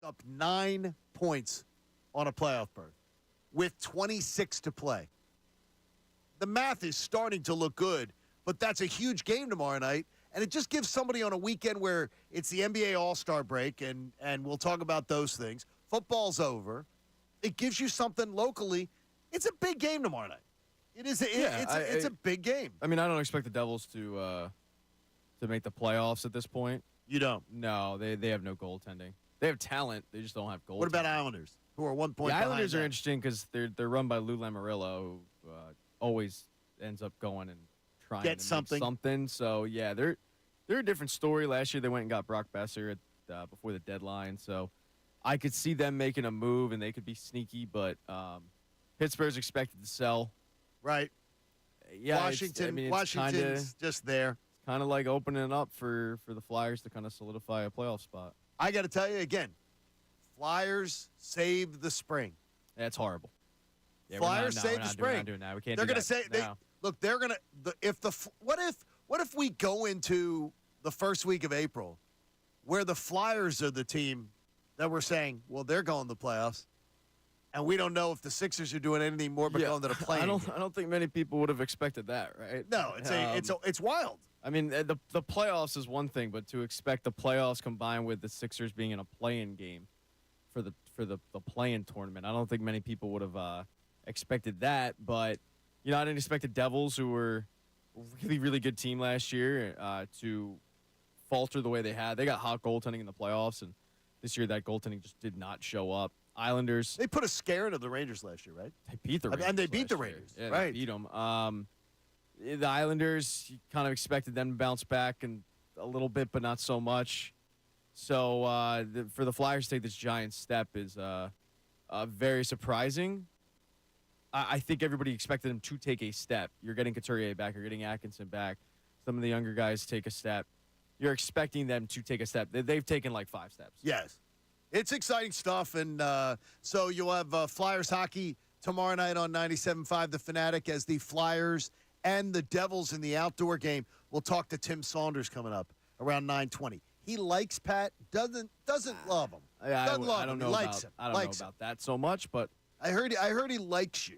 up 9 points on a playoff berth with 26 to play. The math is starting to look good, but that's a huge game tomorrow night, and it just gives somebody on a weekend where it's the NBA All-Star break, and we'll talk about those things. Football's over. It gives you something locally. It's a big game tomorrow night. It is. It's a big game. I mean, I don't expect the Devils to make the playoffs at this point. You don't? No, they have no goaltending. They have talent. They just don't have goaltending. What about Islanders, who are 1 point behind? The Islanders are interesting because they're run by Lou Lamoriello, who always ends up going and trying get to something. Make something. So yeah, they're a different story. Last year they went and got Brock Besser before the deadline. So I could see them making a move and they could be sneaky, but Pittsburgh's expected to sell. Right. Yeah, Washington's just there. It's kind of like opening up for the Flyers to kind of solidify a playoff spot. I got to tell you again, Flyers saved the spring. That's horrible. Yeah, Flyers saved the spring. We're not doing that. We can't. They're going to say look. They're going to what if we go into the first week of April, where the Flyers are the team that we're saying, well, they're going to the playoffs. And we don't know if the Sixers are doing anything more but going to the play. I don't think many people would have expected that, right? No, it's wild. I mean, the playoffs is one thing, but to expect the playoffs combined with the Sixers being in a play-in game for the play-in tournament, I don't think many people would have expected that. But I didn't expect the Devils, who were a really, really good team last year, to falter the way they had. They got hot goaltending in the playoffs, and this year that goaltending just did not show up. Islanders. They put a scare into the Rangers last year, right? They beat the Rangers. And they beat the Rangers. Yeah, right. They beat them. The Islanders, you kind of expected them to bounce back and a little bit, but not so much. So for the Flyers to take this giant step is very surprising. I think everybody expected them to take a step. You're getting Couturier back. You're getting Atkinson back. Some of the younger guys take a step. You're expecting them to take a step. They've taken like 5 steps. Yes. It's exciting stuff, and so you'll have Flyers hockey tomorrow night on 97.5 The Fanatic as the Flyers and the Devils in the outdoor game. We'll talk to Tim Saunders coming up around 9:20. He likes Pat, doesn't love him. Doesn't love him. He likes him. I don't know about that so much, but I heard he likes you.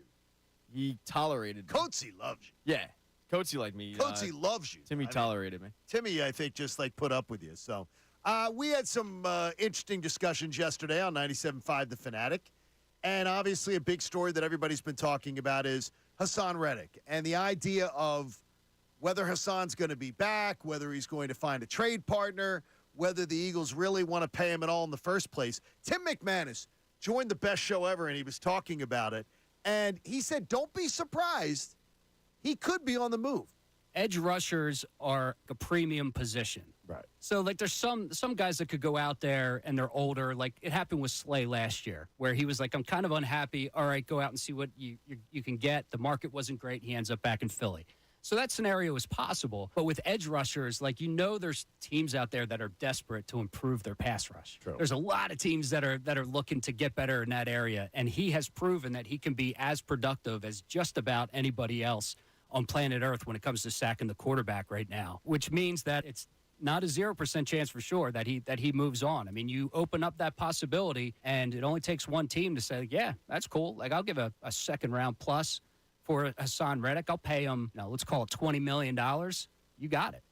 He tolerated me. Coatsy loves you. Yeah, Coatsy liked me. Coatsy loves you. Timmy tolerated me. Timmy, I think, just put up with you. So we had some interesting discussions yesterday on 97.5 The Fanatic. And obviously a big story that everybody's been talking about is Hassan Reddick and the idea of whether Hassan's going to be back, whether he's going to find a trade partner, whether the Eagles really want to pay him at all in the first place. Tim McManus joined the best show ever, and he was talking about it. And he said, don't be surprised. He could be on the move. Edge rushers are a premium position. Right. So, there's some guys that could go out there and they're older. Like, it happened with Slay last year, where he was like, I'm kind of unhappy. All right, go out and see what you can get. The market wasn't great. He ends up back in Philly. So that scenario is possible. But with edge rushers, there's teams out there that are desperate to improve their pass rush. True. There's a lot of teams that are looking to get better in that area. And he has proven that he can be as productive as just about anybody else on planet Earth when it comes to sacking the quarterback right now, which means that it's not a 0% chance for sure that he moves on. I mean, you open up that possibility, and it only takes one team to say, yeah, that's cool. I'll give a second round plus for Hassan Reddick. I'll pay him, let's call it $20 million. You got it.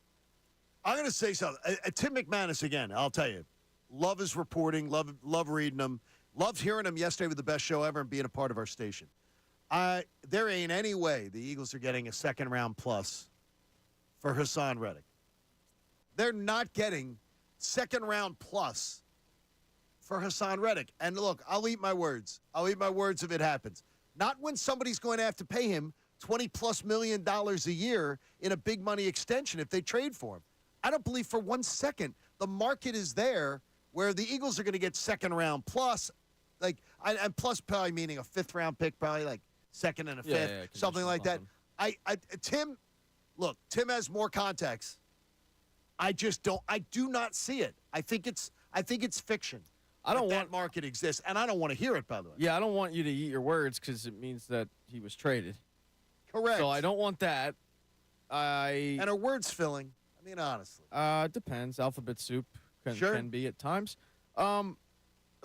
I'm going to say something. Tim McManus, again, I'll tell you, love his reporting, love reading him, loved hearing him yesterday with the best show ever and being a part of our station. There ain't any way the Eagles are getting a second round plus for Hassan Reddick. They're not getting second round plus for Hassan Reddick. And look, I'll eat my words. I'll eat my words if it happens. Not when somebody's going to have to pay him $20+ million a year in a big money extension if they trade for him. I don't believe for 1 second the market is there where the Eagles are going to get second round plus, and plus probably meaning a fifth round pick, probably like second and a fifth, something like that. Tim has more contacts. I do not see it. I think it's fiction. That market exists, and I don't want to hear it, by the way. Yeah, I don't want you to eat your words because it means that he was traded. Correct. So I don't want that. And are words filling? I mean, honestly. Depends. Alphabet soup can be at times.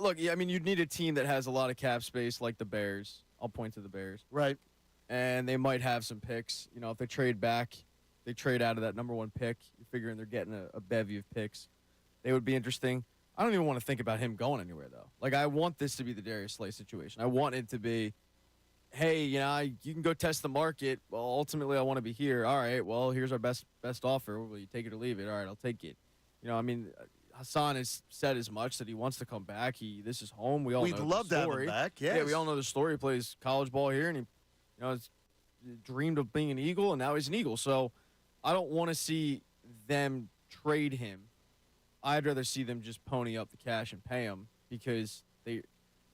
look, yeah, I mean, you'd need a team that has a lot of cap space, like the Bears. I'll point to the Bears, Right. and they might have some picks. You know, if they trade back, they trade out of that number 1 pick. You're figuring they're getting a bevy of picks. They would be interesting. I don't even want to think about him going anywhere, though. Like, I want this to be the Darius Slay situation. I want it to be, hey, you know, you can go test the market. Well, ultimately, I want to be here. All right, well, here's our best offer. Will you take it or leave it? All right, I'll take it. You know, I mean, Hassan has said as much that he wants to come back. This is home. We all We'd know love the to have story. him back, yes. Yeah, we all know the story. He plays college ball here, and he, has dreamed of being an Eagle, and now he's an Eagle. So I don't want to see them trade him. I'd rather see them just pony up the cash and pay him because they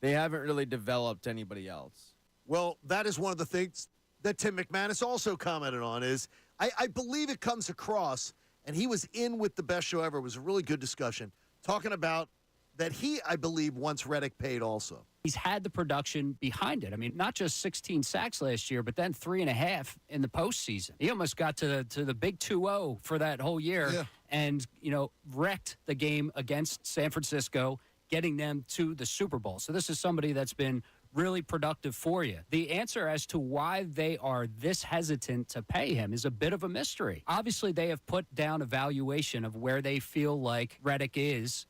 haven't really developed anybody else. Well, that is one of the things that Tim McManus also commented on is I believe it comes across, and he was in with the best show ever. It was a really good discussion, talking about that he, I believe, wants Reddick paid also. He's had the production behind it. I mean, not just 16 sacks last year, but then 3.5 in the postseason. He almost got to the big 2-0 for that whole year and, wrecked the game against San Francisco, getting them to the Super Bowl. So this is somebody that's been really productive for you. The answer as to why they are this hesitant to pay him is a bit of a mystery. Obviously, they have put down a valuation of where they feel like Reddick is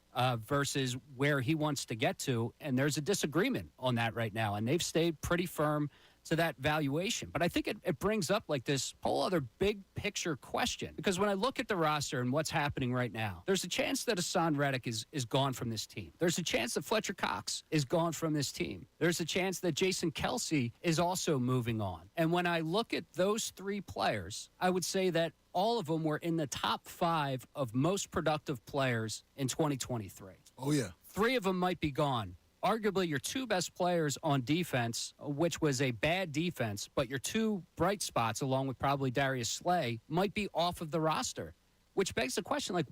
versus where he wants to get to, and there's a disagreement on that right now, and they've stayed pretty firm to that valuation. But I think it brings up like this whole other big picture question, because when I look at the roster and what's happening right now, there's a chance that Hassan Reddick is gone from this team. There's a chance that Fletcher Cox is gone from this team. There's a chance that Jason Kelsey is also moving on. And when I look at those 3 players, I would say that all of them were in the top 5 of most productive players in 2023. Oh, yeah. 3 of them might be gone. Arguably, your 2 best players on defense, which was a bad defense, but your 2 bright spots, along with probably Darius Slay, might be off of the roster, which begs the question, like,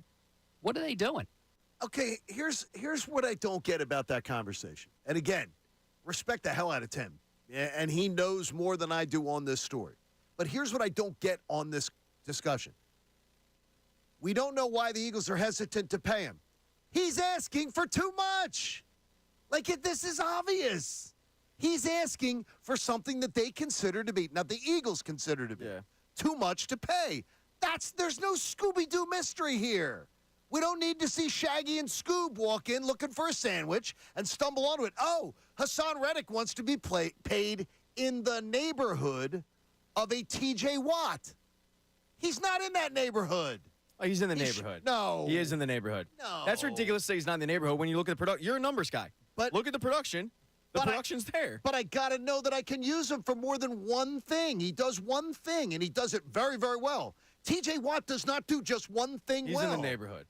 what are they doing? Okay, here's what I don't get about that conversation. And again, respect the hell out of Tim. And he knows more than I do on this story. But here's what I don't get on this discussion. We don't know why the Eagles are hesitant to pay him. He's asking for too much. Like, this is obvious. He's asking for something that they consider to be, now the Eagles consider to be, too much to pay. There's no Scooby-Doo mystery here. We don't need to see Shaggy and Scoob walk in looking for a sandwich and stumble onto it. Oh, Hassan Reddick wants to be paid in the neighborhood of a TJ Watt. He's not in that neighborhood. Oh, he's in the neighborhood. No. He is in the neighborhood. No. That's ridiculous to say he's not in the neighborhood. When you look at the production, you're a numbers guy. But look at the production. The production's there. But I got to know that I can use him for more than one thing. He does one thing, and he does it very, very well. TJ Watt does not do just one thing He's well. in the neighborhood.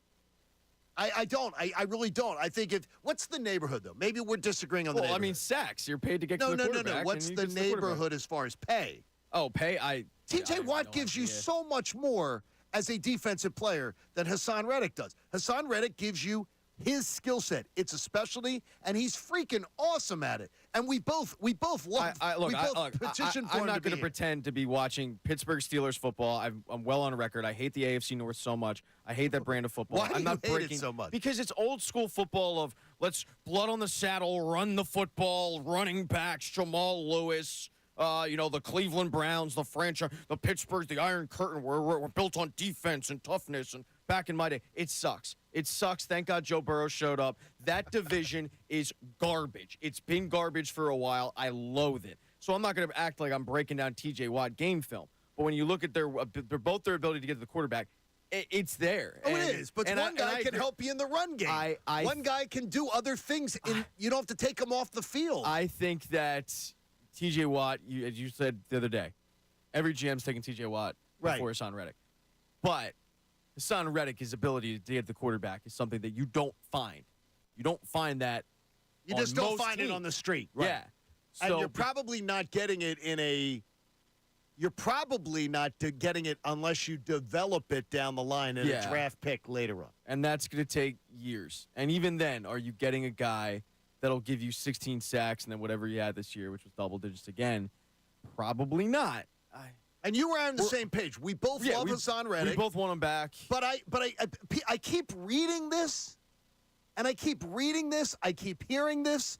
I don't. I really don't. I think what's the neighborhood, though? Maybe we're disagreeing on the neighborhood. Well, I mean, sacks. You're paid to get to the quarterback. No. What's the neighborhood as far as pay? Oh, pay? TJ Watt gives you so much more as a defensive player than Hassan Reddick does. Hassan Reddick gives you his skill set. It's a specialty, and he's freaking awesome at it. And we both love. Petition for I'm him not to be going to here. pretend to be watching Pittsburgh Steelers football. I'm well on record. I hate the AFC North so much. I hate that brand of football. Why do I'm not you hate breaking it so much? Because it's old school football of let's blood on the saddle, run the football, running backs, Jamal Lewis. The Cleveland Browns, the franchise, the Pittsburgh, the Iron Curtain, we're built on defense and toughness. And back in my day, it sucks. It sucks. Thank God Joe Burrow showed up. That division is garbage. It's been garbage for a while. I loathe it. So I'm not going to act like I'm breaking down TJ Watt game film. But when you look at their ability to get to the quarterback, it's there. Oh, it is. But one guy can help you in the run game. One guy can do other things. You don't have to take him off the field. I think that TJ Watt, as you said the other day, every GM's taking TJ Watt before Hassan Reddick. But Hassan Reddick, his ability to get the quarterback is something that you don't find. You don't find that. You just don't find it on the street. Right? Yeah. And you're probably not getting it You're probably not getting it unless you develop it down the line in a draft pick later on. And that's going to take years. And even then, are you getting a guy that'll give you 16 sacks and then whatever he had this year, which was double digits again? Probably not. And you were on the same page. We both love Hassan Reddick. We both want him back. But I keep reading this, And I keep reading this. I keep hearing this.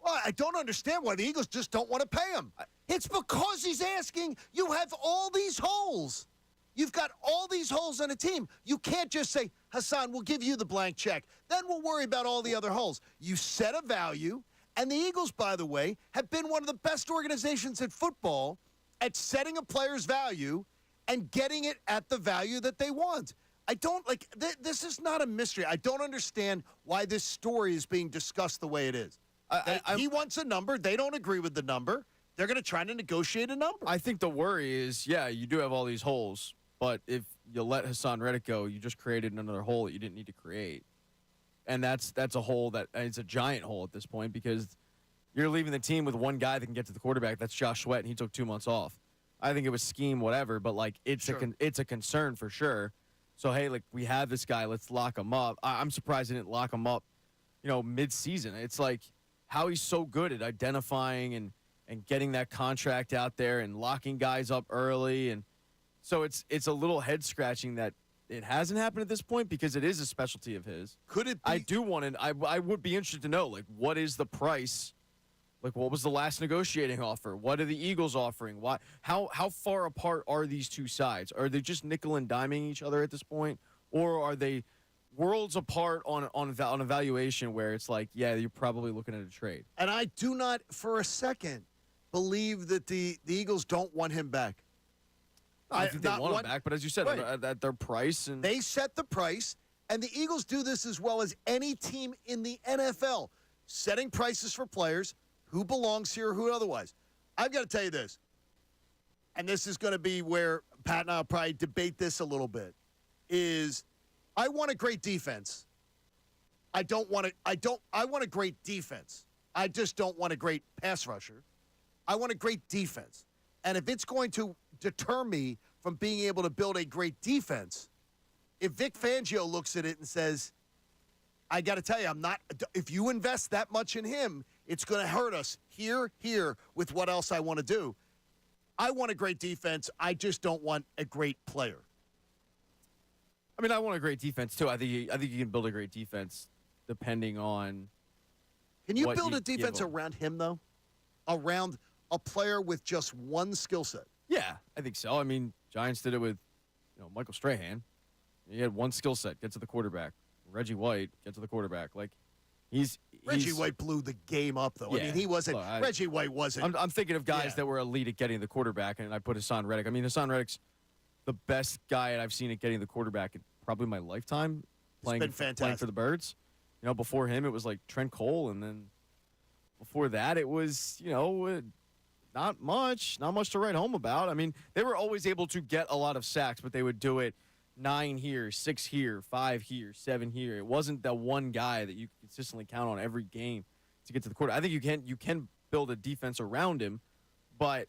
Well, I don't understand why the Eagles just don't want to pay him. It's because he's asking. You have all these holes. You've got all these holes on a team. You can't just say, Hassan, we'll give you the blank check. Then we'll worry about all the other holes. You set a value. And the Eagles, by the way, have been one of the best organizations in football at setting a player's value and getting it at the value that they want. I don't like this is not a mystery. I don't understand why this story is being discussed the way it is. He wants a number. They don't agree with the number. They're going to try to negotiate a number. I think the worry is, yeah, you do have all these holes, but if you let Hassan Reddick go, you just created another hole that you didn't need to create. And that's a hole that it's a giant hole at this point because you're leaving the team with one guy that can get to the quarterback. That's Josh Sweat, and he took 2 months off. I think it was scheme, whatever, but like it's a concern for sure. So hey, like we have this guy, let's lock him up. I'm surprised they didn't lock him up, mid-season. It's like how he's so good at identifying and getting that contract out there and locking guys up early, and so it's a little head scratching that it hasn't happened at this point because it is a specialty of his. Could it be? I do want to. I would be interested to know, like, what is the price? Like, what was the last negotiating offer? What are the Eagles offering? Why? How far apart are these two sides? Are they just nickel and diming each other at this point, or are they worlds apart on a valuation where it's like, yeah, you're probably looking at a trade? And I do not, for a second, believe that the Eagles don't want him back. I think they want him back, but as you said, at their price. And they set the price, and the Eagles do this as well as any team in the NFL, setting prices for players, who belongs here, who otherwise. I've got to tell you this, and this is going to be where Pat and I will probably debate this a little bit, is I want a great defense. I want a great defense. I just don't want a great pass rusher. I want a great defense. And if it's going to deter me from being able to build a great defense, if Vic Fangio looks at it and says, I got to tell you, if you invest that much in him, it's going to hurt us here, with what else I want to do. I want a great defense. I just don't want a great player. I mean, I want a great defense, too. I think you can build a great defense depending on. Can you build a defense around him, though? Around a player with just one skill set? Yeah, I think so. I mean, Giants did it with, Michael Strahan. He had one skill set, get to the quarterback. Reggie White, get to the quarterback. Like, Reggie White blew the game up, though. Yeah, I mean, he wasn't. Reggie White wasn't. I'm thinking of guys that were elite at getting the quarterback, and I put Hassan Reddick. I mean, Hassan Reddick's the best guy I've seen at getting the quarterback in probably my lifetime. Playing for the Birds. Before him, it was like Trent Cole, and then before that, it was not much to write home about. I mean, they were always able to get a lot of sacks, but they would do it 9 here, 6 here, 5 here, 7 here. It wasn't that one guy that you could consistently count on every game to get to the quarter. I think you can build a defense around him, but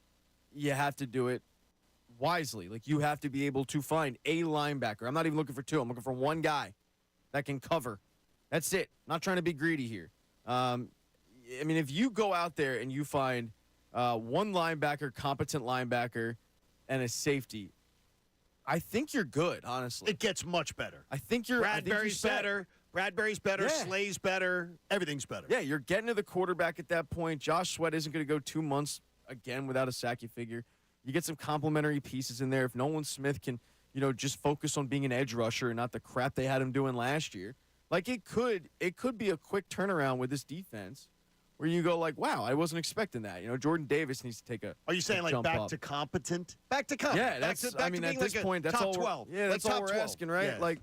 you have to do it wisely. Like, you have to be able to find a linebacker. I'm not even looking for 2. I'm looking for one guy that can cover. That's it. Not trying to be greedy here. I mean, if you go out there and you find one linebacker, competent linebacker, and a safety, I think you're good, honestly. It gets much better. I think Bradbury's better. Bradbury's better. Yeah. Slay's better. Everything's better. Yeah, you're getting to the quarterback at that point. Josh Sweat isn't going to go 2 months again without a sack, you figure. You get some complementary pieces in there. If Nolan Smith can, just focus on being an edge rusher and not the crap they had him doing last year, like it could be a quick turnaround with this defense where you go like, wow, I wasn't expecting that. Jordan Davis needs to take a Are you saying like back to competent? Back to competent. Yeah, that's. I mean, at this point, that's all. 12. Yeah, that's all we're asking, right? Yeah. Like,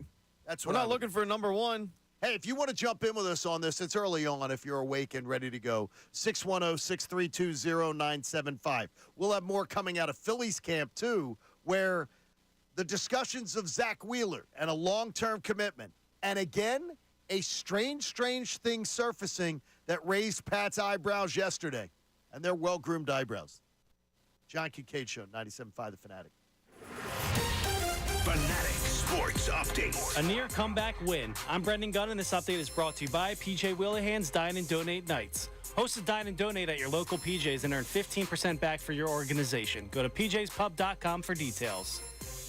that's we're not looking for a number 1. Hey, if you want to jump in with us on this, it's early on if you're awake and ready to go. 610-632-0975. We'll have more coming out of Phillies camp, too, where the discussions of Zach Wheeler and a long-term commitment. And again, a strange thing surfacing that raised Pat's eyebrows yesterday. And they're well-groomed eyebrows. John Kincade Show, 97.5 The Fanatic. Fanatic Sports Update. A near comeback win. I'm Brendan Gunn, and this update is brought to you by PJ Wheelahan's Dine and Donate Nights. Host a Dine and Donate at your local PJ's and earn 15% back for your organization. Go to pjspub.com for details.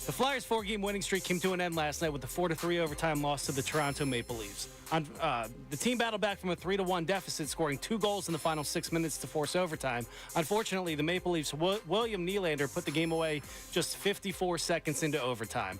The Flyers' 4-game winning streak came to an end last night with the 4-3 overtime loss to the Toronto Maple Leafs. The team battled back from a 3-1 deficit, scoring 2 goals in the final 6 minutes to force overtime. Unfortunately, the Maple Leafs' William Nylander put the game away just 54 seconds into overtime.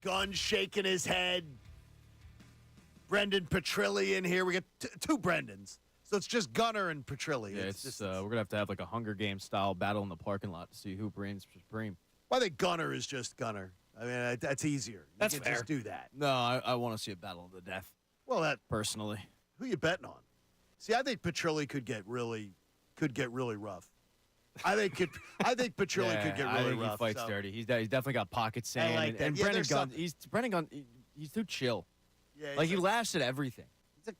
Gunn shaking his head. Brendan Petrilli in here. We got two Brendans. So it's just Gunner and Petrilli. Yeah, we're gonna have to have like a Hunger Games style battle in the parking lot to see who reigns supreme. Well, I think Gunner is just Gunner. I mean, that's easier. You That's can fair. just do that. No, I want to see a battle of the death Well, that personally. who you betting on? See, I think Petrilli could get really rough. I think Petrilli could get I really think rough. he fights so. dirty. He's definitely got pocket sand. like that. And Yeah, Brendan there's Gunn, something. Brendan Gunn, he's too chill. Yeah, Like he laughs at everything.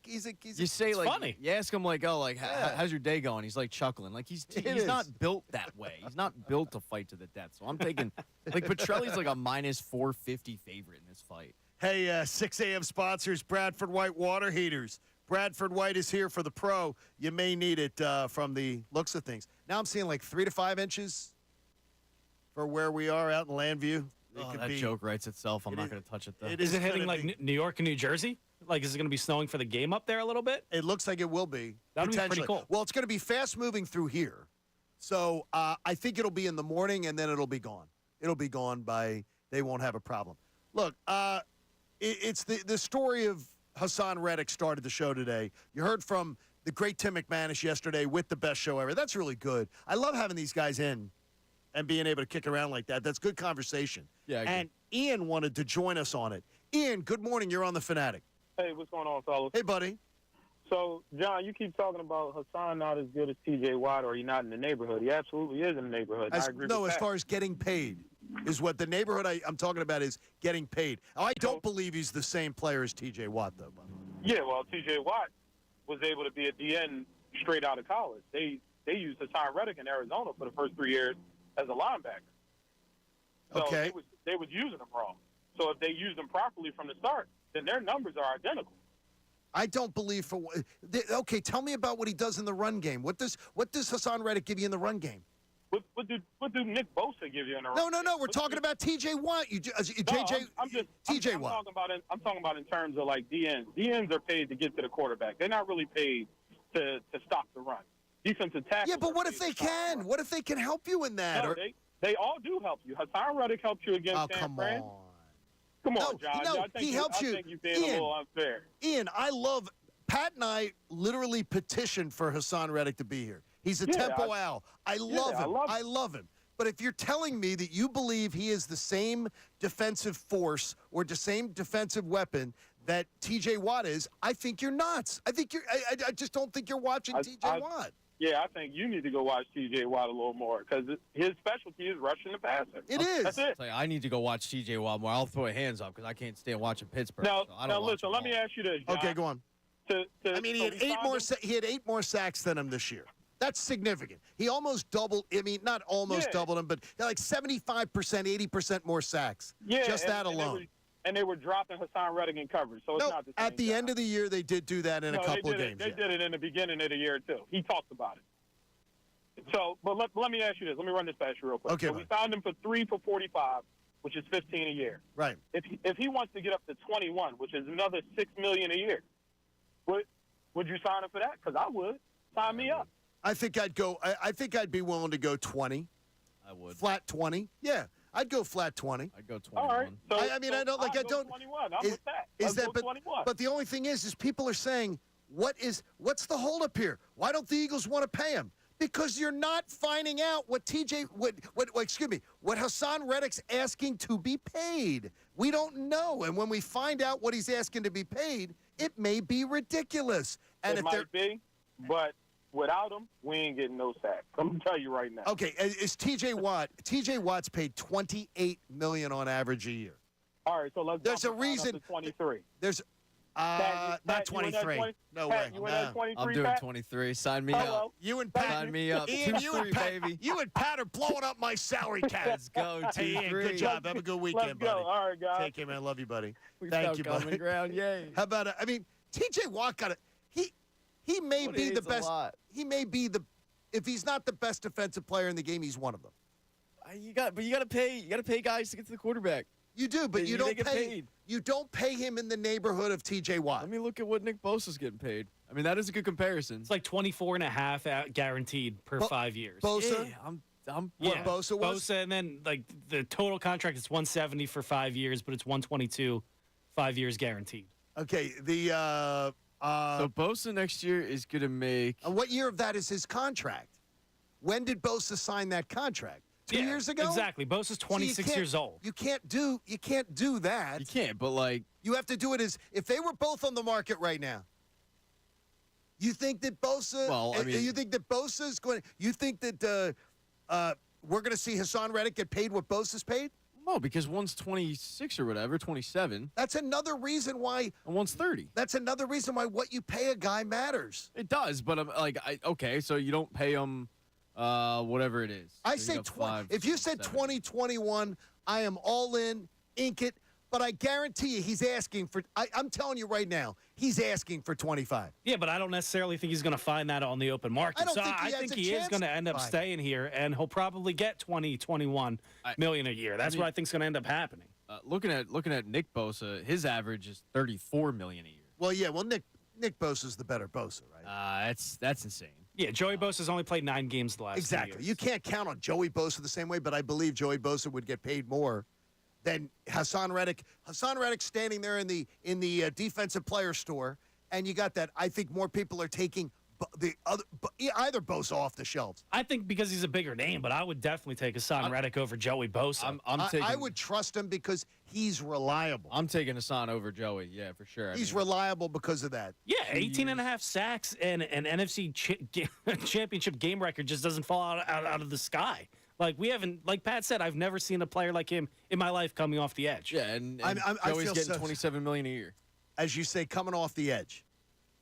he's You say It's like funny. you ask him like, oh, like Yeah. how's your day going? He's like chuckling. Like he's is. not built that way. He's not built to fight to the death. So I'm taking like Petrelli's like a minus 450 favorite in this fight. Hey, 6 a.m. sponsors, Bradford White Water Heaters. Bradford White is here for the pro. You may need it from the looks of things. Now I'm seeing like 3 to 5 inches for where we are out in Landview. That joke writes itself. I'm not going to touch it though. it Is it hitting gonna like be- New York and New Jersey? Like, is it going to be snowing for the game up there a little bit? It looks like it will be. That'd be pretty potentially. cool. Well, it's going to be fast moving through here. So I think it'll be in the morning and then it'll be gone. It'll be gone they won't have a problem. Look, it's the story of Hassan Reddick started the show today. You heard from the great Tim McManus yesterday with the best show ever. That's really good. I love having these guys in and being able to kick around like that. That's good conversation. Yeah, I agree. And Ian wanted to join us on it. Ian, good morning. You're on the Fanatic. Hey, what's going on, fellas? Hey, buddy. So, John, you keep talking about Hassan not as good as T.J. Watt, or he's not in the neighborhood. He absolutely is in the neighborhood. I agree with as that. far as getting paid is what the neighborhood I'm talking about is getting paid. I don't believe he's the same player as T.J. Watt, though. By the way. Yeah, well, T.J. Watt was able to be a DN straight out of college. They used Hassan Reddick in Arizona for the first 3 years as a linebacker. So Okay. they was using him wrong. So if they used him properly from the start, then their numbers are identical. I don't believe for okay. Tell me about what he does in the run game. What does Hassan Reddick give you in the run game? What do Nick Bosa give you in a No. We're talking about T.J. Watt. JJ. T.J. Watt. I'm talking about in terms of like DNs. DNs are paid to get to the quarterback. They're not really paid to stop the run. Defensive tackles. Yeah, but are what paid if they to stop the can? run. What if they can help you in that? No, they all do help you. Hassan Reddick helped you against Oh, San come Fran. on. Come No, on, John. no, I think he helps you. I think you're being Ian. a little unfair. Ian, I love Pat and I literally petitioned for Hassan Reddick to be here. He's a Yeah, tempo owl. I love him. I love him. But if you're telling me that you believe he is the same defensive force or the same defensive weapon that T.J. Watt is, I think you're nuts. I think you're. I just don't think you're watching T.J. Watt. Yeah, I think you need to go watch T.J. Watt a little more because his specialty is rushing the passer. It is. That's it. It's like, I need to go watch TJ Watt more. I'll throw hands up because I can't stand watching Pittsburgh. Now, so I don't watch listen. them Let me all. ask you this, John. Okay, go on. I mean, he had He had 8 more sacks than him this year. That's significant. He almost doubled. I mean, not almost doubled him, but like 75%, 80% more sacks. Yeah, just that alone. And they were dropping Hassan Reddick in coverage, so it's No, not the same at the guy. end of the year, they did do that in a couple of games. They did it in the beginning of the year too. He talked about it. So, but let me ask you this. Let me run this past you real quick. Okay, So we signed him for 3 for $45, which is $15 a year. Right. If he wants to get up to 21, which is another $6 million a year, would you sign him for that? Because I would. Sign me up. I think I'd go. I think I'd be willing to go 20. I would. Flat 20. Yeah, I'd go flat 20. I'd go 21. All right. So, I mean, I don't like. I'll I go don't. 21. I'm is, with that. is Let's that? go But 21. but the only thing is people are saying, what's the holdup here? Why don't the Eagles want to pay him? Because you're not finding out what what Hassan Reddick's asking to be paid. We don't know, and when we find out what he's asking to be paid, it may be ridiculous. And it might be, but without him, we ain't getting no sacks. I'm gonna tell you right now. Okay, is T.J. Watt? T.J. Watt's paid $28 million on average a year. All right, so let's. There's bump a it down reason. up to 23. There's Pat, not you in that 23. 20? No Pat, way. you in that Nah. 23, I'm doing Pat? 23. Sign me Hello. up. You and Pat. Sign me up. Ian, you 2-3, and Pat, baby. you and Pat are blowing up my salary cap. Let's go. Hey, Ian, 2-3. good job. Have a good Let's weekend, go. buddy. All right, guys. Take care, man. Love you, buddy. We Thank found you, common buddy. ground. Yay. How about I mean, T.J. Watt got it. He may be the 28's a best. lot. He may be the. If he's not the best defensive player in the game, he's one of them. You got to pay. You got to pay guys to get to the quarterback. You do, but They- you they don't get pay. paid. You don't pay him in the neighborhood of T.J. Watt. Let me look at what Nick Bosa's getting paid. I mean, that is a good comparison. It's like 24.5 guaranteed per 5 years. Bosa. Yeah, What Bosa was? Bosa, and then like the total contract is 170 for 5 years, but it's 122, 5 years guaranteed. Okay, So Bosa next year is going to make. what year of that is his contract? When did Bosa sign that contract? 2 years ago? Exactly. Bosa's So you 26 can't- years old. You can't do that. You can't, but like. You have to do it as if they were both on the market right now. You think that Bosa? Well, I mean- you think that Bosa is going? You think that we're going to see Hassan Reddick get paid what Bosa's paid? No, because one's 26 or whatever, 27, That's another reason why. and one's 30. That's another reason why what you pay a guy matters. It does, but I'm like, okay, so you don't pay him whatever it is. I So say you got 20. five, If you said 7. 2021, I am all in. Ink it. But I guarantee you, he's asking for. I'm telling you right now, he's asking for 25. Yeah, but I don't necessarily think he's going to find that on the open market. I don't so think he I has think a he is chance going to to end up find it. staying here, and he'll probably get 20, 21 million a year. That's what I think is going to end up happening. Looking at Nick Bosa, his average is 34 million a year. Well, yeah. Well, Nick Bosa's the better Bosa, right? That's insane. Yeah, Joey Bosa's only played 9 games the last 2 Exactly. years. You can't count on Joey Bosa the same way, but I believe Joey Bosa would get paid more than Hassan Reddick. Hassan Reddick standing there in the defensive player store, and you got that. I think more people are taking either Bosa off the shelves. I think because he's a bigger name, but I would definitely take Hassan Reddick over Joey Bosa. I would trust him because he's reliable. I'm taking Hassan over Joey. Yeah, for sure. He's reliable because of that. Yeah, 18 and a half sacks and an NFC championship game record just doesn't fall out of the sky. Like we haven't, like Pat said, I've never seen a player like him in my life coming off the edge. Yeah, and I Joey's feel getting so- 27 million a year. As you say, coming off the edge.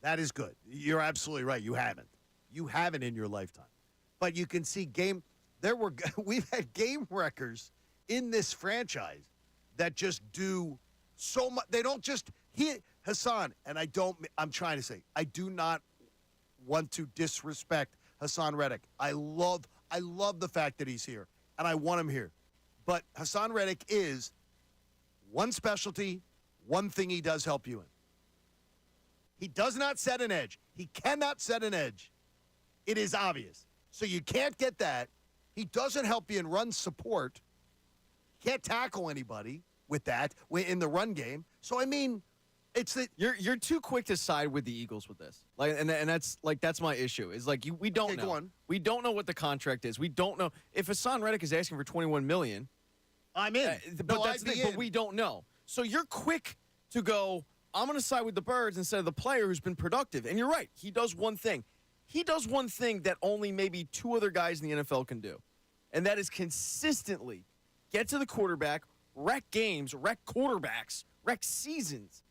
That is good. You're absolutely right. You haven't. You haven't in your lifetime. But you can see we've had game wreckers in this franchise that just do so much. They don't just hit Hassan, and I'm trying to say, I do not want to disrespect Hassan Reddick. I love the fact that he's here, and I want him here. But Hassan Reddick is one specialty, one thing he does help you in. He does not set an edge. He cannot set an edge. It is obvious. So you can't get that. He doesn't help you in run support. Can't tackle anybody with that in the run game. So, I mean, it's that You're too quick to side with the Eagles with this. Like, and that's my issue. Is like we don't Okay, know. go on. We don't know what the contract is. We don't know if Hassan Reddick is asking for 21 million. I'm in. But No, that's I'd the be thing. But in. we don't know. So you're quick to go, I'm going to side with the Birds instead of the player who's been productive. And you're right. He does one thing. He does one thing that only maybe 2 other guys in the NFL can do. And that is consistently get to the quarterback, wreck games, wreck quarterbacks, wreck seasons.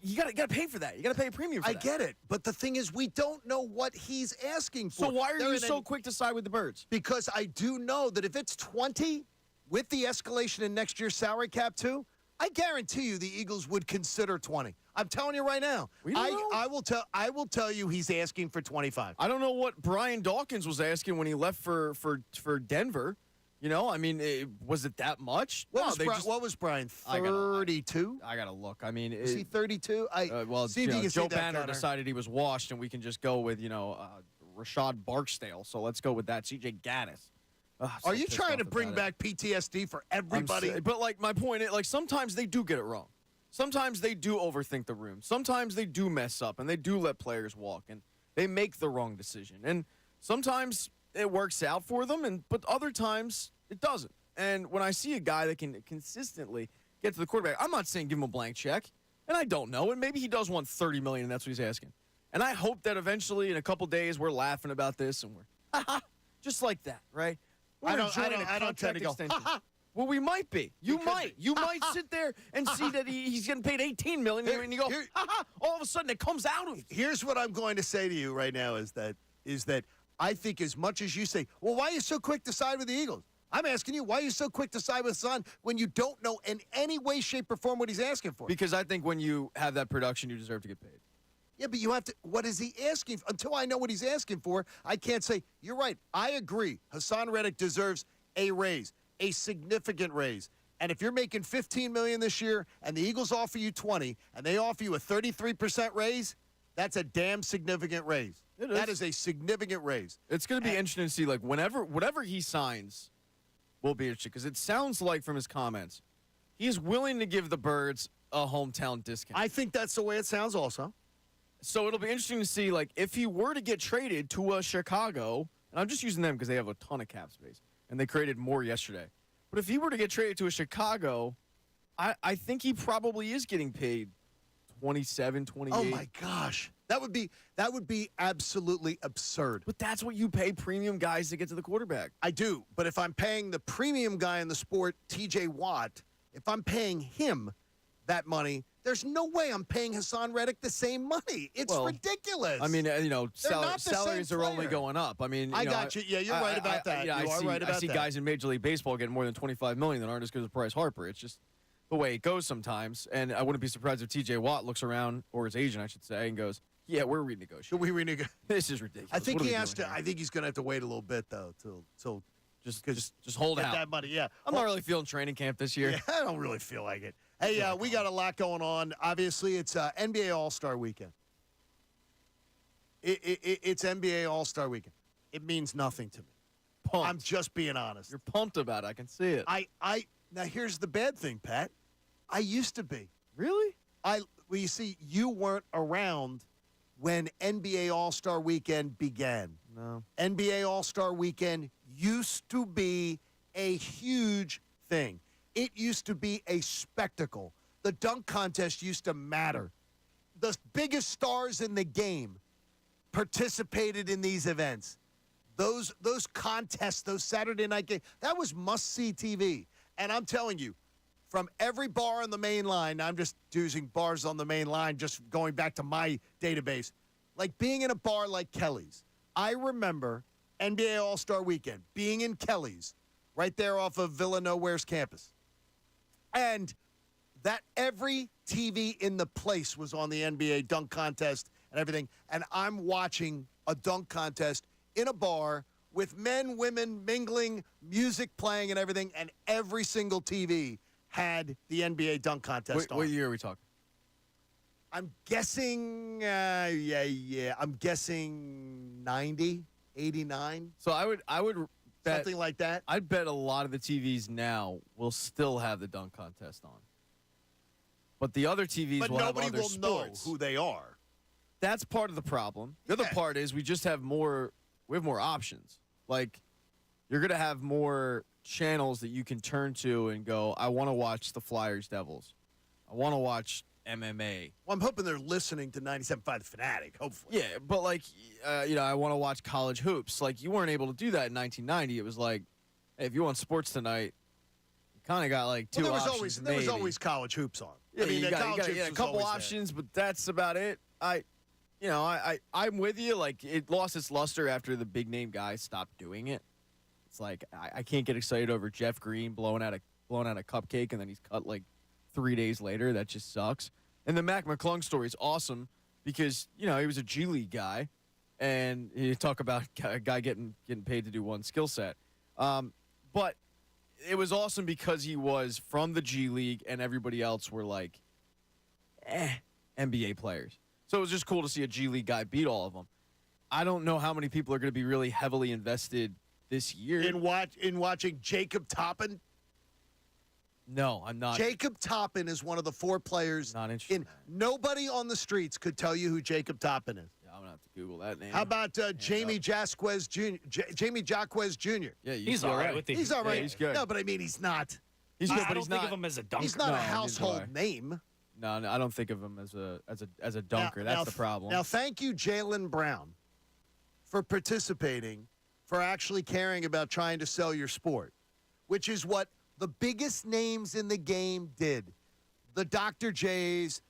You gotta pay for that. You gotta pay a premium for I that. get it. But the thing is, we don't know what he's asking for. So why are There you ain't so any- quick to side with the Birds? Because I do know that if it's 20 with the escalation in next year's salary cap too, I guarantee you the Eagles would consider 20. I'm telling you right now. We don't know. I will tell you he's asking for 25. I don't know what Brian Dawkins was asking when he left for Denver. You know, I mean, was it that much? What No, was Brian? I gotta- 32? I gotta look. I mean, Is he 32? well, see if you can Joe see that, Banner Connor. decided he was washed, and we can just go with Rashad Barksdale. So let's go with that. C.J. Gaddis. Ugh, I'm so Are you pissed trying off to bring about it. back PTSD for I'm everybody? but like my point is, like sometimes they do get it wrong. Sometimes they do overthink the room. Sometimes they do mess up and they do let players walk and they make the wrong decision. And sometimes it works out for them, but other times it doesn't. And when I see a guy that can consistently get to the quarterback, I'm not saying give him a blank check, and I don't know. And maybe he does want $30 million, and that's what he's asking. And I hope that eventually, in a couple days, we're laughing about this and we're just like that, right? We're I don't enjoying a tend to contract go, extension. Well, we might be. You might. You might sit there and see that he's getting paid $18 million, and you go, all of a sudden it comes out of. Here's what I'm going to say to you right now is that I think as much as you say, well, why are you so quick to side with the Eagles? I'm asking you, why are you so quick to side with Son when you don't know in any way, shape, or form what he's asking for? Because I think when you have that production, you deserve to get paid. Yeah, but you have to. What is he asking for? Until I know what he's asking for, I can't say, you're right. I agree. Hassan Reddick deserves a raise, a significant raise. And if you're making $15 million this year and the Eagles offer you 20 and they offer you a 33% raise, that's a damn significant raise. That is a significant raise. It's going to be interesting to see, like, whatever he signs will be interesting because it sounds like from his comments, he's willing to give the Birds a hometown discount. I think that's the way it sounds also. So it'll be interesting to see, like, if he were to get traded to a Chicago, and I'm just using them because they have a ton of cap space, and they created more yesterday. But if he were to get traded to a Chicago, I think he probably is getting paid 27, 28. Oh my gosh. That would be absolutely absurd. But that's what you pay premium guys to get to the quarterback. I do, but if I'm paying the premium guy in the sport, TJ Watt, if I'm paying him that money, there's no way I'm paying Hassan Reddick the same money. It's ridiculous. I mean, not the salaries same are only player. going up. I mean, I got you. Yeah, you're right about that. You are right about I see that. guys in Major League Baseball getting more than $25 million that aren't as good as Bryce Harper. It's just the way it goes sometimes. And I wouldn't be surprised if TJ Watt looks around, or his agent, I should say, and goes, "Yeah, we're renegotiating. Should we renegotiate? This is ridiculous. I think What are he we has doing to. here?" I think he's going to have to wait a little bit though, till Just hold get out. that money. Yeah, I'm not really feeling training camp this year. Yeah, I don't really feel like it. Hey, we got a lot going on. Obviously, it's NBA All-Star Weekend. It's NBA All-Star Weekend. It means nothing to me. Pumped. I'm just being honest. You're pumped about it. I can see it. Now here's the bad thing, Pat. I used to be. Really? Well, you see, you weren't around when NBA All-Star Weekend began. No. NBA All-Star Weekend used to be a huge thing. It used to be a spectacle. The dunk contest used to matter. The biggest stars in the game participated in these events. Those contests, those Saturday night games, that was must-see TV. And I'm telling you, from every bar on the main line, I'm just using bars on the main line, just going back to my database, like being in a bar like Kelly's. I remember NBA All-Star Weekend, being in Kelly's, right there off of Villa Nowhere's campus. And that every TV in the place was on the NBA dunk contest and everything. And I'm watching a dunk contest in a bar with men, women mingling, music playing and everything. And every single TV had the NBA dunk contest on. What year are we talking? I'm guessing, I'm guessing 90, 89, So I would bet something like that. I'd bet a lot of the TVs now will still have the dunk contest on. But the other TVs But will have nobody other will sports. know who they are. That's part of the problem. The other Yeah. part is we just have more options. Like, you're going to have more channels that you can turn to and go, I want to watch the Flyers Devils. I want to watch MMA. Well, I'm hoping they're listening to 97.5 The Fanatic, hopefully. Yeah, but like, I want to watch college hoops. Like, you weren't able to do that in 1990. It was like, hey, if you want sports tonight, you kind of got like two Well, options. there was maybe. always college hoops on. Yeah, I mean, you got college hoops a was couple always there. options, but that's about it. I'm with you. Like, it lost its luster after the big name guys stopped doing it. It's like I can't get excited over Jeff Green blowing out a cupcake and then he's cut like 3 days later. That just sucks. And the Mac McClung story is awesome because he was a G League guy, and you talk about a guy getting paid to do one skill set. But it was awesome because he was from the G League and everybody else were like, NBA players. So it was just cool to see a G League guy beat all of them. I don't know how many people are going to be really heavily invested this year. In watching Jacob Toppin. No, I'm not. Jacob Toppin is one of the four players. Not interested in that. Nobody on the streets could tell you who Jacob Toppin is. Yeah, I'm going to have to Google that name. How about Jamie Jaquez Jr.? Jamie Jaquez Jr. Yeah, He's all right with the. He's all right. Yeah, he's good. No, but I mean, he's not. He's I good, but don't he's think not. of him as a dunker. He's not No, a neither do household I. name. No, I don't think of him as a dunker. Now, That's the problem. Now, thank you, Jaylen Brown, for participating, for actually caring about trying to sell your sport, which is what the biggest names in the game did. The Dr. J's,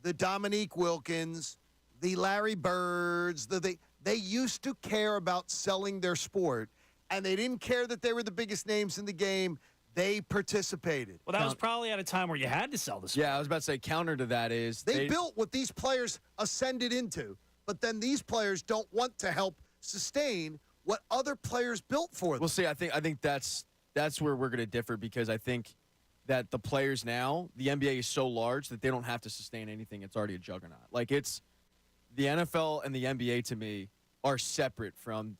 the Dominique Wilkins, the Larry Birds, they used to care about selling their sport, and they didn't care that they were the biggest names in the game. They participated. Well, that was probably at a time where you had to sell the sport. Yeah, I was about to say counter to that is They built what these players ascended into, but then these players don't want to help sustain what other players built for them. Well, see, I think that's where we're going to differ because I think that the players now, the NBA is so large that they don't have to sustain anything. It's already a juggernaut. Like, it's the NFL and the NBA to me are separate from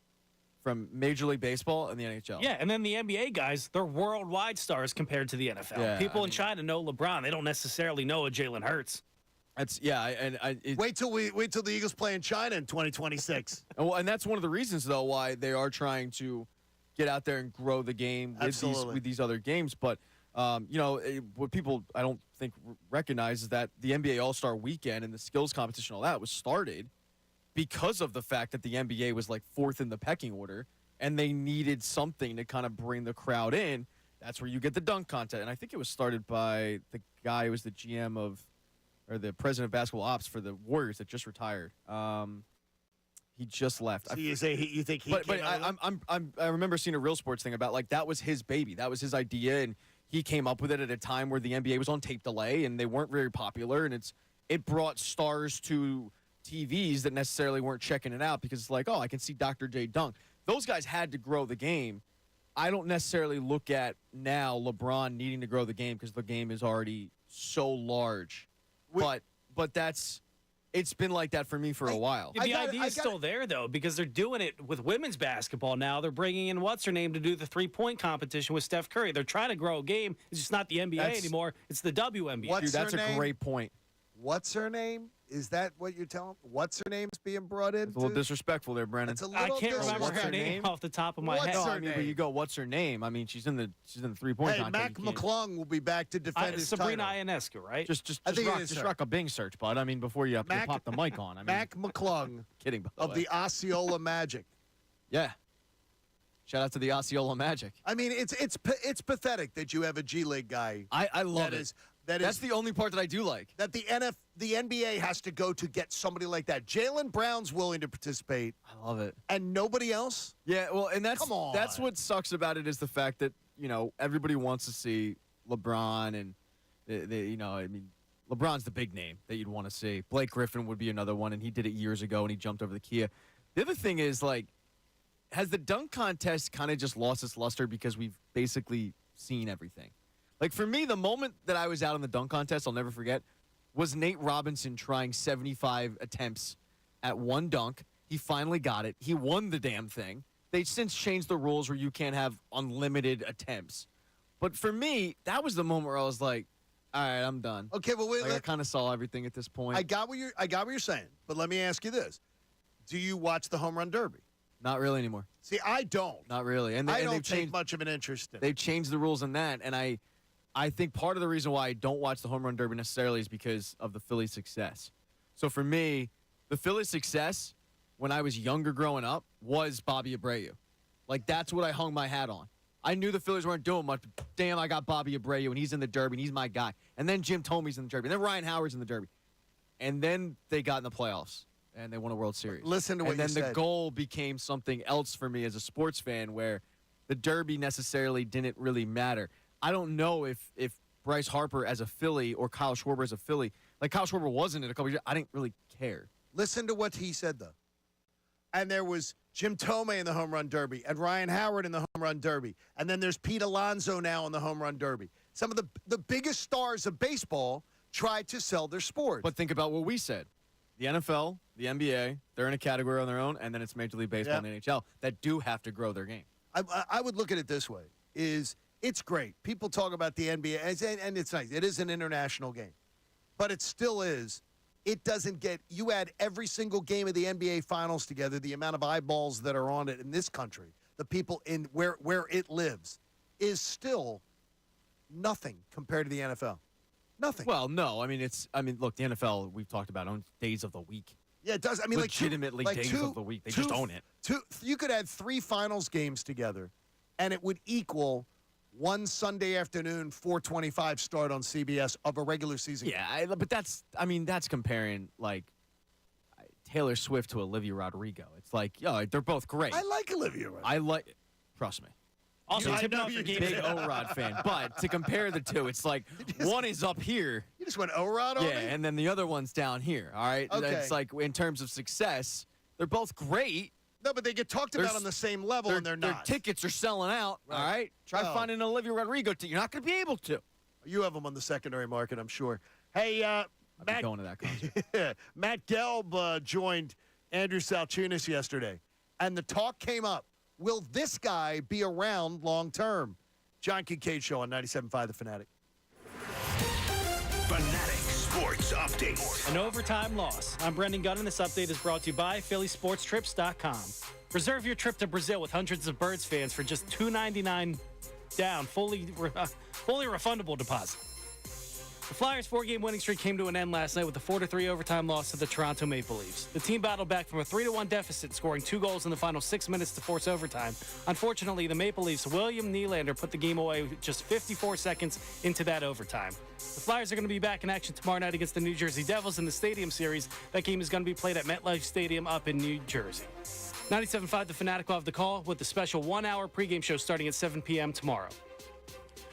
Major League Baseball and the NHL. Yeah, and then the NBA guys, they're worldwide stars compared to the NFL. Yeah, People in China know LeBron. They don't necessarily know a Jalen Hurts. That's it, Wait till the Eagles play in China in 2026. and that's one of the reasons though why they are trying to get out there and grow the game with these other games. But what people I don't think recognize is that the NBA All-Star Weekend and the skills competition, all that was started because of the fact that the NBA was like fourth in the pecking order, and they needed something to kind of bring the crowd in. That's where you get the dunk contest, and I think it was started by the guy who was the GM or the president of basketball ops for the Warriors that just retired. He just left. So you think he? But I remember seeing a Real Sports thing about like that was his baby, that was his idea, and he came up with it at a time where the NBA was on tape delay and they weren't very popular, and it brought stars to TVs that necessarily weren't checking it out because it's like, oh, I can see Dr. J dunk. Those guys had to grow the game. I don't necessarily look at now LeBron needing to grow the game because the game is already so large. But it's been like that for me for a while. The idea is still there, though, because they're doing it with women's basketball now. They're bringing in what's-her-name to do the three-point competition with Steph Curry. They're trying to grow a game. It's just not the NBA anymore. It's the WNBA. Dude, that's a great point. What's her name? Is that what you're telling? What's her name's being brought in? It's a little disrespectful there, Brandon. I can't remember her name off the top of my head. What's No, her I mean, but name? you go, what's her name? I mean, she's in the 3-point Hey, contest. Mac You can't- McClung will be back to defend his Sabrina title. Ionescu, right? Just I think it is just her. rock a Bing search, bud. I mean, before you Mac- pop the mic on. I mean, Mac McClung kidding, by the of way. the Osceola Magic. Yeah. Shout out to the Osceola Magic. I mean, it's pathetic that you have a G League guy. I love it. That's Is the only part that I do like. that the NBA has to go to get somebody like that. Jalen Brown's willing to participate, I love it. and nobody else. Yeah, well, and Come on. that's what sucks about it is the fact that everybody wants to see LeBron and I mean LeBron's the big name that you'd want to see. Blake Griffin would be another one, and he did it years ago, and he jumped over the Kia. The other thing is like, has the dunk contest kind of just lost its luster because we've basically seen everything? Like for me, the moment that I was out in the dunk contest, I'll never forget, was Nate Robinson trying 75 attempts at one dunk. He finally got it. He won the damn thing. They've since changed the rules where you can't have unlimited attempts. But for me, that was the moment where I was like, all right, I'm done. Okay, well, wait. Like, I kind of saw everything at this point. I got what you're saying, but let me ask you this: do you watch the home run derby? Not really anymore. See, I don't. Not really. And I and don't they've take changed, much of an interest in it. they've changed the rules in that. And I think part of the reason why I don't watch the home run derby necessarily is because of the Phillies' success. So for me, the Phillies' success when I was younger growing up was Bobby Abreu. Like, that's what I hung my hat on. I knew the Phillies weren't doing much, but damn, I got Bobby Abreu, and he's in the Derby, and he's my guy. And then Jim Thome's in the Derby, and then Ryan Howard's in the Derby. And then they got in the playoffs, and they won a World Series. Listen to what and then you the said. goal became something else for me as a sports fan where the Derby necessarily didn't really matter. I don't know if Bryce Harper as a Philly or Kyle Schwarber as a Philly, like Kyle Schwarber wasn't in a couple of years, I didn't really care. Listen to what he said, though. And there was Jim Thome in the home run derby and Ryan Howard in the home run derby. And then there's Pete Alonso now in the home run derby. Some of the biggest stars of baseball tried to sell their sport. But think about what we said. The NFL, the NBA, they're in a category on their own, and then it's Major League Baseball and the NHL that do have to grow their game. I would look at it this way, it's great. People talk about the NBA, and it's nice. It is an international game. But it still is. It doesn't get – you add every single game of the NBA Finals together, the amount of eyeballs that are on it in this country, the people in where it lives, is still nothing compared to the NFL. Nothing. Well, no. I mean, look, the NFL, we've talked about, owns days of the week. Yeah, it does. I mean, legitimately days of the week. They just own it. You could add 3 finals games together, and it would equal one Sunday afternoon 4:25 start on CBS of a regular season. Yeah, but that's comparing like Taylor Swift to Olivia Rodrigo. It's like, they're both great. I like Olivia Rodrigo. Trust me. Also, I tipping know off you your did. game. Big O-Rod fan. But to compare the two, it's like one is up here. You just went O-Rod on Yeah, me? and then the other one's down here. All right? Okay. It's like in terms of success, they're both great. No, but they get talked about on the same level, and they're Their not. tickets are selling out. Right. All right? Try Well. finding an Olivia Rodrigo ticket. You're not going to be able to. You have them on the secondary market, I'm sure. Hey, I'll be Matt, going to that concert. Matt Gelb joined Andrew Salchunas yesterday, and the talk came up, will this guy be around long term? John Kincade Show on 97.5 The Fanatic. Fanatic Sports Update. An overtime loss. I'm Brendan Gunn, and this update is brought to you by PhillySportsTrips.com. Reserve your trip to Brazil with hundreds of Birds fans for just $2.99 down, fully refundable deposit. The Flyers' 4-game winning streak came to an end last night with a 4-3 overtime loss to the Toronto Maple Leafs. The team battled back from a 3-1 deficit, scoring 2 goals in the final 6 minutes to force overtime. Unfortunately, the Maple Leafs' William Nylander put the game away just 54 seconds into that overtime. The Flyers are going to be back in action tomorrow night against the New Jersey Devils in the Stadium Series. That game is going to be played at MetLife Stadium up in New Jersey. 97.5 The Fanatic will have the call with the special 1-hour pregame show starting at 7 p.m. tomorrow.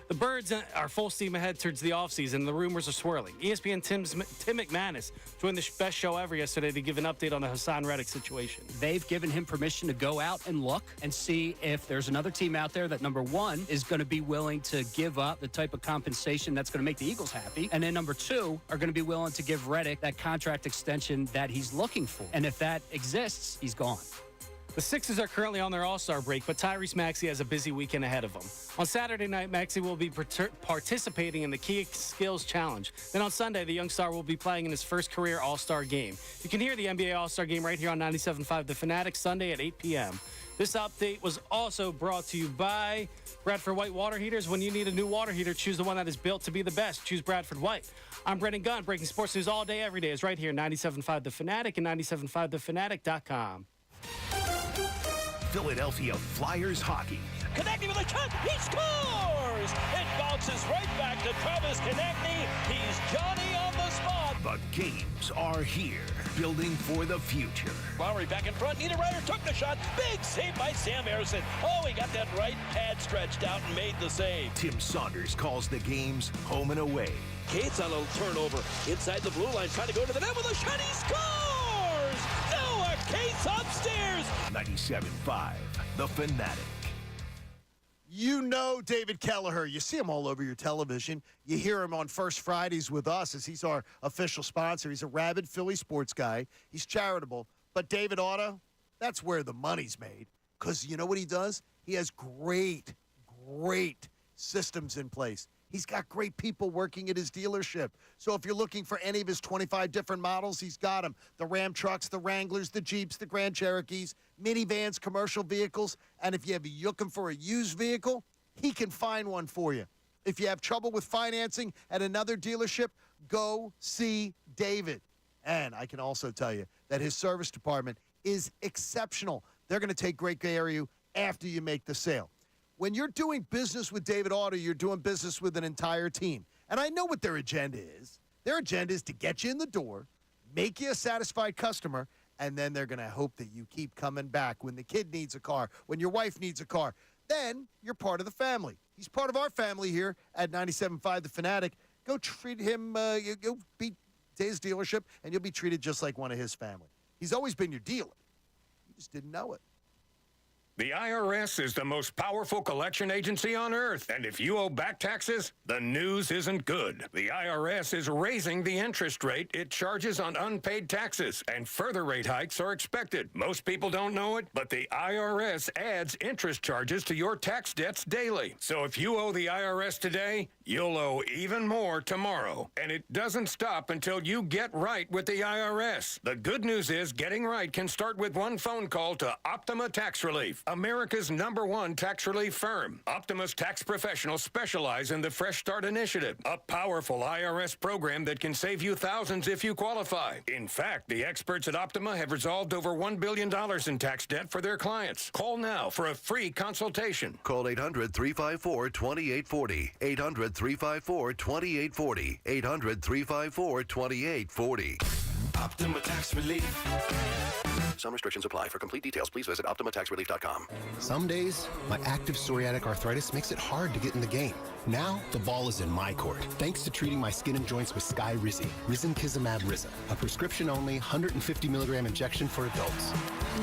The Birds are full steam ahead towards the offseason. The rumors are swirling. ESPN Tim McManus joined the best show ever yesterday to give an update on the Hassan Reddick situation. They've given him permission to go out and look and see if there's another team out there that, number one, is going to be willing to give up the type of compensation that's going to make the Eagles happy. And then number two, are going to be willing to give Reddick that contract extension that he's looking for. And if that exists, he's gone. The Sixers are currently on their All-Star break, but Tyrese Maxey has a busy weekend ahead of him. On Saturday night, Maxey will be participating in the Key Skills Challenge. Then on Sunday, the young star will be playing in his first career All-Star game. You can hear the NBA All-Star game right here on 97.5 The Fanatic, Sunday at 8 p.m. This update was also brought to you by Bradford White Water Heaters. When you need a new water heater, choose the one that is built to be the best. Choose Bradford White. I'm Brendan Gunn. Breaking sports news all day, every day is right here, 97.5 The Fanatic and 97.5thefanatic.com. Philadelphia Flyers hockey. Konechny with a shot. He scores! It bounces right back to Travis Konechny. He's Johnny on the spot. The games are here, building for the future. Lowry back in front. Niederreiter took the shot. Big save by Sam Harrison. Oh, he got that right pad stretched out and made the save. Tim Saunders calls the games home and away. Cates on a turnover inside the blue line, trying to go to the net with a shot. He scores! Noah Cates upstairs. 97.5 The Fanatic. You know David Kelleher. You see him all over your television. You hear him on First Fridays with us as he's our official sponsor. He's a rabid Philly sports guy. He's charitable. But David Auto, that's where the money's made. Because you know what he does? He has great systems in place. He's got great people working at his dealership. So if you're looking for any of his 25 different models, he's got them. The Ram trucks, the Wranglers, the Jeeps, the Grand Cherokees, minivans, commercial vehicles. And if you're looking for a used vehicle, he can find one for you. If you have trouble with financing at another dealership, go see David. And I can also tell you that his service department is exceptional. They're going to take great care of you after you make the sale. When you're doing business with David Auto, you're doing business with an entire team. And I know what their agenda is. Their agenda is to get you in the door, make you a satisfied customer, and then they're going to hope that you keep coming back when the kid needs a car, when your wife needs a car. Then you're part of the family. He's part of our family here at 97.5 The Fanatic. Go treat him, go be his dealership, and you'll be treated just like one of his family. He's always been your dealer. You just didn't know it. The IRS is the most powerful collection agency on earth, and if you owe back taxes, the news isn't good. The IRS is raising the interest rate it charges on unpaid taxes, and further rate hikes are expected. Most people don't know it, but the IRS adds interest charges to your tax debts daily. So if you owe the IRS today, you'll owe even more tomorrow. And it doesn't stop until you get right with the IRS. The good news is getting right can start with one phone call to Optima Tax Relief, America's #1 tax relief firm. Optima's tax professionals specialize in the Fresh Start Initiative, a powerful IRS program that can save you thousands if you qualify. In fact, the experts at Optima have resolved over $1 billion in tax debt for their clients. Call now for a free consultation. Call 800-354-2840. 800-354-2840. 800-354-2840. Optima Tax Relief. Some restrictions apply. For complete details, please visit OptimaTaxRelief.com. Some days, my active psoriatic arthritis makes it hard to get in the game. Now, the ball is in my court, thanks to treating my skin and joints with Skyrizi, Risankizumab Riza, a prescription-only 150-milligram injection for adults.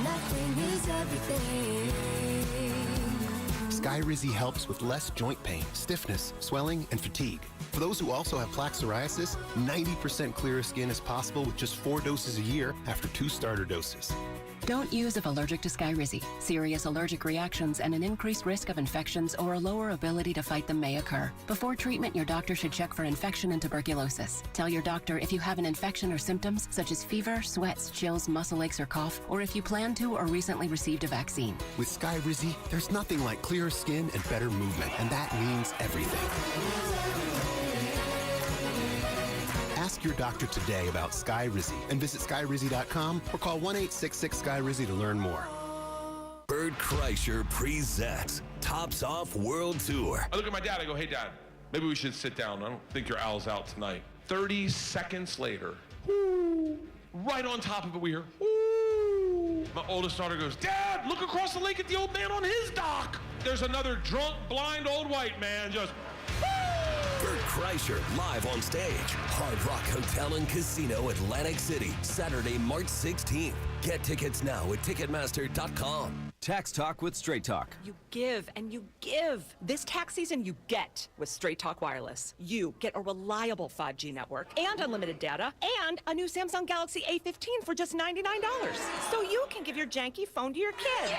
Nothing is everything. Skyrizi helps with less joint pain, stiffness, swelling, and fatigue. For those who also have plaque psoriasis, 90% clearer skin is possible with just 4 doses a year after 2 starter doses. Don't use if allergic to Skyrizi. Serious allergic reactions and an increased risk of infections or a lower ability to fight them may occur. Before treatment, your doctor should check for infection and tuberculosis. Tell your doctor if you have an infection or symptoms such as fever, sweats, chills, muscle aches, or cough, or if you plan to or recently received a vaccine. With Skyrizi, there's nothing like clearer skin and better movement, and that means everything. Ask your doctor today about Skyrizi and visit Skyrizi.com or call 1-866-SKYRIZI to learn more. Bert Kreischer presents Tops Off World Tour. I look at my dad, I go, hey dad, maybe we should sit down. I don't think your owl's out tonight. 30 seconds later, whoo, right on top of it we hear, whoo. My oldest daughter goes, Dad, look across the lake at the old man on his dock. There's another drunk, blind old white man just, Bert Kreischer live on stage. Hard Rock Hotel and Casino, Atlantic City, Saturday, March 16th. Get tickets now at Ticketmaster.com. Tax Talk with Straight Talk. You give and you give. This tax season, you get with Straight Talk Wireless. You get a reliable 5G network and unlimited data and a new Samsung Galaxy A15 for just $99. So you can give your janky phone to your kid. Yeah!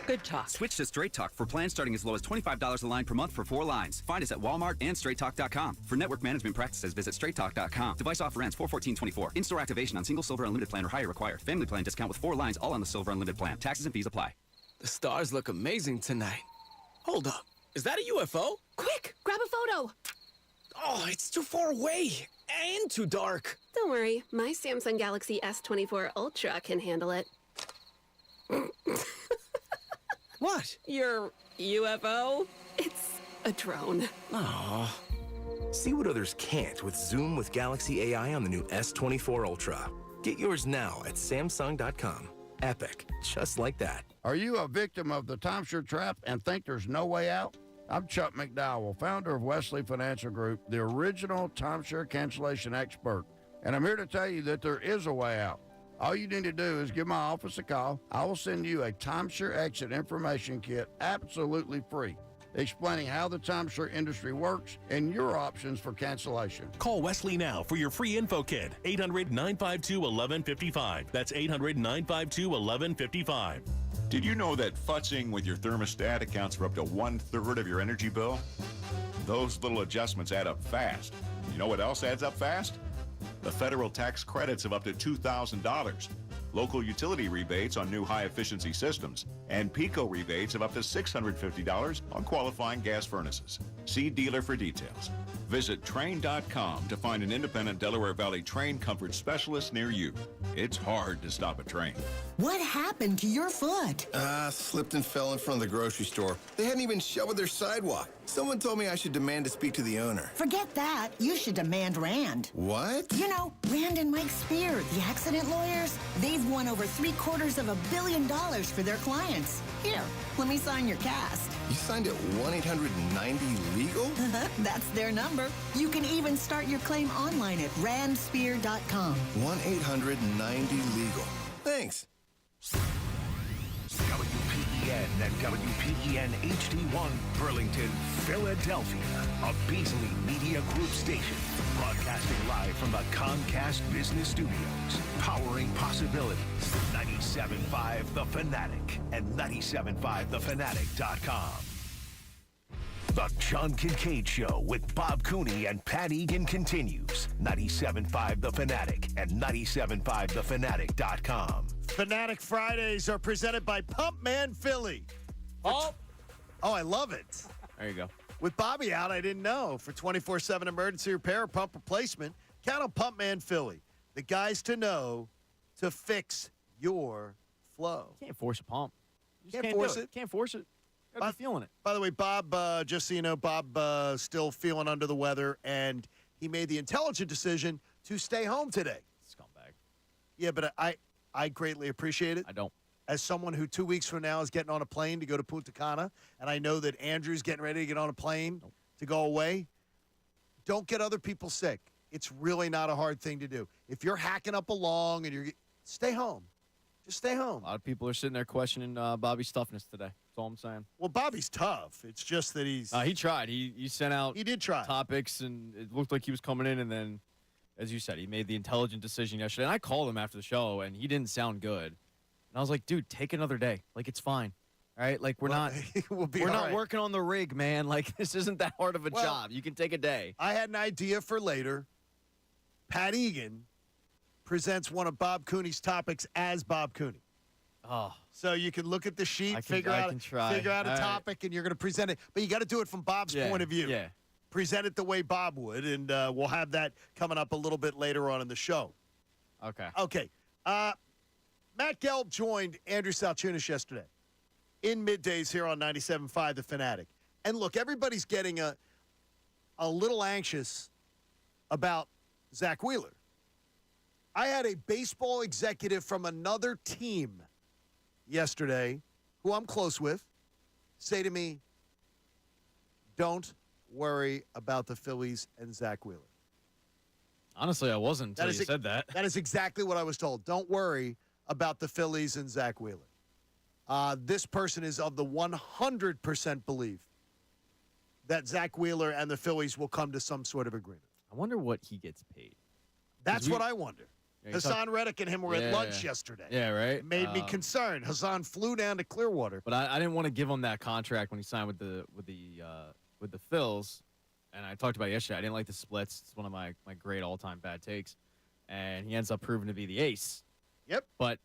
Good talk. Switch to Straight Talk for plans starting as low as $25 a line per month for 4 lines. Find us at Walmart and StraightTalk.com. For network management practices, visit StraightTalk.com. Device offer ends 4/14/24. In-store activation on single Silver Unlimited plan or higher required. Family plan discount with 4 lines all on the Silver Unlimited plan. Taxes and fees apply. The stars look amazing tonight. Hold up. Is that a UFO? Quick, grab a photo. Oh, it's too far away and too dark. Don't worry, my Samsung Galaxy S24 Ultra can handle it. What? Your UFO? It's a drone. Oh. See what others can't with Zoom with Galaxy AI on the new S24 Ultra. Get yours now at Samsung.com. Epic, just like that. Are you a victim of the timeshare trap and think there's no way out? I'm Chuck McDowell, founder of Wesley Financial Group, the original timeshare cancellation expert. And I'm here to tell you that there is a way out. All you need to do is give my office a call. I will send you a timeshare exit information kit absolutely free, explaining how the timeshare industry works and your options for cancellation. Call Wesley now for your free info kit. 800-952-1155. That's 800-952-1155. Did you know that futzing with your thermostat accounts for up to 1/3 of your energy bill? Those little adjustments add up fast. You know what else adds up fast? The federal tax credits of up to $2,000, local utility rebates on new high-efficiency systems, and PICO rebates of up to $650 on qualifying gas furnaces. See dealer for details. Visit Train.com to find an independent Delaware Valley train comfort specialist near you. It's hard to stop a train. What happened to your foot? Slipped and fell in front of the grocery store. They hadn't even shoveled their sidewalk. Someone told me I should demand to speak to the owner. Forget that. You should demand Rand. What? You know, Rand and Mike Spear, the accident lawyers, they've won over $750 million for their clients. Here, let me sign your cast. You signed at 1-800-90-LEGAL? That's their number. You can even start your claim online at randspear.com. 1-800-90-LEGAL. Thanks. WPEN and WPEN HD1 Burlington, Philadelphia, a Beasley Media Group station, broadcasting live from the Comcast Business Studios, powering possibilities. 97.5 The Fanatic and 97.5thefanatic.com. The John Kincade Show with Bob Cooney and Pat Egan continues. 97.5 The Fanatic and 97.5thefanatic.com. Fanatic Fridays are presented by Pump Man Philly. Oh, I love it. There you go. With Bobby out, I didn't know. For 24/7 emergency repair or pump replacement, count on Pump Man Philly. The guys to know to fix your flow. Can't force a pump. You just Can't force do it. Can't force it. Gotta be feeling it. By the way, Bob, just so you know, Bob still feeling under the weather, and he made the intelligent decision to stay home today. Scumbag. Yeah, but I greatly appreciate it. I don't. As someone who 2 weeks from now is getting on a plane to go to Punta Cana, and I know that Andrew's getting ready to get on a plane to go away, don't get other people sick. It's really not a hard thing to do. If you're hacking up along and stay home. Just stay home. A lot of people are sitting there questioning Bobby's toughness today. That's all I'm saying. Well, Bobby's tough. It's just that he tried. He sent out He did try. topics, and it looked like he was coming in, and then, as you said, he made the intelligent decision yesterday. And I called him after the show, and he didn't sound good. And I was like, dude, take another day. Like, it's fine. All right? Like, we're not working on the rig, man. Like, this isn't that hard of a job. You can take a day. I had an idea for later. Pat Egan presents one of Bob Cooney's topics as Bob Cooney. Oh. So you can look at the sheet, figure out a topic, and you're going to present it. But you got to do it from Bob's point of view. Yeah. Present it the way Bob would, and we'll have that coming up a little bit later on in the show. Okay. Okay. Matt Gelb joined Andrew Salchunas yesterday in middays here on 97.5 The Fanatic. And look, everybody's getting a little anxious about Zach Wheeler. I had a baseball executive from another team yesterday, who I'm close with, say to me, don't worry about the Phillies and Zach Wheeler. Honestly, I wasn't until you said that. That is exactly what I was told. Don't worry about the Phillies and Zach Wheeler. This person is of the 100% belief that Zach Wheeler and the Phillies will come to some sort of agreement. I wonder what he gets paid. That's what I wonder. Yeah, Hassan Reddick and him were at lunch yesterday. Yeah, right? It made me concerned. Hassan flew down to Clearwater. But I didn't want to give him that contract when he signed with the Phils. And I talked about it yesterday. I didn't like the splits. It's one of my great all-time bad takes. And he ends up proving to be the ace. Yep. But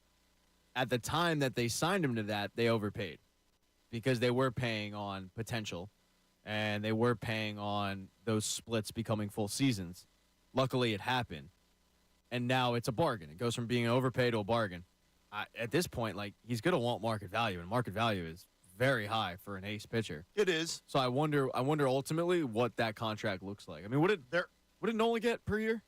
at the time that they signed him to that, they overpaid because they were paying on potential and they were paying on those splits becoming full seasons. Luckily, it happened. And now it's a bargain. It goes from being an overpay to a bargain. At this point, like, he's going to want market value, and market value is very high for an ace pitcher. It is. So I wonder ultimately what that contract looks like. I mean, what did Nolan get per year?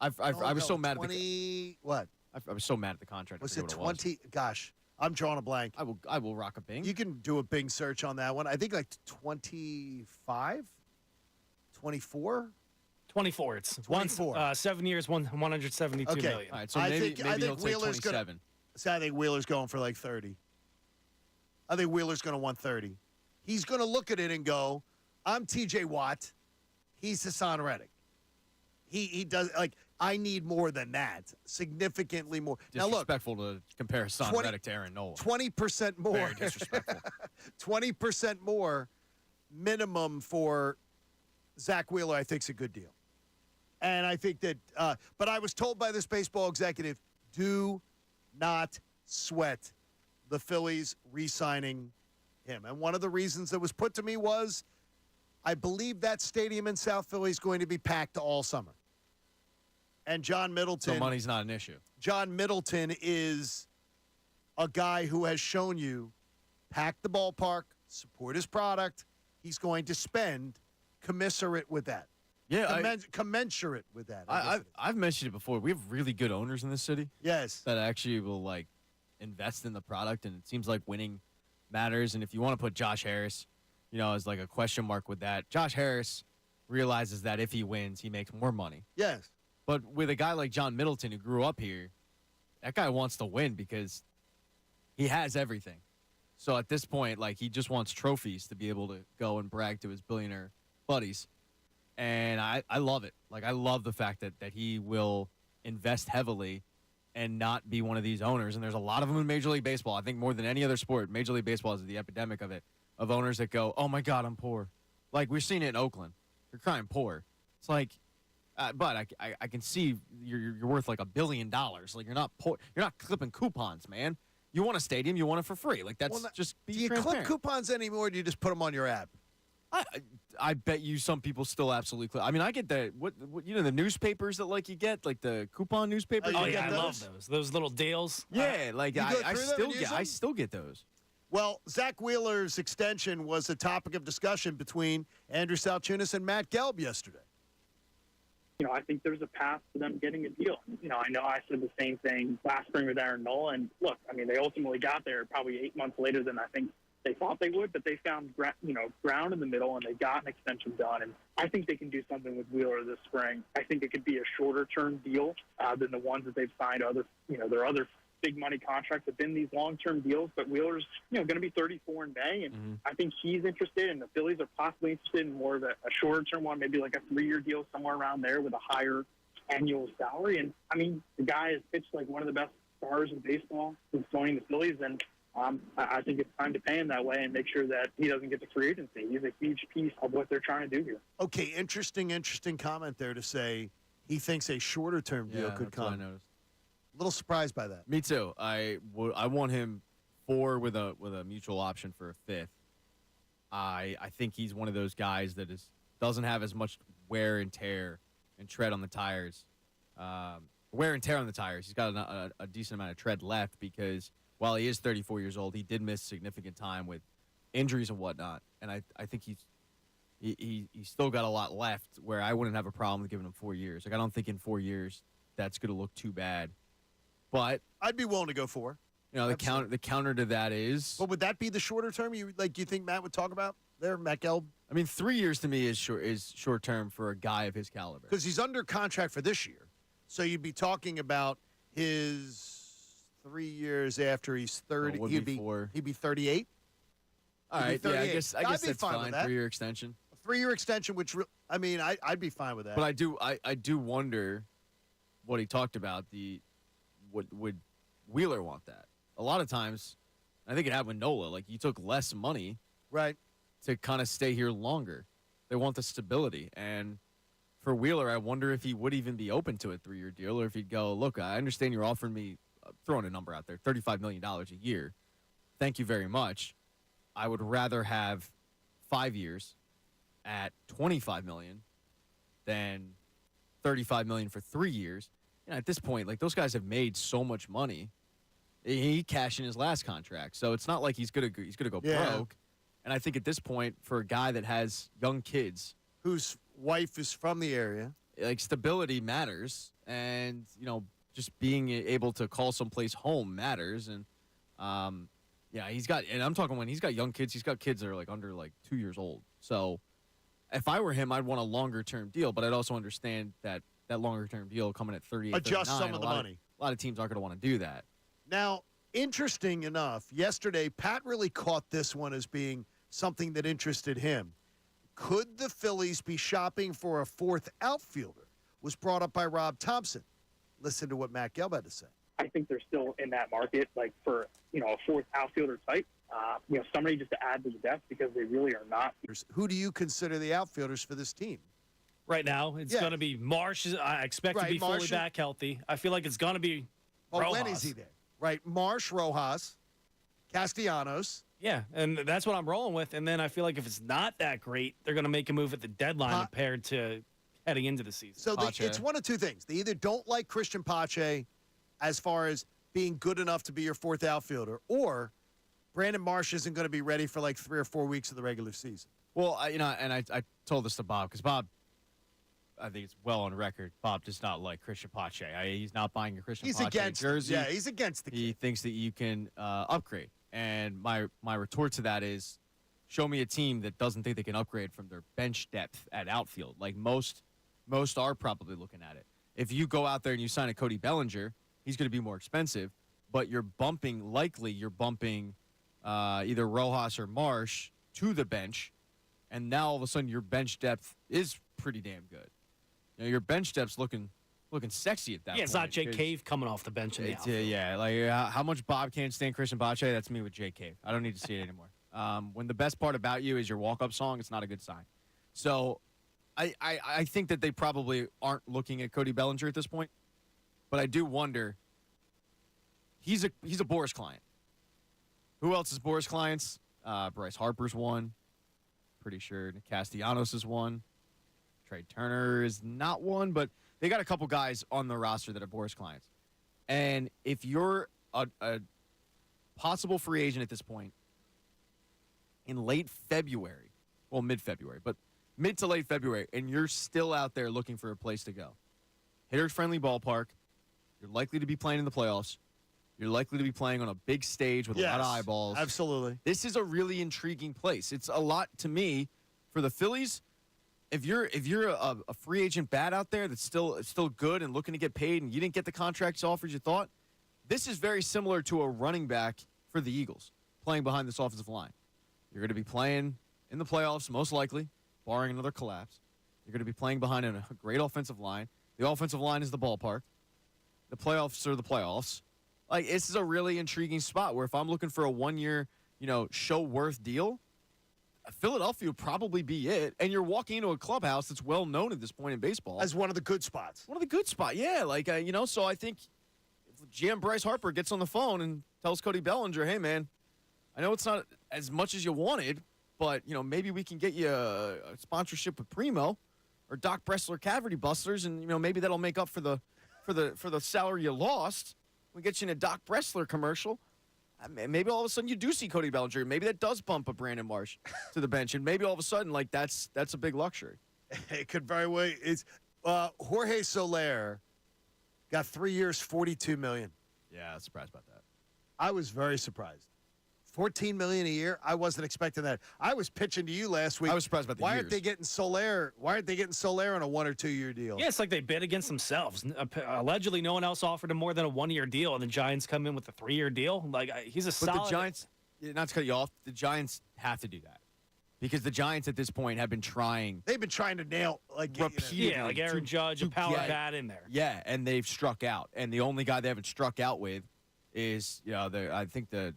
I was so mad at the what? I was so mad at the contract. Was it 20? Gosh, I'm drawing a blank. I will rock a Bing. You can do a Bing search on that one. I think like 25, 24. 24. It's 24. 7 years, 172 million. All right, so maybe he'll take 27. I think Wheeler's going for like 30. I think Wheeler's going to want 30. He's going to look at it and go, I'm TJ Watt. He's Hassan Reddick. He does, like, I need more than that. Significantly more. Disrespectful to compare Hassan Reddick to Aaron Nola. 20% more. Very disrespectful. 20% more minimum for Zach Wheeler, I think, is a good deal. And I think that, but I was told by this baseball executive, do not sweat the Phillies re-signing him. And one of the reasons that was put to me was, I believe that stadium in South Philly is going to be packed all summer. And John Middleton. So money's not an issue. John Middleton is a guy who has shown you pack the ballpark, support his product. He's going to spend commensurate with that. Yeah, commensurate with that. I've mentioned it before. We have really good owners in this city. Yes. That actually will, like, invest in the product, and it seems like winning matters. And if you want to put Josh Harris, as like a question mark with that, Josh Harris realizes that if he wins, he makes more money. Yes. But with a guy like John Middleton who grew up here, that guy wants to win because he has everything. So at this point, like, he just wants trophies to be able to go and brag to his billionaire buddies. And I love it. Like, I love the fact that he will invest heavily and not be one of these owners. And there's a lot of them in Major League Baseball. I think more than any other sport, Major League Baseball is the epidemic of it, of owners that go, oh, my God, I'm poor. Like, we're seeing it in Oakland. You're crying poor. It's like, but I can see you're worth like $1 billion. Like, you're not poor. You're not clipping coupons, man. You want a stadium, you want it for free. Like, that's just be Do you transparent. clip coupons anymore, or do you just put them on your app? I bet you some people still absolutely clip. I mean, I get the what the newspapers that, like, you get, like the coupon newspapers. Oh yeah, I love those. Those little deals. Yeah, like I still get those. Well, Zach Wheeler's extension was a topic of discussion between Andrew Salchunas and Matt Gelb yesterday. I think there's a path to them getting a deal. I know I said the same thing last spring with Aaron Nola, and look, I mean, they ultimately got there probably 8 months later than I think they thought they would, but they found ground in the middle, and they got an extension done. And I think they can do something with Wheeler this spring. I think it could be a shorter-term deal than the ones that they've signed their other big money contracts have been these long-term deals, but Wheeler's, going to be 34 in May, and I think he's interested, and the Phillies are possibly interested in more of a shorter-term one, maybe like a 3-year deal somewhere around there with a higher annual salary. And, I mean, the guy has pitched like one of the best stars in baseball since joining the Phillies, and I think it's time to pay him that way and make sure that he doesn't get to free agency. He's a huge piece of what they're trying to do here. Okay, interesting comment there to say he thinks a shorter-term deal could that's what I come. noticed. A little surprised by that. Me too. I want him 4 with a mutual option for a 5th. I think he's one of those guys that doesn't have as much wear and tear and tread on the tires. Wear and tear on the tires. He's got a decent amount of tread left because while he is 34 years old, he did miss significant time with injuries and whatnot. And I think he's still got a lot left where I wouldn't have a problem with giving him 4 years. Like I don't think in 4 years that's going to look too bad. But I'd be willing to go 4. The counter to that is. But would that be the shorter term you think Matt would talk about there, Matt Gelb? I mean, 3 years to me is short term for a guy of his caliber. Because he's under contract for this year, so you'd be talking about his 3 years after he's 30. Well, he'd be 38. All right, yeah, I guess I'd be that's fine with fine. that. 3-year extension. A 3-year extension, which I'd be fine with that. But I do wonder what he talked about. Would Wheeler want that? A lot of times, I think it happened with Nola. Like you took less money, right, to kind of stay here longer. They want the stability, and for Wheeler, I wonder if he would even be open to a 3-year deal, or if he'd go, look, I understand you're offering me, throwing a number out there, $35 million a year. Thank you very much. I would rather have 5 years at $25 million than $35 million for 3 years. At this point, like those guys have made so much money. He cashed in his last contract, so it's not like he's gonna go broke. And I think at this point, for a guy that has young kids, whose wife is from the area, like stability matters, and just being able to call someplace home matters. And he's got, and I'm talking when he's got young kids, he's got kids that are like under 2 years old. So if I were him, I'd want a longer term deal, but I'd also understand that longer term deal coming at 38, adjust 39, some of the money. A lot of teams aren't going to want to do that. Now, interesting enough, yesterday, Pat really caught this one as being something that interested him. Could the Phillies be shopping for a 4th outfielder? Was brought up by Rob Thompson. Listen to what Matt Gelb had to say. I think they're still in that market, like for, a 4th outfielder type. Somebody just to add to the depth because they really are not. Who do you consider the outfielders for this team? Right now, it's going to be Marsh. I expect to be fully back healthy. I feel like it's going to be Rojas. When is he there? Right, Marsh, Rojas, Castellanos. Yeah, and that's what I'm rolling with. And then I feel like if it's not that great, they're going to make a move at the deadline compared to heading into the season. So it's one of two things. They either don't like Christian Pache as far as being good enough to be your 4th outfielder, or Brandon Marsh isn't going to be ready for 3 or 4 weeks of the regular season. Well, I told this to Bob because Bob, I think it's well on record, Bob does not like Christian Pache. He's not buying a Christian Pache jersey. Yeah, he's against the kid. He thinks that you can upgrade. And my retort to that is, show me a team that doesn't think they can upgrade from their bench depth at outfield. Like most are probably looking at it. If you go out there and you sign a Cody Bellinger, he's going to be more expensive, but you're bumping either Rojas or Marsh to the bench, and now all of a sudden your bench depth is pretty damn good. Your bench depth's looking sexy at that point. Yeah, it's not Jake Cave coming off the bench in the outfield. How much Bob can't stand Christian Pache, that's me with Jake Cave. I don't need to see it anymore. When the best part about you is your walk-up song, it's not a good sign. So I think that they probably aren't looking at Cody Bellinger at this point, but I do wonder, he's a Boris client. Who else is Boris clients? Bryce Harper's one. Pretty sure Castellanos is one. Trey Turner is not one, but they got a couple guys on the roster that are Boris clients. And if you're a possible free agent at this point in late February, well, mid-February, but mid to late February, and you're still out there looking for a place to go, hitter-friendly ballpark, you're likely to be playing in the playoffs, you're likely to be playing on a big stage with a lot of eyeballs. Absolutely. This is a really intriguing place. It's a lot to me for the Phillies. If you're a free agent bat out there that's still good and looking to get paid, and you didn't get the contracts offers you thought, This is very similar to a running back for the Eagles playing behind this offensive line. You're going to be playing in the playoffs, most likely, barring another collapse. You're going to be playing behind a great offensive line. The offensive line is the ballpark. The playoffs are the playoffs. Like, this is a really intriguing spot where if I'm looking for a one-year, show worth deal, Philadelphia would probably be it. And you're walking into a clubhouse that's well known at this point in baseball. As one of the good spots. One of the good spots, yeah. Like, so I think if GM Bryce Harper gets on the phone and tells Cody Bellinger, hey, man, I know it's not as much as you wanted, but, maybe we can get you a sponsorship with Primo or Doc Bressler Cavity Busters, and, maybe that'll make up for the salary you lost. We get you in a Doc Bressler commercial. Maybe all of a sudden you do see Cody Bellinger. Maybe that does bump a Brandon Marsh to the bench, and maybe all of a sudden, like, that's a big luxury. It could very well. It's Jorge Soler got 3 years, $42 million. Yeah, I was surprised about that. I was very surprised. $14 million a year. I wasn't expecting that. I was pitching to you last week. I was surprised about the Why years. aren't they getting Soler? Why aren't they getting Soler on a 1 or 2 year deal? Yeah, it's like they bid against themselves. Allegedly, no one else offered him more than a 1 year deal, and the Giants come in with a 3 year deal. Like, he's a solid. But the Giants, not to cut you off, the Giants have to do that because the Giants at this point have been trying. They've been trying to nail repeatedly. Yeah, like Aaron Judge, a power bat in there. Yeah, and they've struck out, and the only guy they haven't struck out with is I think the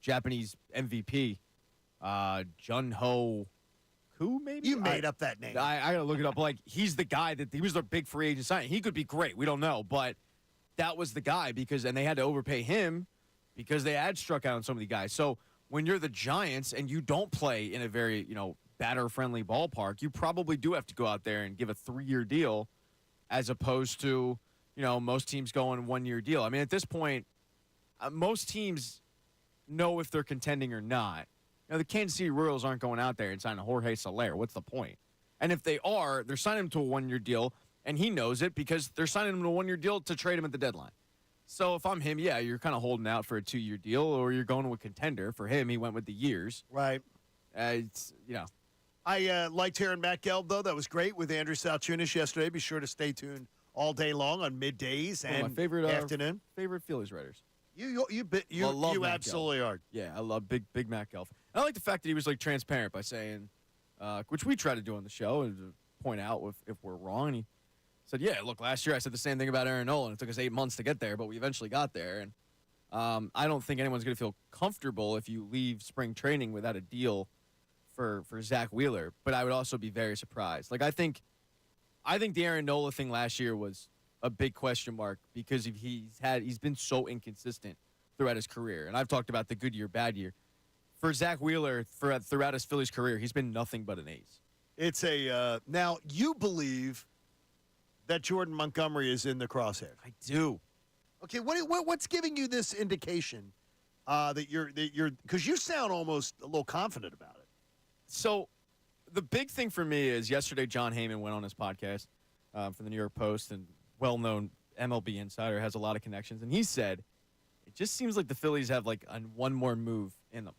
Japanese MVP, Jun-Ho Koo, maybe? You made up that name. I got to look it up. Like, he's the guy he was their big free agent signing. He could be great. We don't know. But that was the guy and they had to overpay him because they had struck out on so many guys. So when you're the Giants and you don't play in a very, batter-friendly ballpark, you probably do have to go out there and give a 3 year deal as opposed to, most teams going 1 year deal. I mean, at this point, most teams know if they're contending or not. The Kansas City Royals aren't going out there and signing Jorge Soler. What's the point? And if they are, they're signing him to a 1 year deal, and he knows it because they're signing him to a 1 year deal to trade him at the deadline. So if I'm him, yeah, you're kind of holding out for a 2 year deal, or you're going to a contender. For him, he went with the years. Right. I liked hearing Matt Gelb, though. That was great with Andrew Salchunas yesterday. Be sure to stay tuned all day long on middays and my favorite afternoon. Favorite Phillies writers. You absolutely are. Yeah, I love big Matt Gelb. I like the fact that he was like transparent by saying, which we try to do on the show, and to point out if we're wrong. And he said, "Yeah, look, last year I said the same thing about Aaron Nola. It took us 8 months to get there, but we eventually got there." And I don't think anyone's going to feel comfortable if you leave spring training without a deal for Zach Wheeler. But I would also be very surprised. Like I think the Aaron Nola thing last year was a big question mark because he's been so inconsistent throughout his career. And I've talked about the good year, bad year. For Zach Wheeler, throughout his Phillies career, he's been nothing but an ace. It's now you believe that Jordan Montgomery is in the crosshairs. I do. Okay, what's giving you this indication that you're because you sound almost a little confident about it. So the big thing for me is yesterday John Heyman went on his podcast for the New York Post, and well-known MLB insider, has a lot of connections, and he said it just seems like the Phillies have like one more move in them.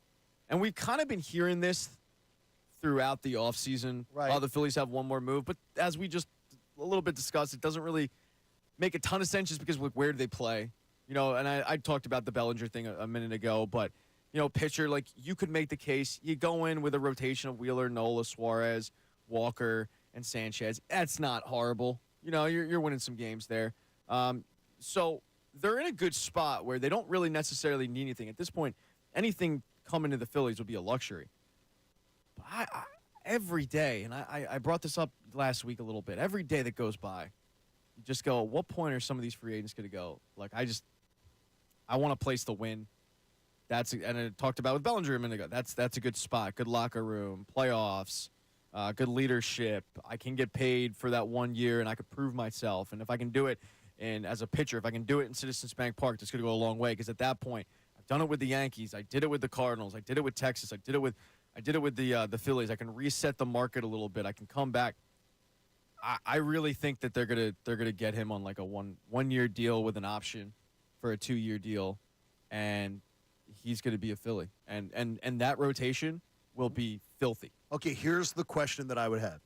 And we've kind of been hearing this throughout the offseason. Right. The Phillies have one more move, but as we just a little bit discussed, it doesn't really make a ton of sense just because where do they play? And I talked about the Bellinger thing a minute ago, but pitcher, like you could make the case, you go in with a rotation of Wheeler, Nola, Suarez, Walker, and Sanchez. That's not horrible. You're winning some games there. So they're in a good spot where they don't really necessarily need anything. At this point, anything coming to the Phillies would be a luxury. But I every day, and I brought this up last week a little bit, every day that goes by, you just go, at what point are some of these free agents going to go? Like, I want a place to win. And I talked about with Bellinger a minute ago. That's a good spot, good locker room, playoffs, good leadership. I can get paid for that 1 year, and I could prove myself. And if I can do it, and as a pitcher, if I can do it in Citizens Bank Park, that's going to go a long way. Because at that point, I've done it with the Yankees. I did it with the Cardinals. I did it with Texas. I did it with the Phillies. I can reset the market a little bit. I can come back. I really think that they're gonna get him on like a one year deal with an option for a 2 year deal, and he's gonna be a Philly. And that rotation will be filthy. Okay, here's the question that I would have,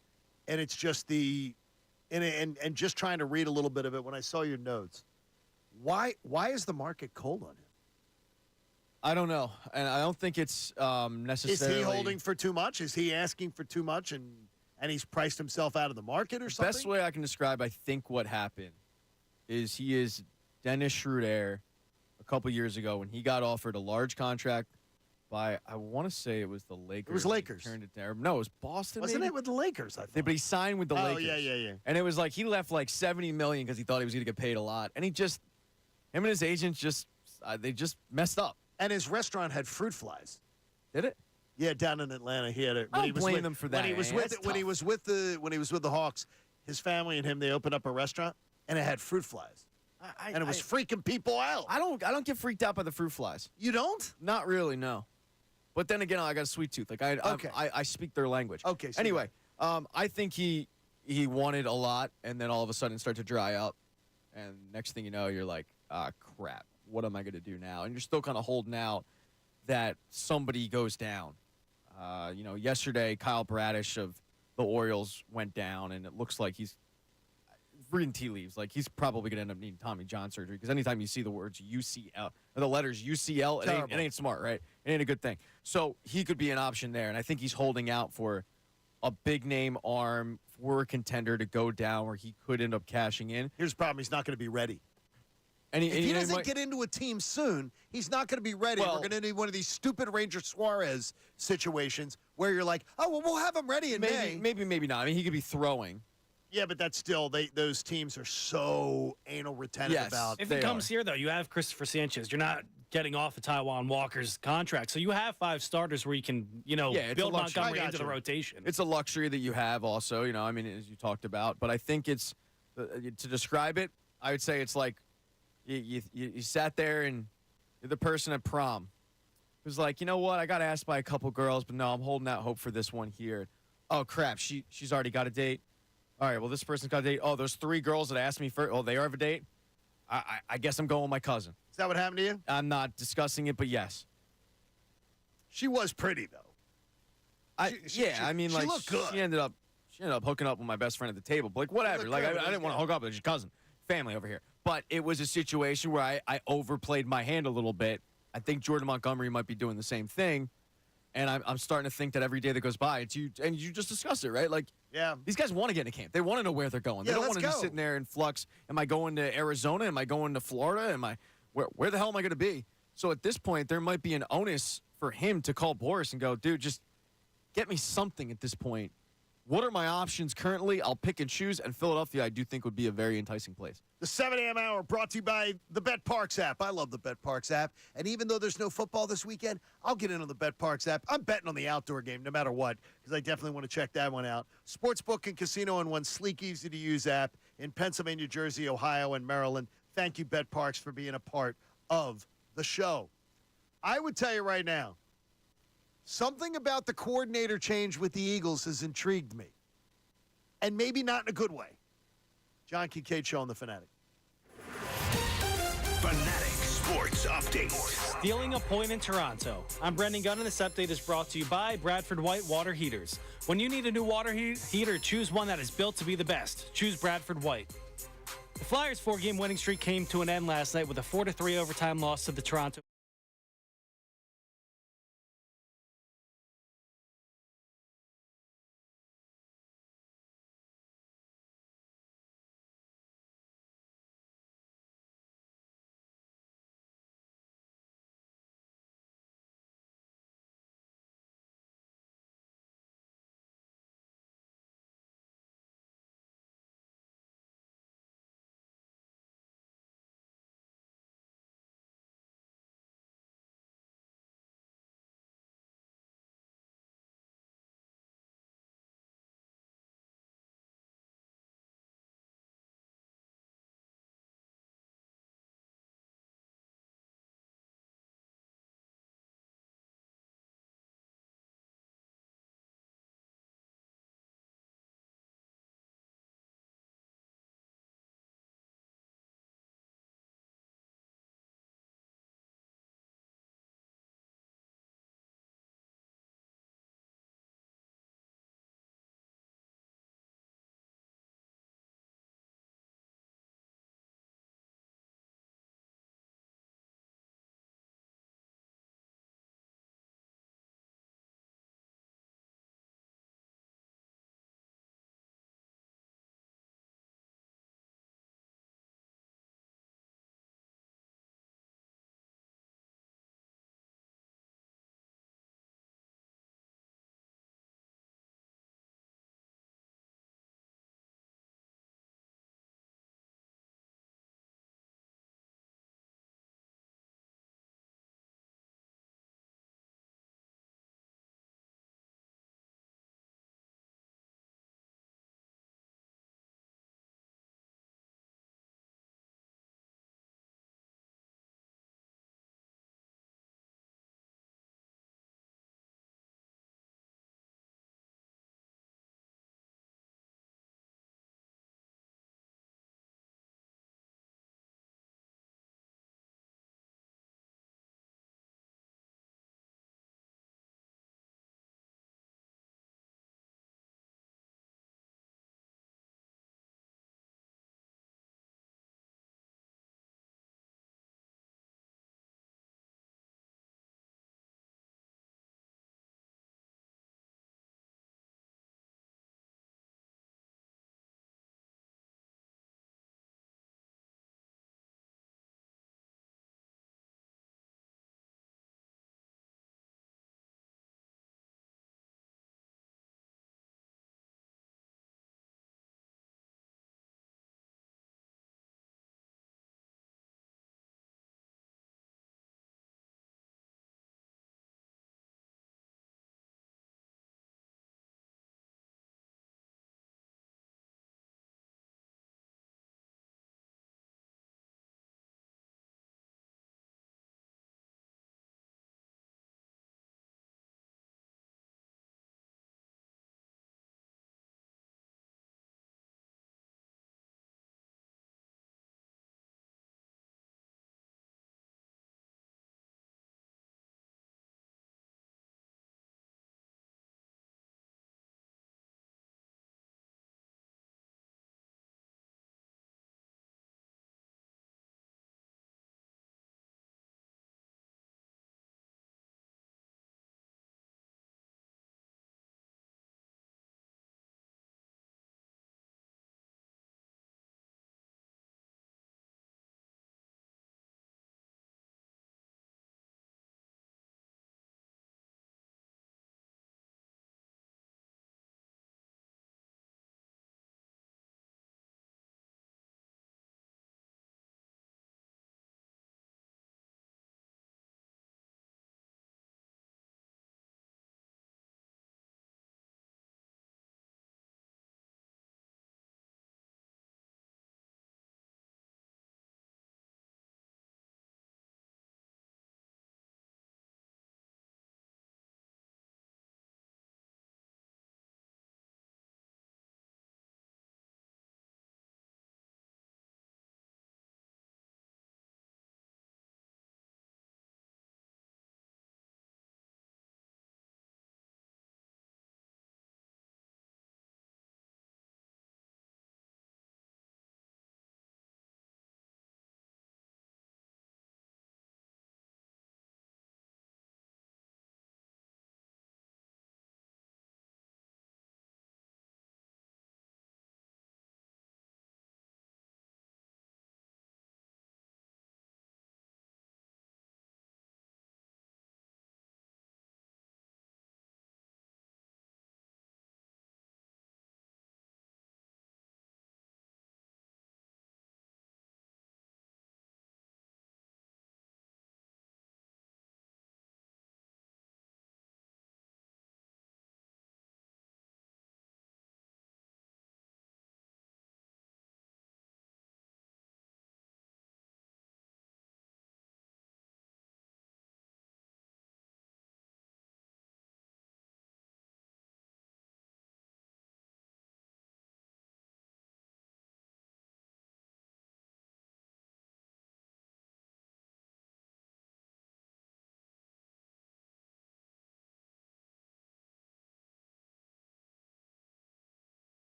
and it's just and just trying to read a little bit of it when I saw your notes. Why is the market cold on him? I don't know, and I don't think it's necessarily. Is he holding for too much? Is he asking for too much, and he's priced himself out of the market or something? Best way I can describe, I think, what happened is he is Dennis Schroeder a couple years ago when he got offered a large contract by, I want to say it was the Lakers. It was Lakers. He turned it down. No, it was Boston. Wasn't maybe? it with the Lakers? I thought. But he signed with the Lakers. Yeah. And it was like he left like $70 million because he thought he was going to get paid a lot, and him and his agent they just messed up. And his restaurant had fruit flies. Did it? Yeah, down in Atlanta, he had it. I don't blame them for that. When he was with the Hawks, his family and him, they opened up a restaurant and it had fruit flies. And it was freaking people out. I don't get freaked out by the fruit flies. You don't? Not really, no. But then again, I got a sweet tooth. Like I speak their language. Okay. So anyway, I think he wanted a lot, and then all of a sudden start to dry up, and next thing you know, you're like, ah, crap. What am I going to do now? And you're still kind of holding out that somebody goes down. Yesterday, Kyle Bradish of the Orioles went down, and it looks like he's reading tea leaves. Like, he's probably going to end up needing Tommy John surgery, because anytime you see the words UCL, or the letters UCL, it ain't smart, right? It ain't a good thing. So he could be an option there, and I think he's holding out for a big-name arm for a contender to go down where he could end up cashing in. Here's the problem. He's not going to be ready. And if he doesn't get into a team soon, he's not going to be ready. Well, we're going to need one of these stupid Ranger Suarez situations where you're like, oh, well, we'll have him ready in May. Maybe not. I mean, he could be throwing. Yeah, but that's still, those teams are so anal retentive about. If it comes here, though, you have Christopher Sanchez. You're not getting off of Taiwan Walker's contract. So you have 5 starters where you can, build Montgomery into the rotation. It's a luxury that you have also, I mean, as you talked about. But I think it's, to describe it, I would say it's like, you sat there and you're the person at prom who's like, you know what, I got asked by a couple girls, but no, I'm holding out hope for this one here. Oh, crap, she's already got a date. All right, well, this person's got a date. Oh, those 3 girls that asked me for, they have a date? I guess I'm going with my cousin. Is that what happened to you? I'm not discussing it, but yes. She was pretty, though. She looked good. She ended up hooking up with my best friend at the table. But like, whatever. Like, I didn't want to hook up with her cousin. Family over here. But it was a situation where I overplayed my hand a little bit. I think Jordan Montgomery might be doing the same thing. And I'm starting to think that every day that goes by, it's you, and you just discussed it, right? Like, yeah, these guys want to get into camp. They want to know where they're going. Yeah, they don't want to go. be sitting there in flux. Am I going to Arizona? Am I going to Florida? Where the hell am I going to be? So at this point, there might be an onus for him to call Boris and go, dude, just get me something at this point. What are my options currently? I'll pick and choose, and Philadelphia, I do think, would be a very enticing place. The 7 a.m. hour brought to you by the Bet Parks app. I love the Bet Parks app. And even though there's no football this weekend, I'll get in on the Bet Parks app. I'm betting on the outdoor game no matter what, because I definitely want to check that one out. Sportsbook and casino in one sleek, easy-to-use app in Pennsylvania, Jersey, Ohio, and Maryland. Thank you, Bet Parks, for being a part of the show. I would tell you right now, something about the coordinator change with the Eagles has intrigued me. And maybe not in a good way. John Kincade Show on the Fanatic. Fanatic Sports Update. Stealing a point in Toronto. I'm Brendan Gunn, and this update is brought to you by Bradford White Water Heaters. When you need a new water heater, choose one that is built to be the best. Choose Bradford White. The Flyers' 4-game winning streak came to an end last night with a 4-3 overtime loss to the Toronto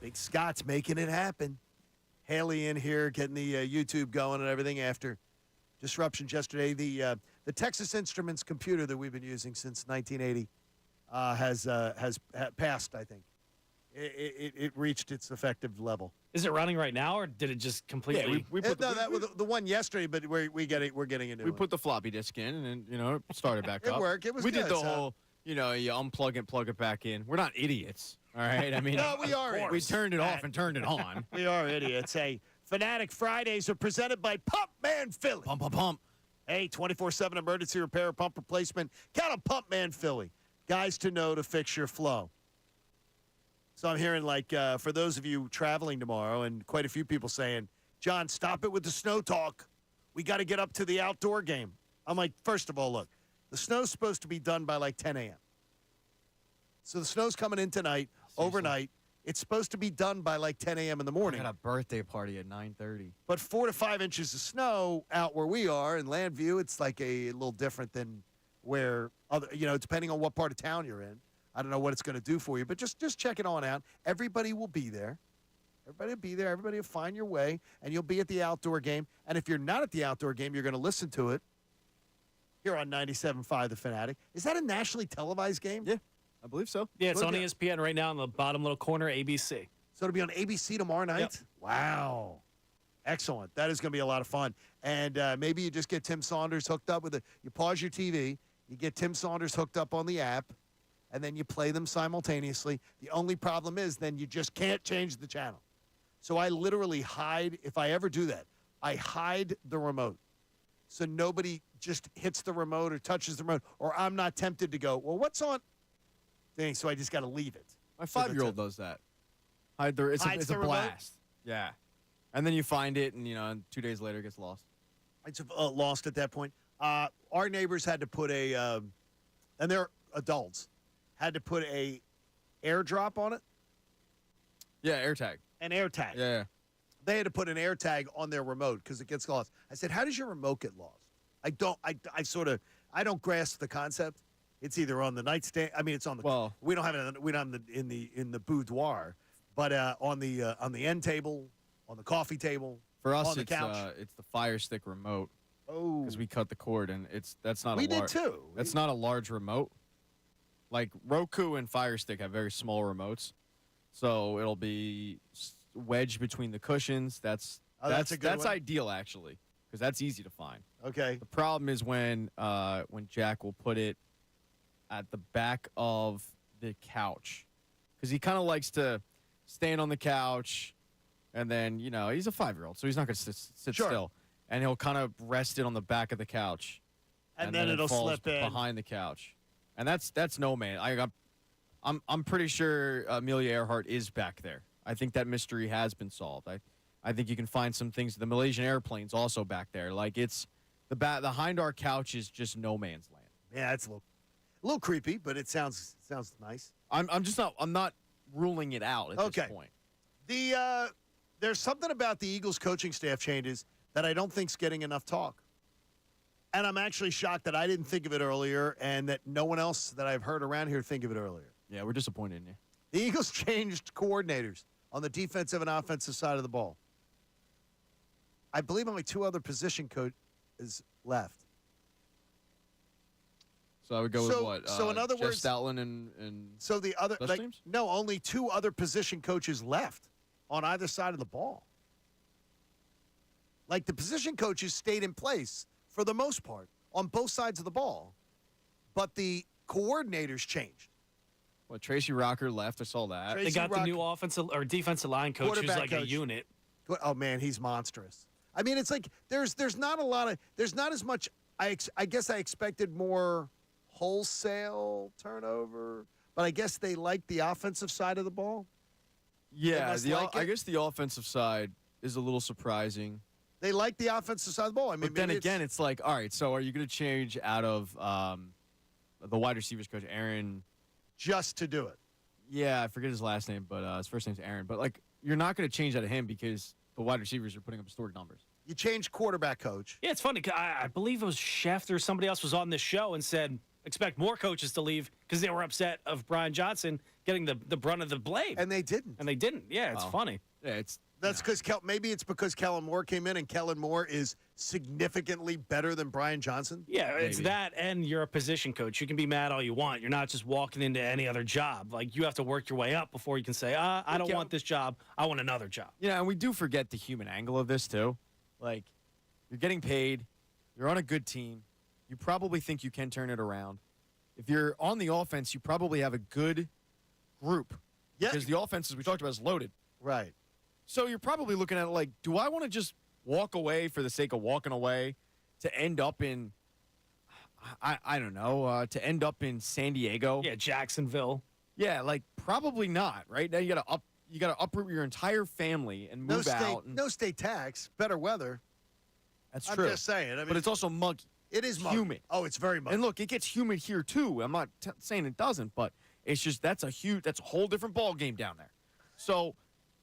Big Scott's making it happen. Haley in here getting the YouTube going and everything after disruptions yesterday. The Texas Instruments computer that we've been using since 1980 has passed, I think. It reached its effective level. Is it running right now, or did it just completely? Yeah, we put that was the one yesterday, but we're getting a new We one. put the floppy disk in, and then it started back It up. worked. It was we good, did the so- whole, you unplug it, plug it back in. We're not idiots, all right? I mean, No, we are We idiots. turned it off and turned it on. We are idiots. Hey, Fanatic Fridays are presented by Pump Man Philly. Pump, pump, pump. Hey, 24/7 emergency repair, pump replacement. Count on Pump Man Philly. Guys to know to fix your flow. So I'm hearing, for those of you traveling tomorrow, and quite a few people saying, John, stop it with the snow talk. We got to get up to the outdoor game. I'm like, first of all, look, the snow's supposed to be done by 10 a.m. So the snow's coming in tonight, overnight. It's supposed to be done by 10 a.m. in the morning. I got a birthday party at 9:30. But 4 to 5 inches of snow out where we are in Landview, it's a little different than where depending on what part of town you're in. I don't know what it's going to do for you, but just check it on out. Everybody will be there. Everybody will be there. Everybody will find your way, and you'll be at the outdoor game. And if you're not at the outdoor game, you're going to listen to it here on 97.5 The Fanatic. Is that a nationally televised game? Yeah, I believe so. Yeah, it's on ESPN right now in the bottom little corner, ABC. So it'll be on ABC tomorrow night? Yep. Wow. Excellent. That is going to be a lot of fun. And maybe you just get Tim Saunders hooked up with you pause your TV, you get Tim Saunders hooked up on the app, and then you play them simultaneously. The only problem is then you just can't change the channel. So I literally hide, if I ever do that, I hide the remote. So nobody just hits the remote or touches the remote, or I'm not tempted to go, well, what's on? Dang, so I just got to leave it. My 5-year-old does that. It's Hides a the remote? blast. Yeah. And then you find it, and, and 2 days later it gets lost. It's lost at that point. Our neighbors had to put and they're adults, had to put a airdrop on it. Yeah, AirTag. An AirTag. Yeah. They had to put an AirTag on their remote because it gets lost. I said, how does your remote get lost? I don't grasp the concept. It's either on the nightstand. I mean, it's on the. Well, we don't have it in the boudoir, but on the end table, on the coffee table, For us, on the couch. it's the Fire Stick remote. Oh. Because we cut the cord, and that's not. We did too. That's not a large remote. Like Roku and Fire Stick have very small remotes, so it'll be wedged between the cushions. That's a good one. ideal actually, because that's easy to find. Okay. The problem is when Jack will put it at the back of the couch, because he kind of likes to stand on the couch, and then he's a 5-year-old, so he's not going to sit Sure. still, and he'll kind of rest it on the back of the couch, And then it'll falls slip in. behind the couch, and that's no man. I'm pretty sure Amelia Earhart is back there. I think that mystery has been solved. I think you can find some things. The Malaysian airplane's also back there. Like it's behind our couch is just no man's land. Yeah, it's a little creepy, but it sounds nice. I'm not ruling it out at this point. There's something about the Eagles coaching staff changes that I don't think's getting enough talk. And I'm actually shocked that I didn't think of it earlier and that no one else that I've heard around here think of it earlier. Yeah, we're disappointed in you. The Eagles changed coordinators on the defensive and offensive side of the ball. I believe only 2 other position coaches left. So I would go with what? So in other Jeff words, Stoutland and so the other special teams? no, only 2 other position coaches left on either side of the ball. Like the position coaches stayed in place for the most part on both sides of the ball, but the coordinators changed. Well, Tracy Rocker left. I saw that. They got the new offensive or defensive line coach who's like a unit. Oh man, he's monstrous. I mean, it's like there's not as much. I guess I expected more wholesale turnover, but I guess they like the offensive side of the ball. Yeah, I guess the offensive side is a little surprising. They like the offensive side of the ball. I mean, But then again, it's like, all right, so are you going to change out of the wide receivers coach, Aaron? Just to do it. Yeah, I forget his last name, but his first name's Aaron. But, like, you're not going to change out of him because the wide receivers are putting up historic numbers. You change quarterback coach. Yeah, it's funny. I believe it was Schefter or somebody else was on this show and said expect more coaches to leave because they were upset of Brian Johnson getting the brunt of the blame. And they didn't. Yeah, it's funny. Yeah, That's because maybe it's because Kellen Moore came in, and Kellen Moore is significantly better than Brian Johnson. Yeah, it's that, and you're a position coach. You can be mad all you want. You're not just walking into any other job. Like, you have to work your way up before you can say, I don't want this job. I want another job. Yeah, and we do forget the human angle of this, too. Like, you're getting paid. You're on a good team. You probably think you can turn it around. If you're on the offense, you probably have a good group. Yeah. Because the offense, as we talked about, is loaded. Right. So you're probably looking at it like, do I want to just walk away for the sake of walking away to end up in, I don't know, to end up in San Diego? Yeah, Jacksonville. Yeah, like probably not, right? Now you gotta uproot your entire family and move out. No state tax, better weather. That's I'm true. just saying. I mean, but it's also muggy. It is muggy. Humid. Oh, it's very muggy. And look, it gets humid here too. I'm not saying it doesn't, but it's just that's a whole different ball game down there. So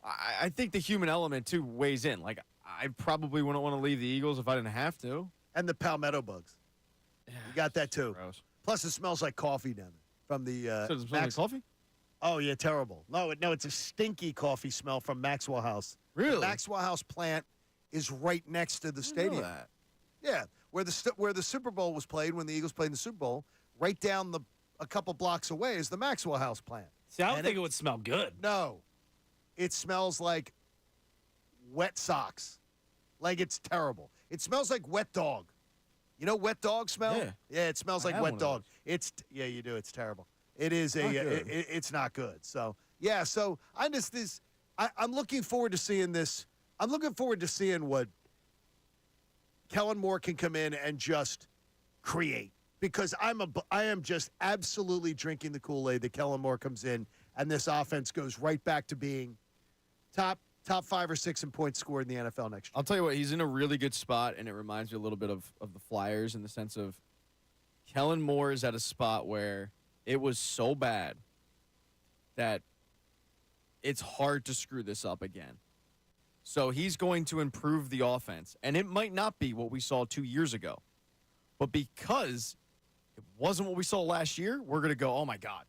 I think the human element too weighs in. Like I probably wouldn't want to leave the Eagles if I didn't have to. And the palmetto bugs. You got that too. Gross. Plus, it smells like coffee down there from the. So does it smell like coffee? Oh yeah, terrible. No, it's a stinky coffee smell from Maxwell House. Really? The Maxwell House plant is right next to the stadium. That. Yeah, where the Super Bowl was played when the Eagles played in the Super Bowl, right down a couple blocks away is the Maxwell House plant. See, I don't think it would smell good. No, it smells like wet socks. Like it's terrible. It smells like wet dog. You know wet dog smell? Yeah, it smells like wet dog. Yeah, you do. It's terrible. It is it's not good. So yeah, I'm looking forward to seeing this. I'm looking forward to seeing what Kellen Moore can come in and just create, because I am just absolutely drinking the Kool-Aid that Kellen Moore comes in and this offense goes right back to being top 5 or 6 in points scored in the NFL next year. I'll tell you what, he's in a really good spot, and it reminds me a little bit of the Flyers in the sense of Kellen Moore is at a spot where it was so bad that it's hard to screw this up again. So he's going to improve the offense, and it might not be what we saw 2 years ago. But because it wasn't what we saw last year, we're going to go, oh, my God.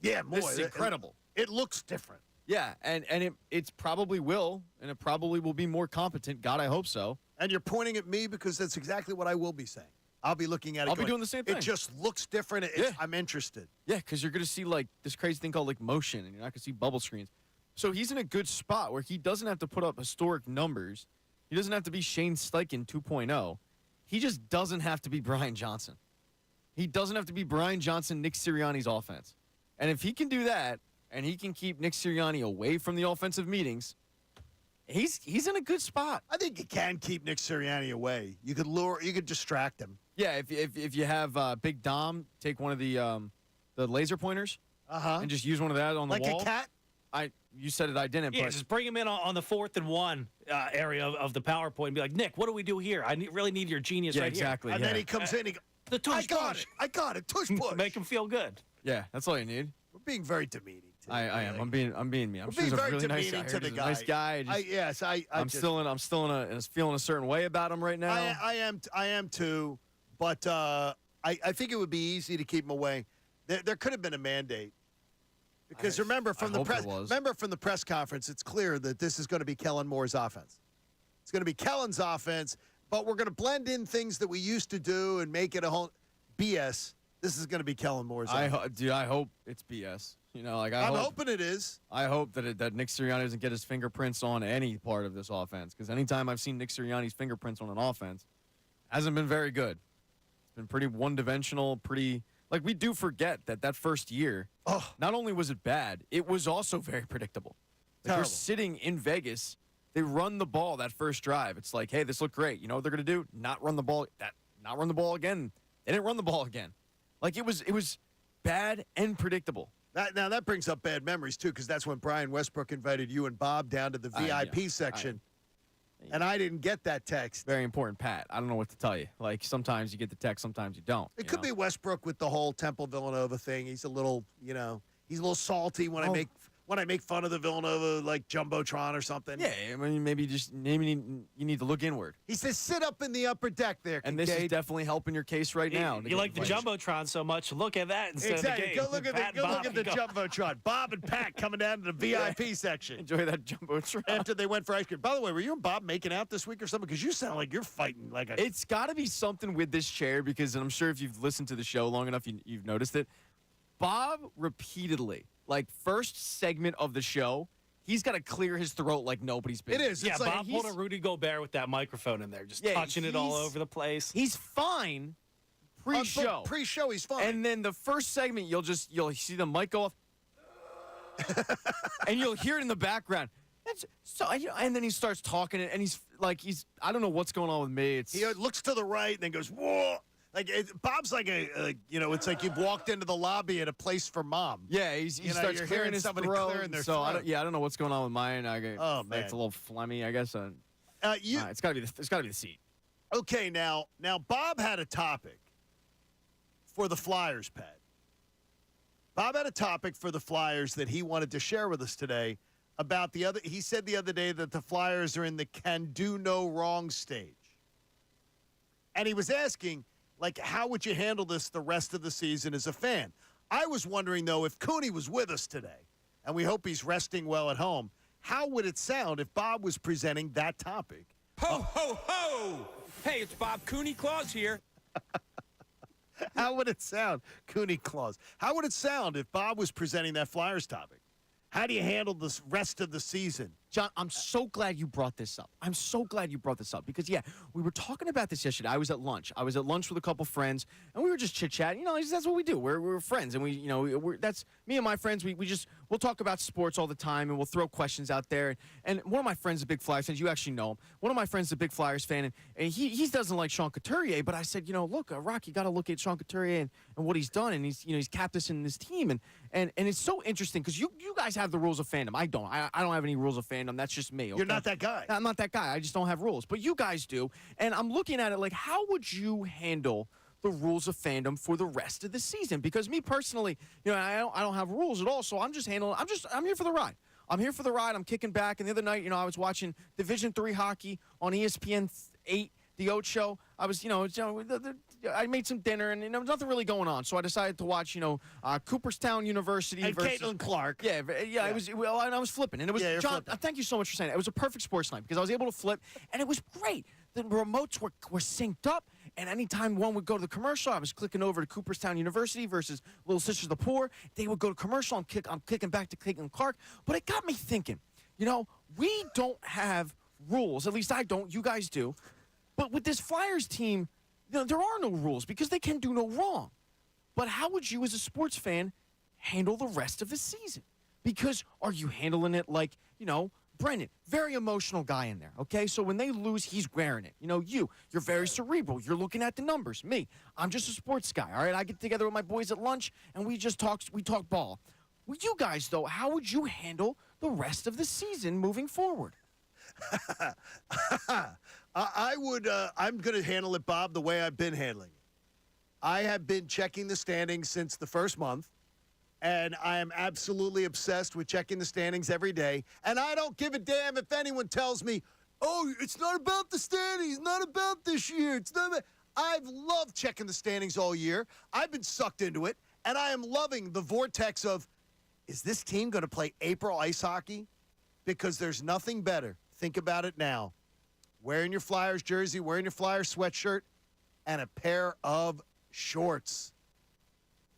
Yeah, this is incredible. It looks different. Yeah, and it's probably will, and it probably will be more competent. God, I hope so. And you're pointing at me because that's exactly what I will be saying. I'll be looking at it. I'll be doing the same thing. It just looks different. I'm interested. Yeah, because you're going to see, like, this crazy thing called, like, motion, and you're not going to see bubble screens. So he's in a good spot where he doesn't have to put up historic numbers. He doesn't have to be Shane Steichen 2.0. He just doesn't have to be Brian Johnson. He doesn't have to be Brian Johnson, Nick Sirianni's offense. And if he can do that, and he can keep Nick Sirianni away from the offensive meetings, he's in a good spot. I think you can keep Nick Sirianni away. You could distract him. Yeah, if you have Big Dom take one of the laser pointers and just use one of that on the wall. Like a cat? You said it, I didn't. Yeah, but just bring him in on the 4th and 1 area of the PowerPoint and be like, Nick, what do we do here? I really need your genius right exactly, here. And then he comes in, the tush push. I got it. Tush push. Make him feel good. Yeah, that's all you need. We're being very demeaning. I am. I'm being me. I'm being very really nice demeaning guy. to the He's a guy. nice guy. I'm still feeling a certain way about him right now. I am too, but I think it would be easy to keep him away. There could have been a mandate. Because remember from the press conference, it's clear that this is going to be Kellen Moore's offense. It's going to be Kellen's offense, but we're going to blend in things that we used to do and make it a whole BS. This is going to be Kellen Moore's offense. I hope it's BS. You know, like I'm hoping it is. I hope that Nick Sirianni doesn't get his fingerprints on any part of this offense. Because anytime I've seen Nick Sirianni's fingerprints on an offense, it hasn't been very good. It's been pretty one-dimensional, pretty. Like, we do forget that first year, not only was it bad, it was also very predictable. Like, they're sitting in Vegas. They run the ball that first drive. It's like, hey, this looked great. You know what they're going to do? Not run the ball again. They didn't run the ball again. Like, it was bad and predictable. Now, that brings up bad memories, too, because that's when Brian Westbrook invited you and Bob down to the VIP section. And I didn't get that text. Very important, Pat. I don't know what to tell you. Like, sometimes you get the text, sometimes you don't. It could be Westbrook with the whole Temple Villanova thing. He's a little, he's a little salty when when I make fun of the Villanova, like, Jumbotron or something. Yeah, I mean, maybe you need to look inward. He says, sit up in the upper deck there, And this is Kincade. definitely helping your case right now. You like the Jumbotron so much, look at that instead Exactly. of the Go game. look at Pat the, go and look at Bob the can go. Jumbotron. Bob and Pat coming down to the VIP section. Enjoy that Jumbotron. After they went for ice cream. By the way, were you and Bob making out this week or something? Because you sound like you're fighting like a... It's got to be something with this chair because I'm sure if you've listened to the show long enough, you've noticed it. Bob repeatedly, like first segment of the show, he's got to clear his throat like nobody's business. It is. Yeah, It's like Bob pulled a Rudy Gobert with that microphone in there, just Yeah, touching it all he's- over the place. He's fine pre-show. Pre-show, he's fine. And then the first segment, you'll see the mic go off, and you'll hear it in the background. And then he starts talking, and he's I don't know what's going on with me. He looks to the right and then goes, whoa. Like, Bob's like it's like you've walked into the lobby at a place for mom. Yeah, he starts you're clearing hearing his somebody throat. clearing their so I throat. don't know what's going on with mine. Oh, man. It's a little phlegmy, I guess. It's got to be the seat. Okay, now Bob had a topic for the Flyers, Pat. Bob had a topic for the Flyers that he wanted to share with us today about he said the other day that the Flyers are in the can do no wrong stage. And he was asking, like, how would you handle this the rest of the season as a fan? I was wondering, though, if Cooney was with us today, and we hope he's resting well at home, how would it sound if Bob was presenting that topic? Ho, ho, ho! Hey, it's Bob Cooney Claus here. How would it sound, Cooney Claus? How would it sound if Bob was presenting that Flyers topic? How do you handle this rest of the season? John, I'm so glad you brought this up. I'm so glad you brought this up because, yeah, we were talking about this yesterday. I was at lunch. with a couple friends, and we were just chit-chatting. You know, that's what we do. We're friends, and that's me and my friends. We'll talk about sports all the time, and we'll throw questions out there. And one of my friends is a big Flyers fan. You actually know him. One of my friends is a big Flyers fan, and he doesn't like Sean Couturier. But I said, look, Rock, you got to look at Sean Couturier and what he's done, and he's capped us in this team, and it's so interesting because you guys have the rules of fandom. I don't. I don't have any rules of fandom. That's just me. Okay? You're not that guy. I'm not that guy. I just don't have rules. But you guys do. And I'm looking at it like, how would you handle the rules of fandom for the rest of the season? Because me personally, I don't have rules at all. So I'm here for the ride. I'm here for the ride. I'm kicking back. And the other night, I was watching Division III hockey on ESPN 8, the Oat Show. I was, I made some dinner, and there was nothing really going on. So I decided to watch, Cooperstown University and versus Caitlin Clark. Yeah. It was. Well, and I was flipping, and it was John. Thank you so much for saying that. It was a perfect sports night because I was able to flip, and it was great. The remotes were synced up, and anytime one would go to the commercial, I was clicking over to Cooperstown University versus Little Sisters of the Poor. They would go to commercial. I'm clicking back to Caitlin Clark, but it got me thinking. We don't have rules. At least I don't. You guys do. But with this Flyers team, there are no rules because they can do no wrong. But how would you, as a sports fan, handle the rest of the season? Because are you handling it like, Brendan, very emotional guy in there, okay? So when they lose, he's wearing it. You're very cerebral. You're looking at the numbers. Me, I'm just a sports guy, all right? I get together with my boys at lunch, and we talk ball. Well, you guys, though, how would you handle the rest of the season moving forward? I'm going to handle it, Bob, the way I've been handling it. I have been checking the standings since the first month, and I am absolutely obsessed with checking the standings every day. And I don't give a damn if anyone tells me, oh, it's not about the standings, not about this year. It's not about... I've loved checking the standings all year. I've been sucked into it, and I am loving the vortex of, is this team going to play April ice hockey? Because there's nothing better. Think about it now. Wearing your Flyers jersey, wearing your Flyers sweatshirt, and a pair of shorts.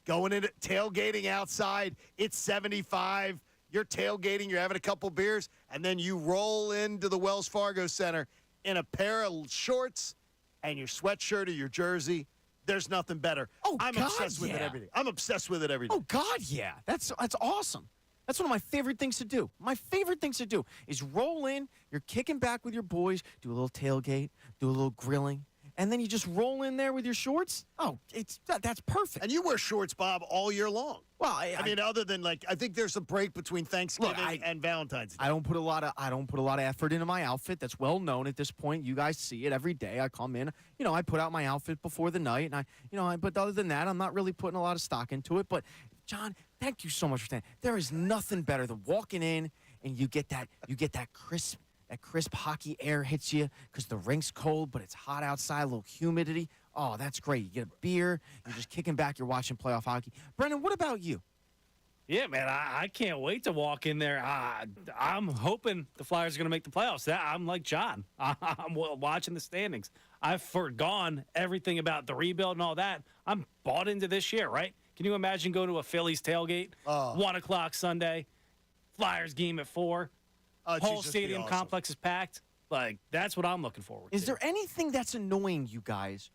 Going in, tailgating outside, it's 75. You're tailgating, you're having a couple beers, and then you roll into the Wells Fargo Center in a pair of shorts and your sweatshirt or your jersey. There's nothing better. I'm obsessed with it every day. I'm obsessed with it every day. Oh, God, yeah. That's awesome. That's one of my favorite things to do. My favorite things to do is roll in, you're kicking back with your boys, do a little tailgate, do a little grilling, and then you just roll in there with your shorts. Oh, that's perfect. And you wear shorts, Bob, all year long. Well, I mean, other than I think there's a break between Thanksgiving and Valentine's Day. I don't put a lot of effort into my outfit. That's well known at this point. You guys see it every day. I come in, I put out my outfit before the night, and but other than that, I'm not really putting a lot of stock into it. But John, Thank you so much for saying. There is nothing better than walking in and you get that crisp hockey air hits you because the rink's cold, but it's hot outside, a little humidity. Oh, that's great. You get a beer, you're just kicking back, you're watching playoff hockey. Brendan, what about you? Yeah, man, I can't wait to walk in there. I'm hoping the Flyers are going to make the playoffs. I'm like John. I'm watching the standings. I've forgone everything about the rebuild and all that. I'm bought into this year, right? Can you imagine going to a Phillies tailgate, 1 o'clock Sunday, Flyers game at 4, whole stadium complex is packed? Like, that's what I'm looking forward to. Is there anything that's annoying you guys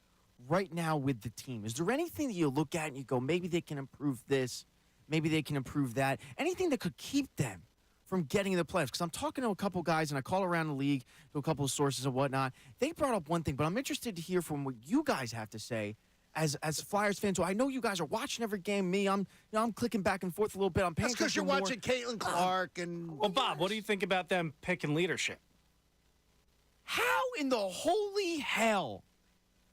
right now with the team? Is there anything that you look at and you go, maybe they can improve this, maybe they can improve that? Anything that could keep them from getting in the playoffs? Because I'm talking to a couple guys, and I call around the league to a couple of sources and whatnot. They brought up one thing, but I'm interested to hear from what you guys have to say as Flyers fans. So I know you guys are watching every game. Me, I'm clicking back and forth a little bit. I'm paying That's because you're watching Caitlin Clark and. Well, Bob, what do you think about them picking leadership? How in the holy hell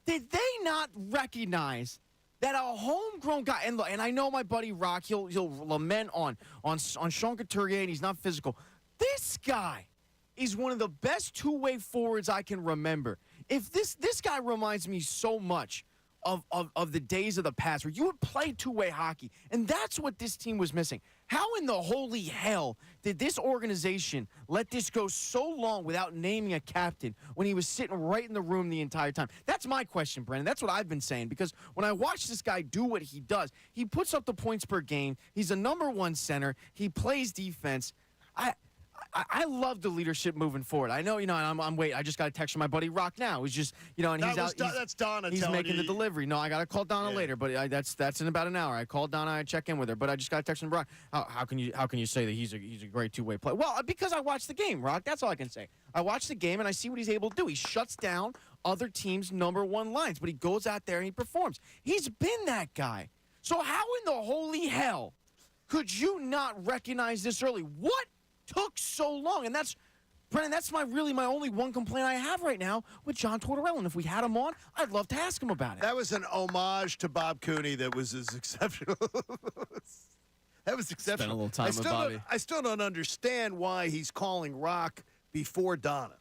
did they not recognize that a homegrown guy, and I know my buddy Rock, he'll lament on Sean Couturier, and he's not physical. This guy is one of the best two-way forwards I can remember. If this guy reminds me so much of the days of the past where you would play two-way hockey, and that's what this team was missing. How in the holy hell did this organization let this go so long without naming a captain when he was sitting right in the room the entire time? That's my question, Brendan. That's what I've been saying, because when I watch this guy do what he does, he puts up the points per game. He's a #1 center. He plays defense. I love the leadership moving forward. I know, I'm waiting. I just got a text from my buddy Rock now. He's just, and he's out. That's Donna. He's making the delivery. No, I got to call Donna later, but that's in about an hour. I called Donna. I check in with her, but I just got a text from Rock. How can you say that he's a great two-way player? Well, because I watched the game, Rock. That's all I can say. I watched the game and I see what he's able to do. He shuts down other teams' #1 lines, but he goes out there and he performs. He's been that guy. So how in the holy hell could you not recognize this early? What took so long? And that's, Brennan, that's my only one complaint I have right now with John Tortorella. And if we had him on, I'd love to ask him about it. That was an homage to Bob Cooney that was as exceptional. That was exceptional. Spent a little time with Bobby. I still don't understand why he's calling Rock before Donna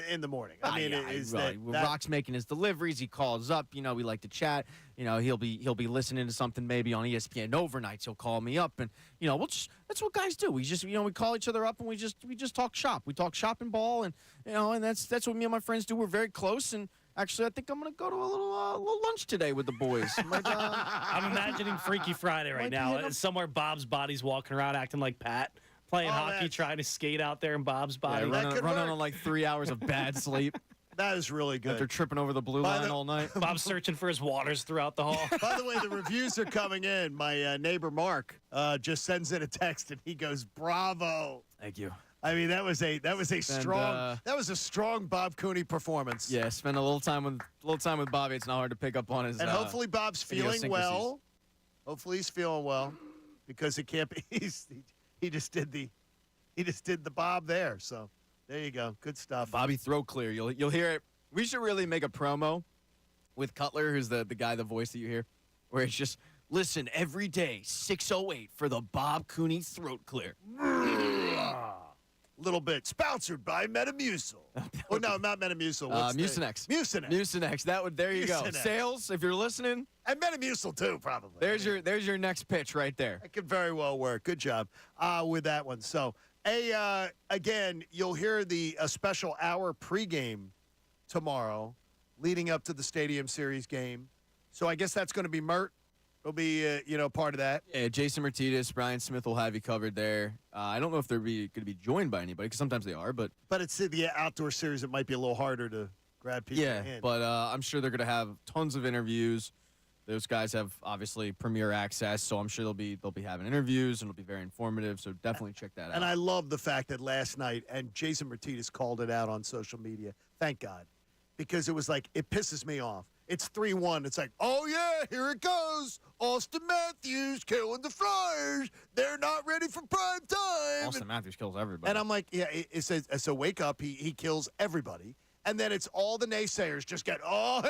in the morning. I mean, Rock's making his deliveries. He calls up. We like to chat. He'll be listening to something maybe on ESPN overnights. He'll call me up, and that's what guys do. We just we call each other up and we just talk shop. We talk shop and ball, and and that's what me and my friends do. We're very close, and actually I think I'm gonna go to a little lunch today with the boys. I'm imagining Freaky Friday right now. Somewhere Bob's body's walking around acting like Pat. Playing hockey, trying to skate out there in Bob's body. Yeah, running on like 3 hours of bad sleep. That is really good. After tripping over the blue line all night. Bob's searching for his waters throughout the hall. By the way, the reviews are coming in. My neighbor Mark just sends in a text and he goes, "Bravo!" Thank you. I mean, that was a strong Bob Cooney performance. Yeah, spend a little time with Bobby. It's not hard to pick up on his. And hopefully Bob's feeling well. Hopefully he's feeling well, because it can't be. He just did the Bob there. So there you go. Good stuff. Bobby throat clear. You'll hear it. We should really make a promo with Cutler, who's the guy, the voice that you hear, where it's just listen every day 6:08 for the Bob Cooney throat clear. Little bit sponsored by Metamucil. Oh no, not Metamucil. Mucinex. Mucinex. There you go. Mucinex. Sales, if you're listening. And Metamucil too, probably. There's your next pitch right there. That could very well work. Good job with that one. So, again, you'll hear a special hour pregame tomorrow, leading up to the Stadium Series game. So I guess that's going to be Mert. Will be part of that. Yeah, Jason Martinez, Brian Smith will have you covered there. I don't know if they're going to be joined by anybody, because sometimes they are, but it's the outdoor series. It might be a little harder to grab people in. Yeah, but I'm sure they're going to have tons of interviews. Those guys have obviously premier access, so I'm sure they'll be having interviews, and it'll be very informative. So definitely check that out. And I love the fact that last night, and Jason Martinez called it out on social media. Thank God, because it was like, it pisses me off. It's 3-1. It's like, oh yeah, here it goes. Austin Matthews killing the Flyers. They're not ready for prime time. Austin Matthews kills everybody. And I'm like, yeah, it says, so wake up. He kills everybody. And then it's all the naysayers just get,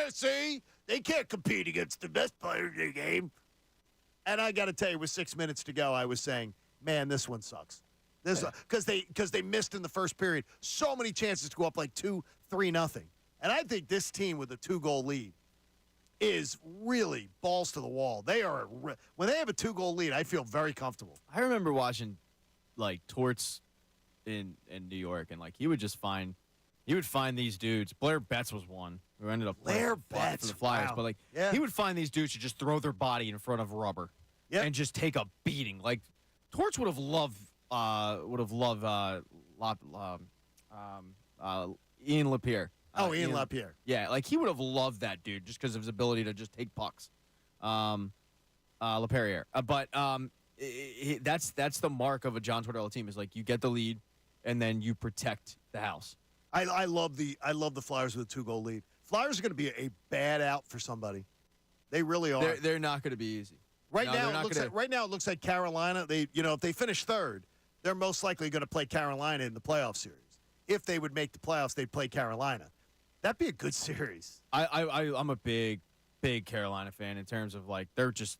see, they can't compete against the best player in the game. And I got to tell you, with 6 minutes to go, I was saying, man, this one sucks. This because they missed in the first period. So many chances to go up like 2-3-0. And I think this team with a 2-goal lead is really balls to the wall. They are when they have a 2-goal lead, I feel very comfortable. I remember watching like Torts in New York, and like he would find these dudes. Blair Betts was one who ended up playing for the Flyers, wow. but like Yeah. he would find these dudes to just throw their body in front of rubber and just take a beating. Like Torts would have loved Ian Lapierre. Ian Lapierre. Yeah, like he would have loved that dude just because of his ability to just take pucks. Lapierre. That's the mark of a John Tortorella team is like you get the lead and then you protect the house. I love the Flyers with a 2-goal lead. Flyers are going to be a bad out for somebody. They really are. They're not going to be easy. Right now it looks like Carolina. If they finish third, they're most likely going to play Carolina in the playoff series. If they would make the playoffs, they'd play Carolina. That'd be a good series. I'm a big Carolina fan in terms of like they're just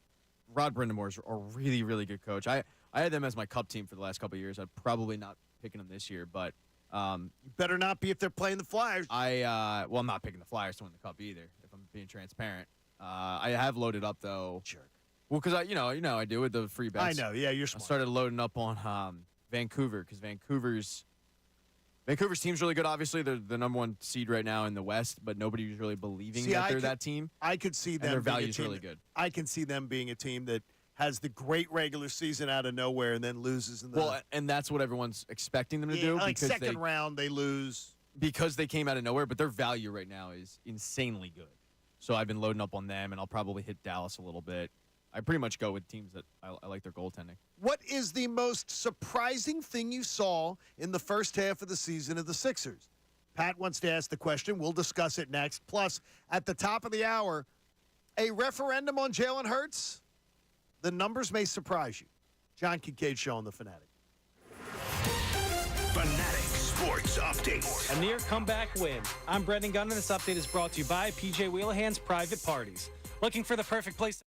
Rod Brindamore's a really, really good coach. I had them as my cup team for the last couple of years. I'm probably not picking them this year, but you better not be if they're playing the Flyers. I'm not picking the Flyers to win the cup either. If I'm being transparent, I have loaded up though. Jerk. Well, because I do with the free bets. I know. Yeah, you're smart. I started loading up on Vancouver because Vancouver's team's really good. Obviously, they're the number one seed right now in the West, but nobody's really believing that they're that team. I could see them. And their being value's a team really good. I can see them being a team that has the great regular season out of nowhere and then loses in the. Well, and that's what everyone's expecting them to do. Like because second round, they lose. Because they came out of nowhere, but their value right now is insanely good. So I've been loading up on them, and I'll probably hit Dallas a little bit. I pretty much go with teams that I like their goaltending. What is the most surprising thing you saw in the first half of the season of the Sixers? Pat wants to ask the question. We'll discuss it next. Plus, at the top of the hour, a referendum on Jalen Hurts. The numbers may surprise you. John Kincade Show on The Fanatic. Fanatic Sports Update. A near comeback win. I'm Brendan Gunn, and this update is brought to you by PJ Wheelahan's Private Parties. Looking for the perfect place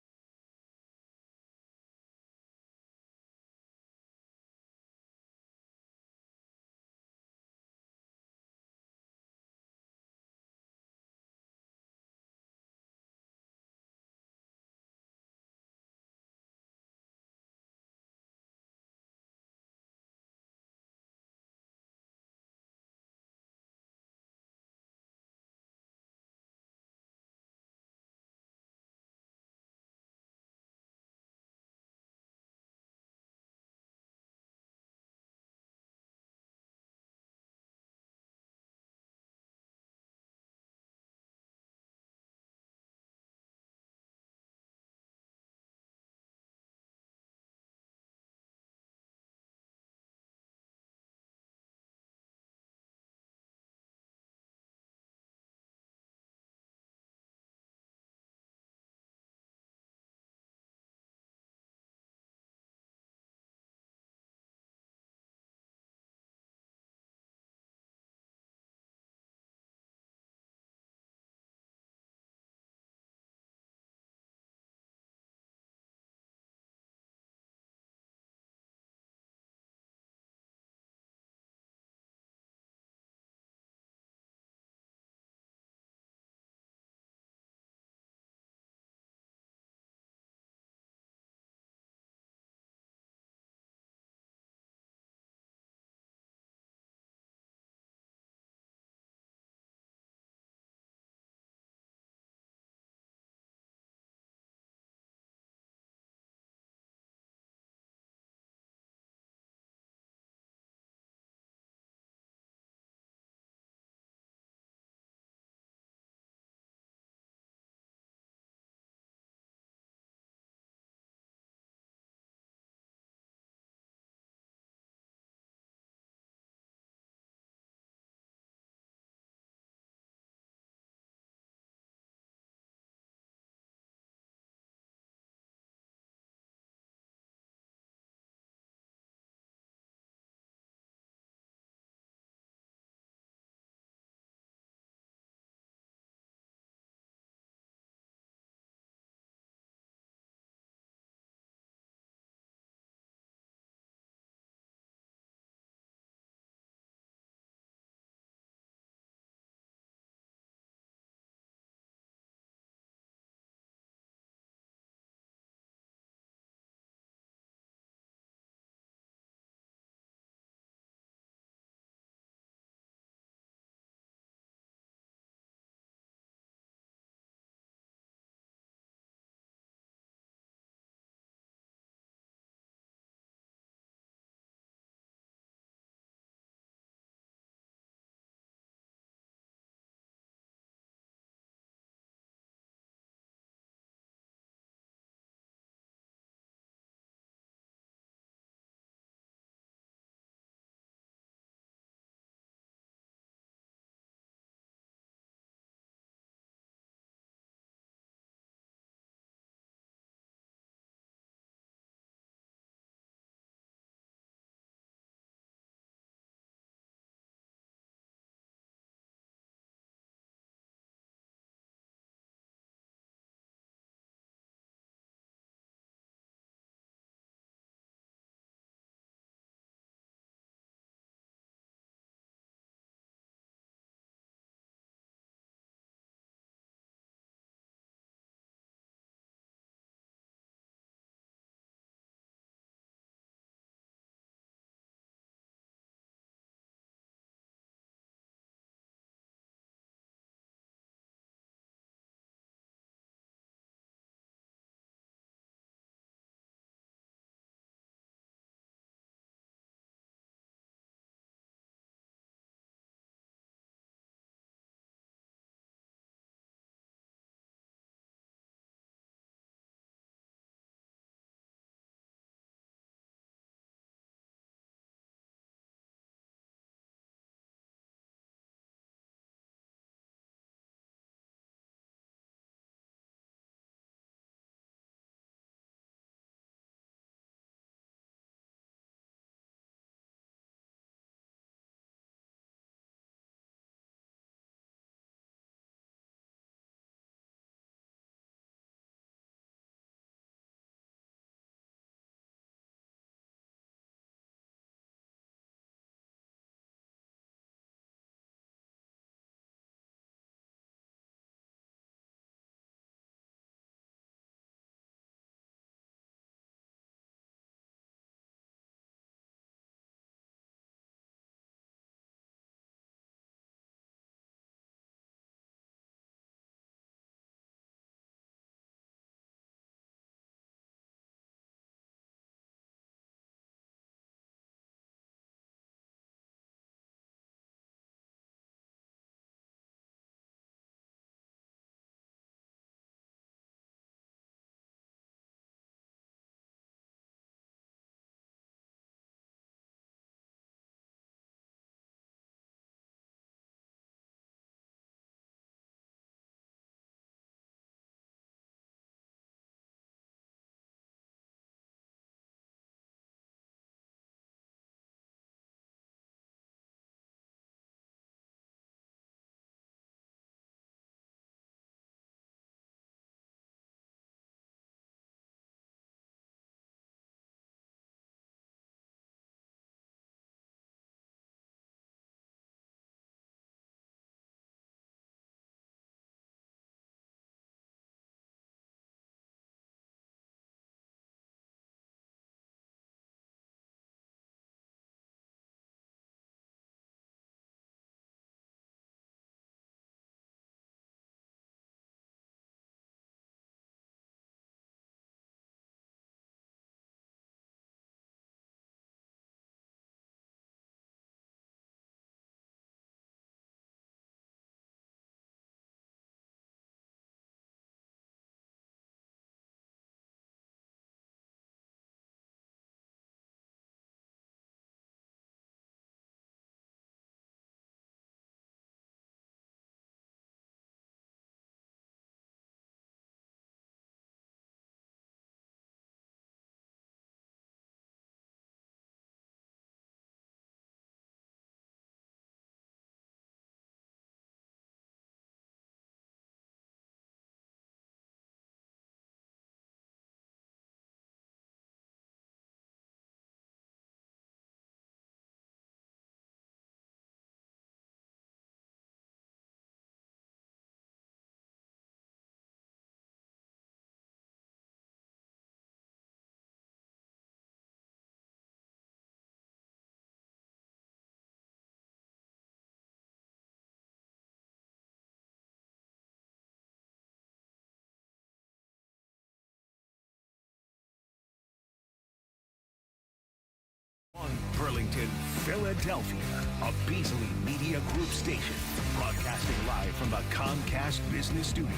Burlington, Philadelphia, a Beasley Media Group station. Broadcasting live from the Comcast Business Studios.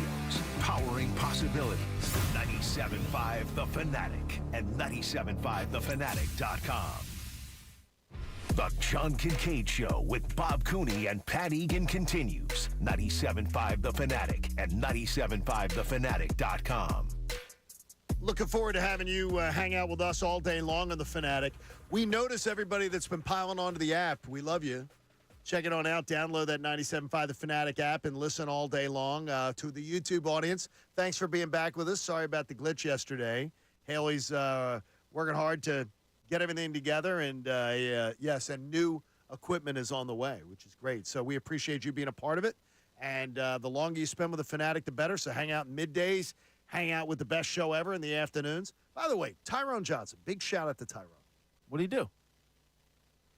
Powering possibilities. 97.5 The Fanatic and 97.5thefanatic.com. The John Kincade Show with Bob Cooney and Pat Egan continues. 97.5 The Fanatic and 97.5thefanatic.com. Looking forward to having you hang out with us all day long on The Fanatic. We notice everybody that's been piling onto the app. We love you. Check it on out. Download that 97.5 The Fanatic app and listen all day long. To the YouTube audience, thanks for being back with us. Sorry about the glitch yesterday. Haley's working hard to get everything together. And, yes, and new equipment is on the way, which is great. So we appreciate you being a part of it. And the longer you spend with The Fanatic, the better. So hang out middays. Hang out with the best show ever in the afternoons. By the way, Tyrone Johnson. Big shout out to Tyrone. What do you do?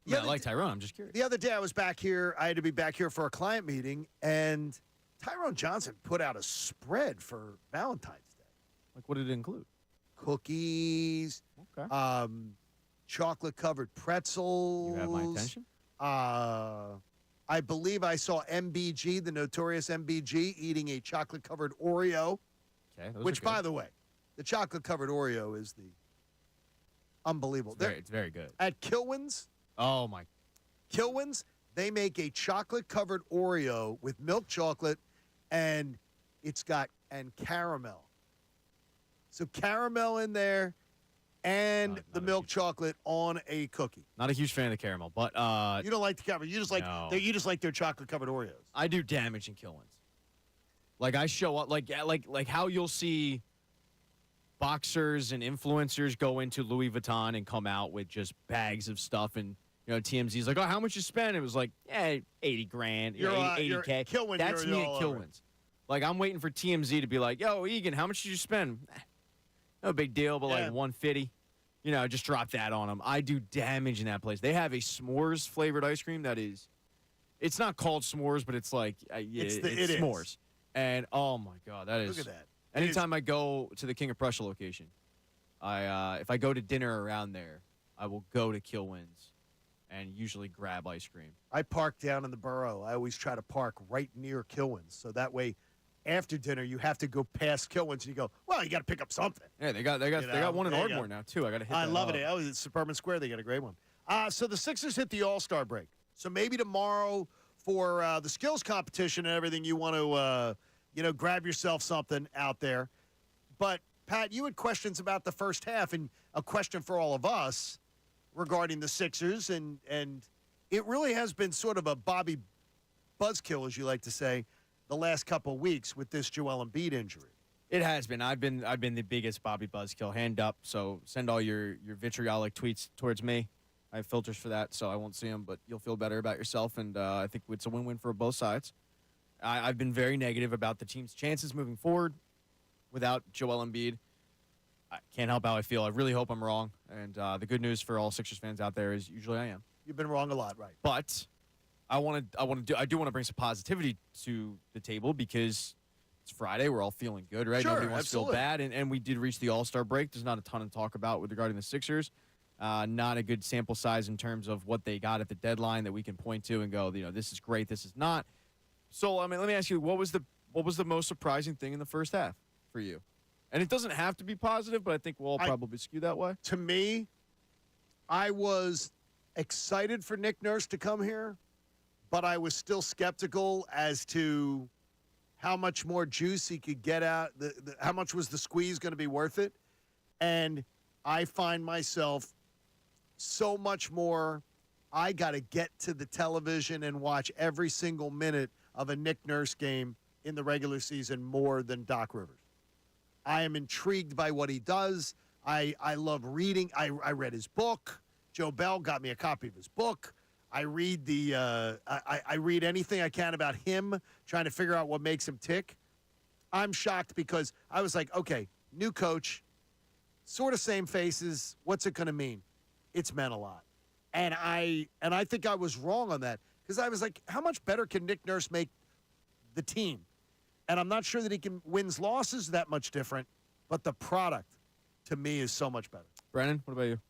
Yeah, I like Tyrone. I'm just curious. The other day I was back here. I had to be back here for a client meeting, and Tyrone Johnson put out a spread for Valentine's Day. Like, what did it include? Cookies. Okay. Chocolate-covered pretzels. You have my attention. I believe I saw MBG, the notorious MBG, eating a chocolate-covered Oreo. Okay, Which, by the way, the chocolate-covered Oreo is the unbelievable. It's very good. At Kilwins. Oh, my. Kilwins, they make a chocolate-covered Oreo with milk chocolate, and it's got caramel. So caramel in there and the milk chocolate on a cookie. Not a huge fan of the caramel, but you don't like the caramel. You just like you just like their chocolate-covered Oreos. I do damage in Kilwins. Like, I show up, like how you'll see boxers and influencers go into Louis Vuitton and come out with just bags of stuff, and TMZ's like, oh, how much you spend? It was like, 80 grand, You're 80K. Kilwin, That's you're me at all over. Kilwins. Like, I'm waiting for TMZ to be like, yo, Egan, how much did you spend? No big deal, but like 150. Just drop that on them. I do damage in that place. They have a s'mores flavored ice cream that is, it's not called s'mores, but it's like, it's s'mores. Is. And oh my God, that is. Look at that. Anytime I go to the King of Prussia location, if I go to dinner around there, I will go to Kilwins and usually grab ice cream. I park down in the borough. I always try to park right near Kilwins, so that way, after dinner, you have to go past Kilwins, and you go, well, you got to pick up something. Yeah, they got one in Ardmore now too. I got to hit. I love it. Oh, it's Suburban Square. They got a great one. So the Sixers hit the All-Star break. So maybe tomorrow for the skills competition and everything, you want to grab yourself something out there. But Pat, you had questions about the first half, and a question for all of us regarding the Sixers, and it really has been sort of a Bobby buzzkill, as you like to say, the last couple of weeks with this Joel Embiid injury. It has been. I've been the biggest Bobby buzzkill, hand up. So send all your vitriolic tweets towards me. I have filters for that, so I won't see them, but you'll feel better about yourself, and I think it's a win-win for both sides. I've been very negative about the team's chances moving forward without Joel Embiid. I can't help how I feel. I really hope I'm wrong, and the good news for all Sixers fans out there is usually I am. You've been wrong a lot, right? But I do want to bring some positivity to the table because it's Friday. We're all feeling good, right? Sure, Nobody wants absolutely. to feel bad, and we did reach the All-Star break. There's not a ton to talk about regarding the Sixers. Not a good sample size in terms of what they got at the deadline that we can point to and go, this is great, this is not. So, let me ask you, what was the most surprising thing in the first half for you? And it doesn't have to be positive, but I think we'll all probably skew that way. To me, I was excited for Nick Nurse to come here, but I was still skeptical as to how much more juice he could get out. How much was the squeeze going to be worth it? And I find myself so much more, I got to get to the television and watch every single minute of a Nick Nurse game in the regular season more than Doc Rivers. I am intrigued by what he does. I love reading. I read his book. Joe Bell got me a copy of his book. I read I read anything I can about him, trying to figure out what makes him tick. I'm shocked because I was like, okay, new coach, sort of same faces. What's it going to mean? It's meant a lot. And I think I was wrong on that because I was like, how much better can Nick Nurse make the team? And I'm not sure that he can wins losses that much different, but the product to me is so much better. Brennan, what about you?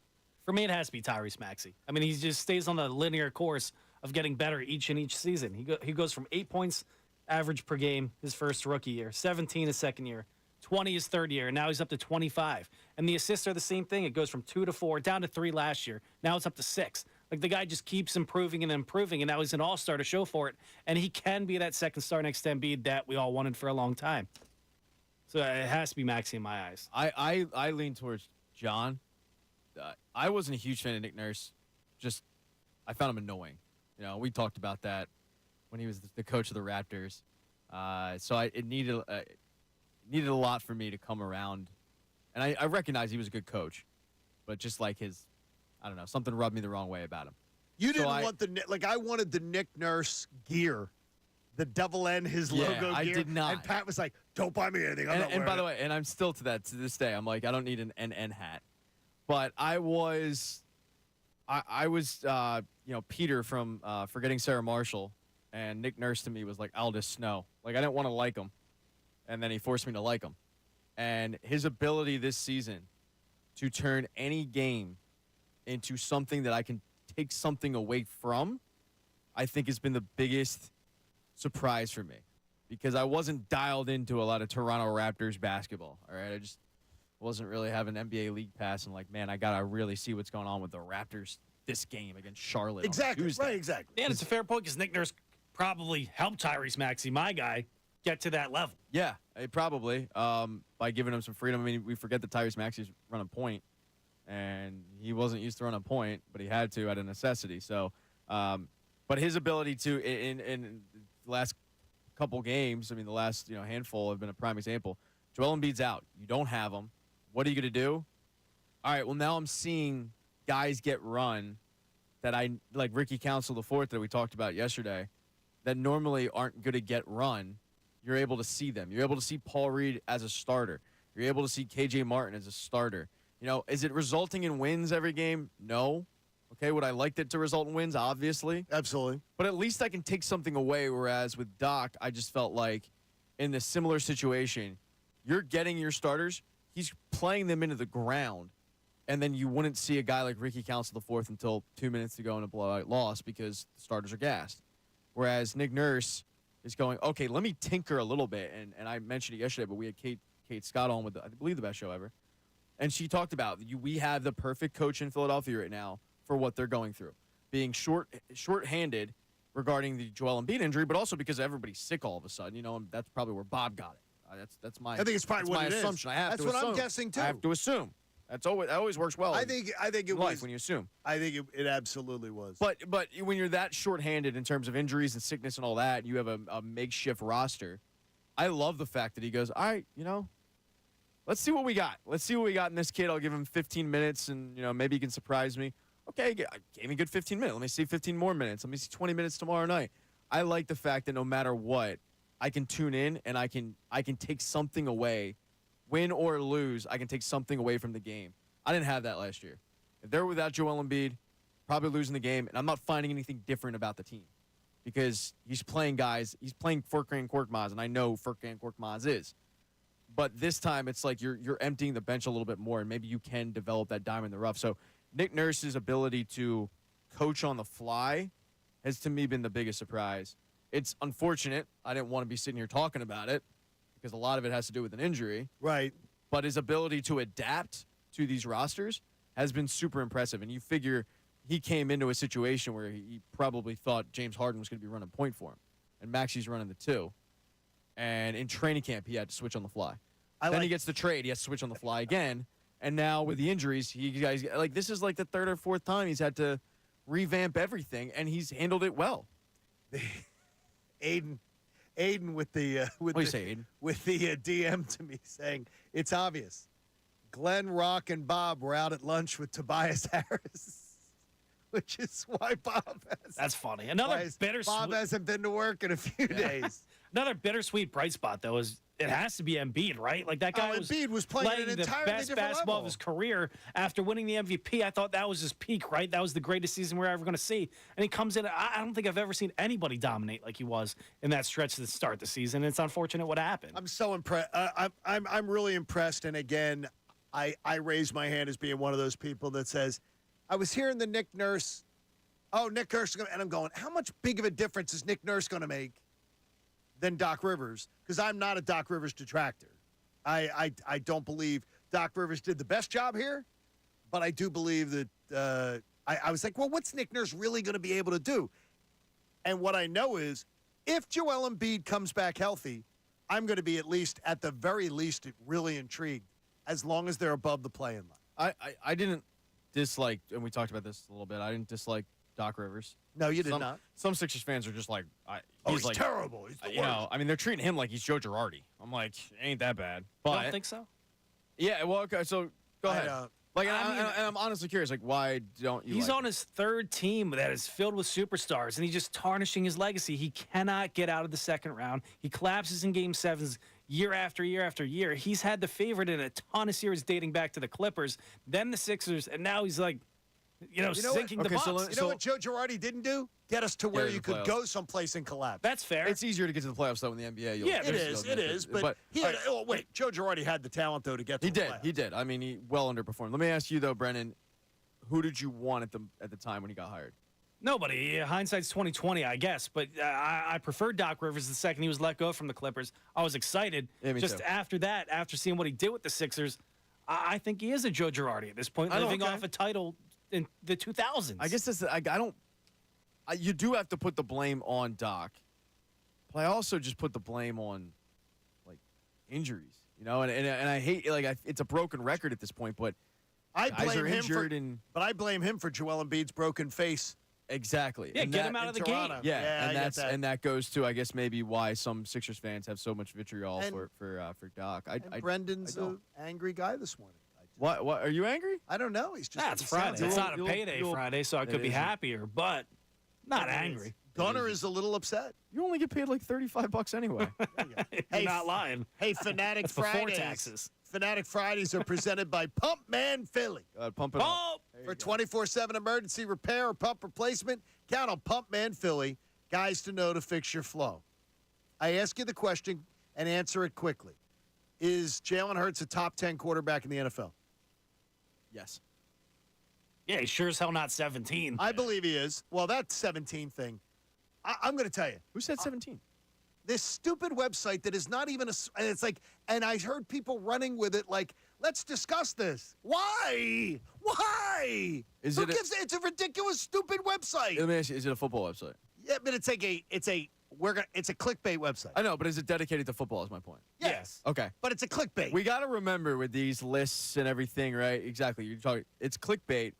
For me, it has to be Tyrese Maxey. I mean, he just stays on the linear course of getting better each season. He goes from 8 points average per game his first rookie year, 17 his second year, 20 his third year, and now he's up to 25. And the assists are the same thing. It goes from 2 to 4, down to 3 last year. Now it's up to 6. Like, the guy just keeps improving and improving, and now he's an all-star to show for it. And he can be that second star next to Embiid that we all wanted for a long time. So it has to be Maxey in my eyes. I lean towards John. I wasn't a huge fan of Nick Nurse. Just, I found him annoying. You know, we talked about that when he was the coach of the Raptors. So it needed a lot for me to come around. And I recognize he was a good coach, but just like I don't know, something rubbed me the wrong way about him. You didn't want I wanted the Nick Nurse gear. The double N, his logo gear. I did not. And Pat was like, don't buy me anything. And by the way, and I'm still to this day, I'm like, I don't need an NN hat. But I was Peter from Forgetting Sarah Marshall, and Nick Nurse to me was like Aldous Snow. Like, I didn't want to like him, and then he forced me to like him. And his ability this season to turn any game into something that I can take something away from, I think has been the biggest surprise for me, because I wasn't dialed into a lot of Toronto Raptors basketball. All right, I just wasn't really having NBA League Pass, and like, man, I gotta really see what's going on with the Raptors this game against Charlotte. Exactly, on Tuesday. right, exactly. And it's a fair point because Nick Nurse probably helped Tyrese Maxey, my guy, get to that level. Yeah, probably by giving him some freedom. I mean, we forget that Tyrese Maxey's running point, and he wasn't used to running point, but he had to out of necessity. So, but his ability to in the last couple games, I mean, the last handful have been a prime example. Joel Embiid's out. You don't have him. What are you going to do? All right, well, now I'm seeing guys get run that like Ricky Council IV that we talked about yesterday, that normally aren't going to get run. You're able to see them. You're able to see Paul Reed as a starter. You're able to see KJ Martin as a starter. Is it resulting in wins every game? No. Okay, would I like it to result in wins? Obviously. Absolutely. But at least I can take something away, whereas with Doc, I just felt like in a similar situation, you're getting your starters, he's playing them into the ground, and then you wouldn't see a guy like Ricky Council IV until 2 minutes to go in a blowout loss because the starters are gassed. Whereas Nick Nurse is going, okay, let me tinker a little bit. And I mentioned it yesterday, but we had Kate Scott on with, I believe, the best show ever. And she talked about, we have the perfect coach in Philadelphia right now for what they're going through. Being short-handed regarding the Joel Embiid injury, but also because everybody's sick all of a sudden, and that's probably where Bob got it. That's my. I think it's probably what it assumption. is. I have That's to what assume. I'm guessing too. I have to assume. That always works well. I think it was was when you assume. I think it absolutely was. But when you're that shorthanded in terms of injuries and sickness and all that, you have a makeshift roster. I love the fact that he goes, all right, let's see what we got. Let's see what we got in this kid. I'll give him 15 minutes, and maybe he can surprise me. Okay, gave me a good 15 minutes. Let me see 15 more minutes. Let me see 20 minutes tomorrow night. I like the fact that no matter what, I can tune in and I can take something away. Win or lose, I can take something away from the game. I didn't have that last year. If they're without Joel Embiid, probably losing the game, and I'm not finding anything different about the team because he's playing Furkan Korkmaz, and I know Furkan Korkmaz is. But this time, it's like you're emptying the bench a little bit more, and maybe you can develop that diamond in the rough. So Nick Nurse's ability to coach on the fly has, to me, been the biggest surprise. It's unfortunate. I didn't want to be sitting here talking about it because a lot of it has to do with an injury. Right. But his ability to adapt to these rosters has been super impressive. And you figure he came into a situation where he probably thought James Harden was going to be running point for him. And Maxey's running the 2. And in training camp, he had to switch on the fly. Then he gets the trade. He has to switch on the fly again. And now with the injuries, this is like the third or fourth time he's had to revamp everything, and he's handled it well. Aiden with the DM to me saying it's obvious. Glenn, Rock, and Bob were out at lunch with Tobias Harris, which is why Bob has. That's funny. Another bittersweet. Bob hasn't been to work in a few days. Another bittersweet bright spot though is it has to be Embiid, right? Like that guy Embiid was playing at an entirely the best different basketball level of his career after winning the MVP. I thought that was his peak, right? That was the greatest season we're ever going to see. And he comes in. I don't think I've ever seen anybody dominate like he was in that stretch to start the season. It's unfortunate what happened. I'm so impressed. I'm really impressed. And again, I raise my hand as being one of those people that says I was hearing the Nick Nurse. Oh, Nick Nurse, and I'm going, how much big of a difference is Nick Nurse going to make than Doc Rivers? Because I'm not a Doc Rivers detractor. I don't believe Doc Rivers did the best job here, but I do believe that I was like, well, what's Nick Nurse really going to be able to do? And what I know is if Joel Embiid comes back healthy, I'm going to be at the very least really intrigued as long as they're above the play-in line. I didn't dislike, and we talked about this a little bit, I didn't dislike Doc Rivers. No, you did not. Some Sixers fans are just like, he's like, terrible. He's the worst. You know, I mean, they're treating him like he's Joe Girardi. I'm like, ain't that bad. But I don't think so. Yeah, well, okay, so go ahead. And I'm honestly curious, like, why don't you? He's on his third team that is filled with superstars, and he's just tarnishing his legacy. He cannot get out of the second round. He collapses in Game 7s year after year after year. He's had the favorite in a ton of series dating back to the Clippers, then the Sixers, and now he's like, sinking the Bucks. You know what Joe Girardi didn't do? Get us to where you could go someplace and collapse. That's fair. It's easier to get to the playoffs, though, in the NBA. It is. But wait, Joe Girardi had the talent, though, to get to the playoffs. He did. I mean, he well underperformed. Let me ask you, though, Brennan, who did you want at the time when he got hired? Nobody. Hindsight's 20/20, I guess. But I preferred Doc Rivers the second he was let go from the Clippers. I was excited. Yeah, me just too. after that, after seeing what he did with the Sixers, I think he is a Joe Girardi at this point, living off a title in the 2000s. I guess that's I don't. You do have to put the blame on Doc, but I also just put the blame on, like, injuries. You know, and I hate it's a broken record at this point, but I guys blame are him injured but I blame him for Joel Embiid's broken face. Exactly. Yeah, get him out of the Toronto. game. Yeah, and that goes to, I guess, maybe why some Sixers fans have so much vitriol for Doc. Brendan's an angry guy this morning. What are you angry? I don't know. He's just. It's Friday. It's not a payday Friday, so I could be happier, but not angry. Gunner is a little upset. You only get paid like $35 anyway. You're not lying. Hey, Fanatic Before Fridays. taxes. Fanatic Fridays are presented by Pump Man Philly. Pump it up. For 24/7 emergency repair or pump replacement, count on Pump Man Philly. Guys to know to fix your flow. I ask you the question and answer it quickly. Is Jalen Hurts a top 10 quarterback in the NFL? Yes. Yeah, he's sure as hell not 17. I believe he is. Well, that 17 thing, I'm going to tell you. Who said 17? This stupid website that is not even and it's like, and I heard people running with it like, let's discuss this. Why? It's a ridiculous, stupid website. Let me ask you, is it a football website? Yeah, but it's a clickbait website. I know, but is it dedicated to football is my point. Yes. Okay. But it's a clickbait. We got to remember with these lists and everything, right? Exactly. You're talking. It's clickbait.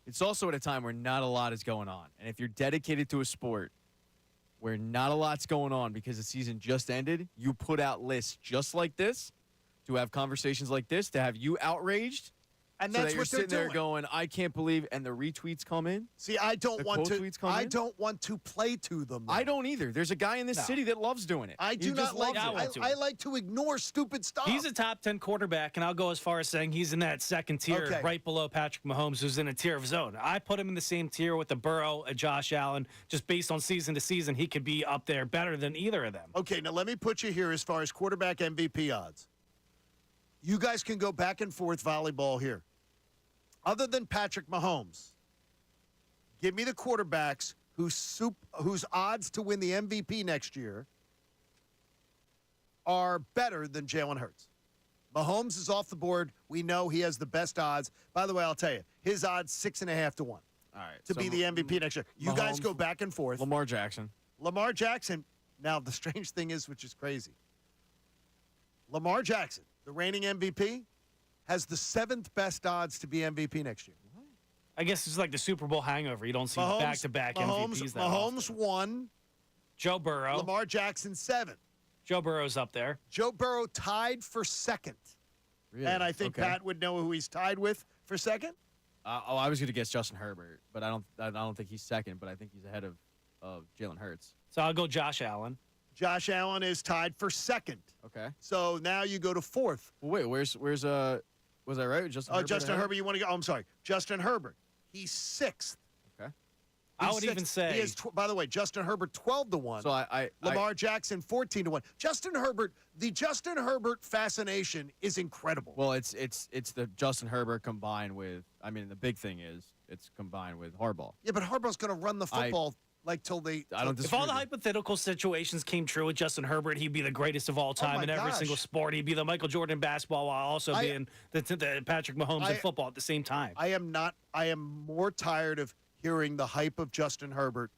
It's also at a time where not a lot is going on. And if you're dedicated to a sport where not a lot's going on because the season just ended, you put out lists just like this to have conversations like this, to have you outraged. And so that's that you're what they're sitting there doing. going, I can't believe, and the retweets come in. See, I don't want to. Tweets come I in. don't want to play to them. Though. I don't either. There's a guy in this city that loves doing it. I do not love it. I like to ignore stupid stuff. He's a top 10 quarterback, and I'll go as far as saying he's in that second tier, right below Patrick Mahomes, who's in a tier of his own. I put him in the same tier with a Burrow, a Josh Allen. Just based on season to season, he could be up there better than either of them. Okay, now let me put you here as far as quarterback MVP odds. You guys can go back and forth volleyball here. Other than Patrick Mahomes, give me the quarterbacks whose odds to win the MVP next year are better than Jalen Hurts. Mahomes is off the board. We know he has the best odds. By the way, I'll tell you, his odds 6.5 to 1. All right, to be the MVP next year. You guys go back and forth. Lamar Jackson. Now, the strange thing is, which is crazy, Lamar Jackson, the reigning MVP, has the 7th best odds to be MVP next year. I guess it's like the Super Bowl hangover. You don't see back-to-back MVPs that Mahomes often. 1. Joe Burrow. Lamar Jackson 7. Joe Burrow's up there. Joe Burrow tied for 2nd. Really? And I think Pat would know who he's tied with for 2nd. I was going to guess Justin Herbert, but I don't think he's 2nd, but I think he's ahead of Jalen Hurts. So I'll go Josh Allen. Josh Allen is tied for 2nd. Okay. So now you go to 4th. Well, wait, where's was I right? Justin Herbert Justin Herbert, you want to go? Oh, I'm sorry. Justin Herbert. He's 6th. Okay. I would even say. He is, by the way, Justin Herbert 12-1. So Lamar Jackson 14-1. Justin Herbert, the Justin Herbert fascination is incredible. Well, it's the Justin Herbert combined with. I mean, the big thing is it's combined with Harbaugh. Yeah, but Harbaugh's going to run the football till they. I don't If all the hypothetical situations came true with Justin Herbert, he'd be the greatest of all time in every single sport. He'd be the Michael Jordan basketball while also being the Patrick Mahomes in football at the same time. I am more tired of hearing the hype of Justin Herbert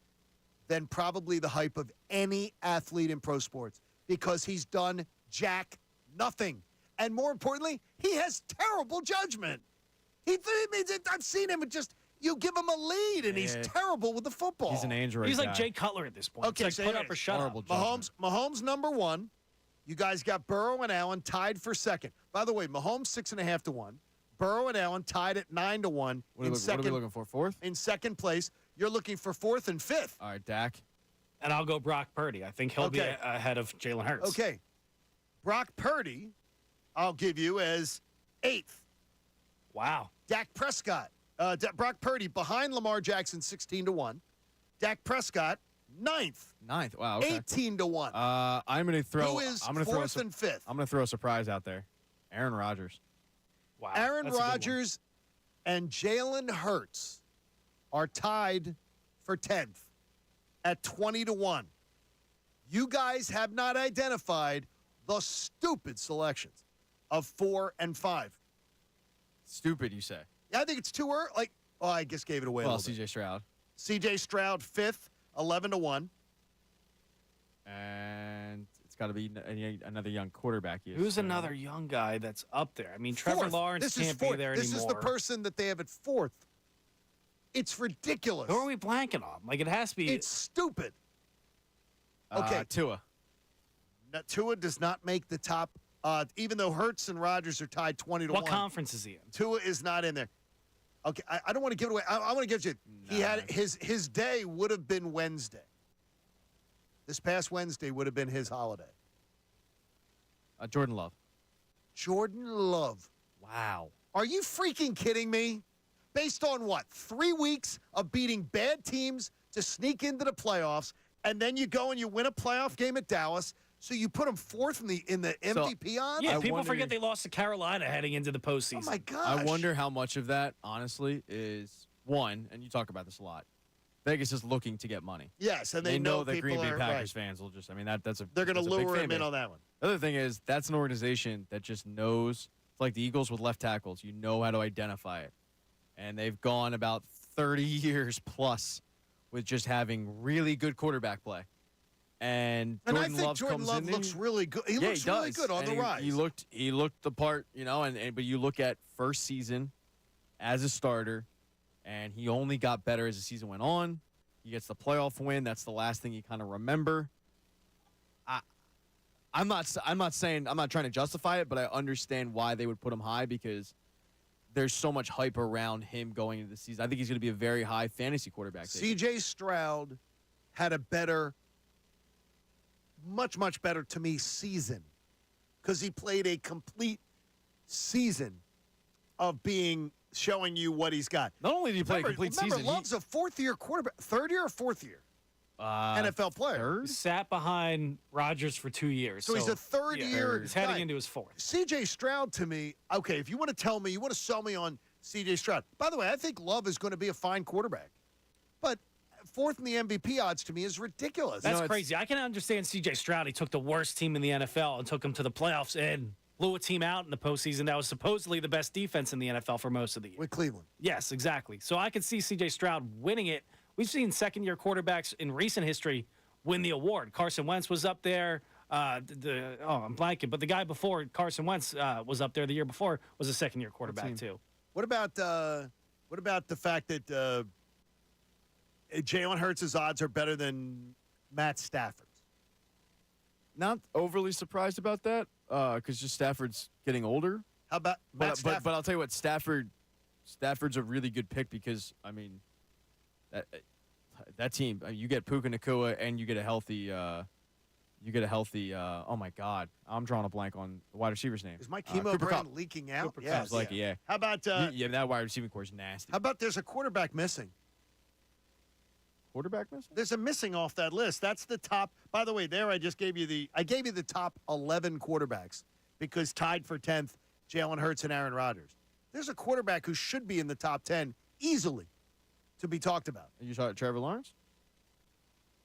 than probably the hype of any athlete in pro sports because he's done jack nothing. And more importantly, he has terrible judgment. I've seen him just, you give him a lead, and he's terrible with the football. He's an Android He's guy. like Jay Cutler at this point. Okay, it's like put up or shut up. Mahomes number one. You guys got Burrow and Allen tied for second. By the way, Mahomes 6.5-1. Burrow and Allen tied at 9-1. What are we looking for? Fourth? In second place. You're looking for fourth and fifth. All right, Dak. And I'll go Brock Purdy. I think he'll be ahead of Jalen Hurts. Okay. Brock Purdy, I'll give you as eighth. Wow. Dak Prescott. Brock Purdy behind Lamar Jackson 16-1. Dak Prescott, ninth. Wow. Okay. 18-1. I'm going to throw. Who is I'm gonna fourth throw and fifth? I'm going to throw a surprise out there. Aaron Rodgers. Wow. Aaron Rodgers and Jalen Hurts are tied for 10th at 20-1. You guys have not identified the stupid selections of 4 and 5. Stupid, you say? Yeah, I think it's too early. I just gave it away. Well, C.J. Stroud. C.J. Stroud 5th, 11-1. And it's got to be another young quarterback. Who's another young guy that's up there? I mean, Trevor Lawrence can't be there anymore. This is the person that they have at 4th. It's ridiculous. Who are we blanking on? Like, it has to be. It's stupid. Okay. Tua. Now, Tua does not make the top, even though Hurts and Rodgers are tied 20-1. What conference is he in? Tua is not in there. Okay, I don't want to give it away. I want to give it to you. He had his day would have been Wednesday. This past Wednesday would have been his holiday. Jordan Love. Jordan Love. Wow. Are you freaking kidding me? Based on what? 3 weeks of beating bad teams to sneak into the playoffs, and then you go and you win a playoff game at Dallas. So you put him fourth in the MVP odds? Yeah, people forget they lost to Carolina heading into the postseason. Oh, my gosh. I wonder how much of that, honestly, is one, and you talk about this a lot, Vegas is looking to get money. Yes, and they know that people Green Bay are, Packers fans will just, that's a they're going to that's a big lure fan him in base. on that one. The other thing is, that's an organization that just knows, it's like the Eagles with left tackles. You know how to identify it. And they've gone about 30 years plus with just having really good quarterback play. And Jordan I think Love Jordan comes Love in looks really good. He looks really good on the rise. He looked the part, but you look at first season as a starter, and he only got better as the season went on. He gets the playoff win. That's the last thing you kind of remember. I'm not saying, I'm not trying to justify it, but I understand why they would put him high because there's so much hype around him going into the season. I think he's going to be a very high fantasy quarterback. C.J. Stroud had a better, much, much better to me season because he played a complete season of showing you what he's got. Not only did he play a complete season. Remember, Love's a fourth-year quarterback. Third year or fourth year? NFL player. Third? Sat behind Rodgers for 2 years. So he's a third year. He's heading into his fourth. C.J. Stroud, to me, okay, if you want to tell me, you want to sell me on C.J. Stroud. By the way, I think Love is going to be a fine quarterback. But fourth in the MVP odds to me is ridiculous. That's crazy. I can understand C.J. Stroud. He took the worst team in the NFL and took them to the playoffs and blew a team out in the postseason that was supposedly the best defense in the NFL for most of the year. With Cleveland. Yes, exactly. So I could see C.J. Stroud winning it. We've seen second-year quarterbacks in recent history win the award. Carson Wentz was up there. I'm blanking, but the guy before Carson Wentz was up there the year before was a second-year quarterback too. What about the fact that Jalen Hurts' odds are better than Matt Stafford's? Not overly surprised about that because just Stafford's getting older. How about Matt Stafford? But I'll tell you what, Stafford's a really good pick because that team, you get Puka Nacua and you get a healthy. Oh my God, I'm drawing a blank on the wide receiver's name. Is my chemo brand leaking out? Yes. Yeah. How about that wide receiving core is nasty. How about there's a quarterback missing? quarterback missing? There's a missing off that list. That's the top. By the way, there I gave you the top 11 quarterbacks because tied for 10th, Jalen Hurts and Aaron Rodgers. There's a quarterback who should be in the top 10 easily to be talked about. You saw Trevor Lawrence?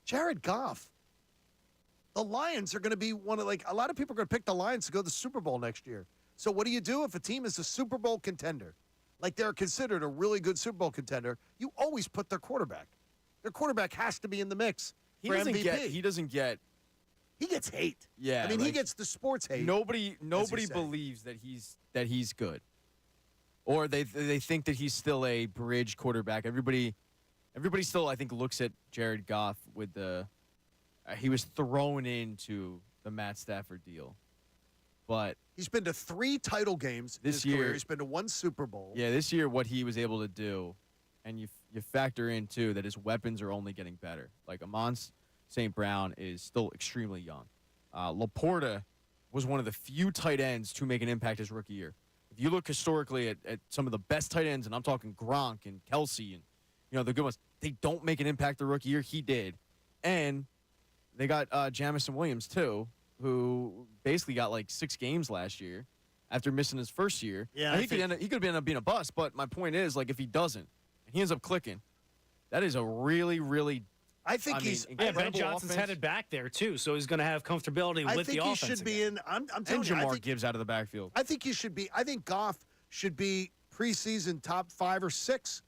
Jared Goff. The Lions are going to be a lot of people are going to pick the Lions to go to the Super Bowl next year. So what do you do if a team is a Super Bowl contender? Like they're considered a really good Super Bowl contender, you always put their quarterback. Their quarterback has to be in the mix for MVP. He gets hate. Yeah. I mean, he gets the sports hate. Nobody believes that he's good. Or they think that he's still a bridge quarterback. Everybody still, I think, looks at Jared Goff with he was thrown into the Matt Stafford deal. But he's been to 3 title games this in his year. Career. He's been to 1 Super Bowl. Yeah, this year what he was able to do, and you factor in too that his weapons are only getting better. Like Amon St. Brown is still extremely young. Laporta was one of the few tight ends to make an impact his rookie year. If you look historically at some of the best tight ends, and I'm talking Gronk and Kelsey and the good ones, they don't make an impact the rookie year. He did, and they got Jamison Williams too, who basically got like 6 games last year after missing his first year. Yeah, he could end up being a bust. But my point is, like, if he doesn't and he ends up clicking, that is a really, really. Ben Johnson's headed back there too, so he's going to have comfortability with the offense. I think he should be in. I'm telling you, Jamar Gibbs out of the backfield. I think he should be. I think Goff should be preseason top 5 or 6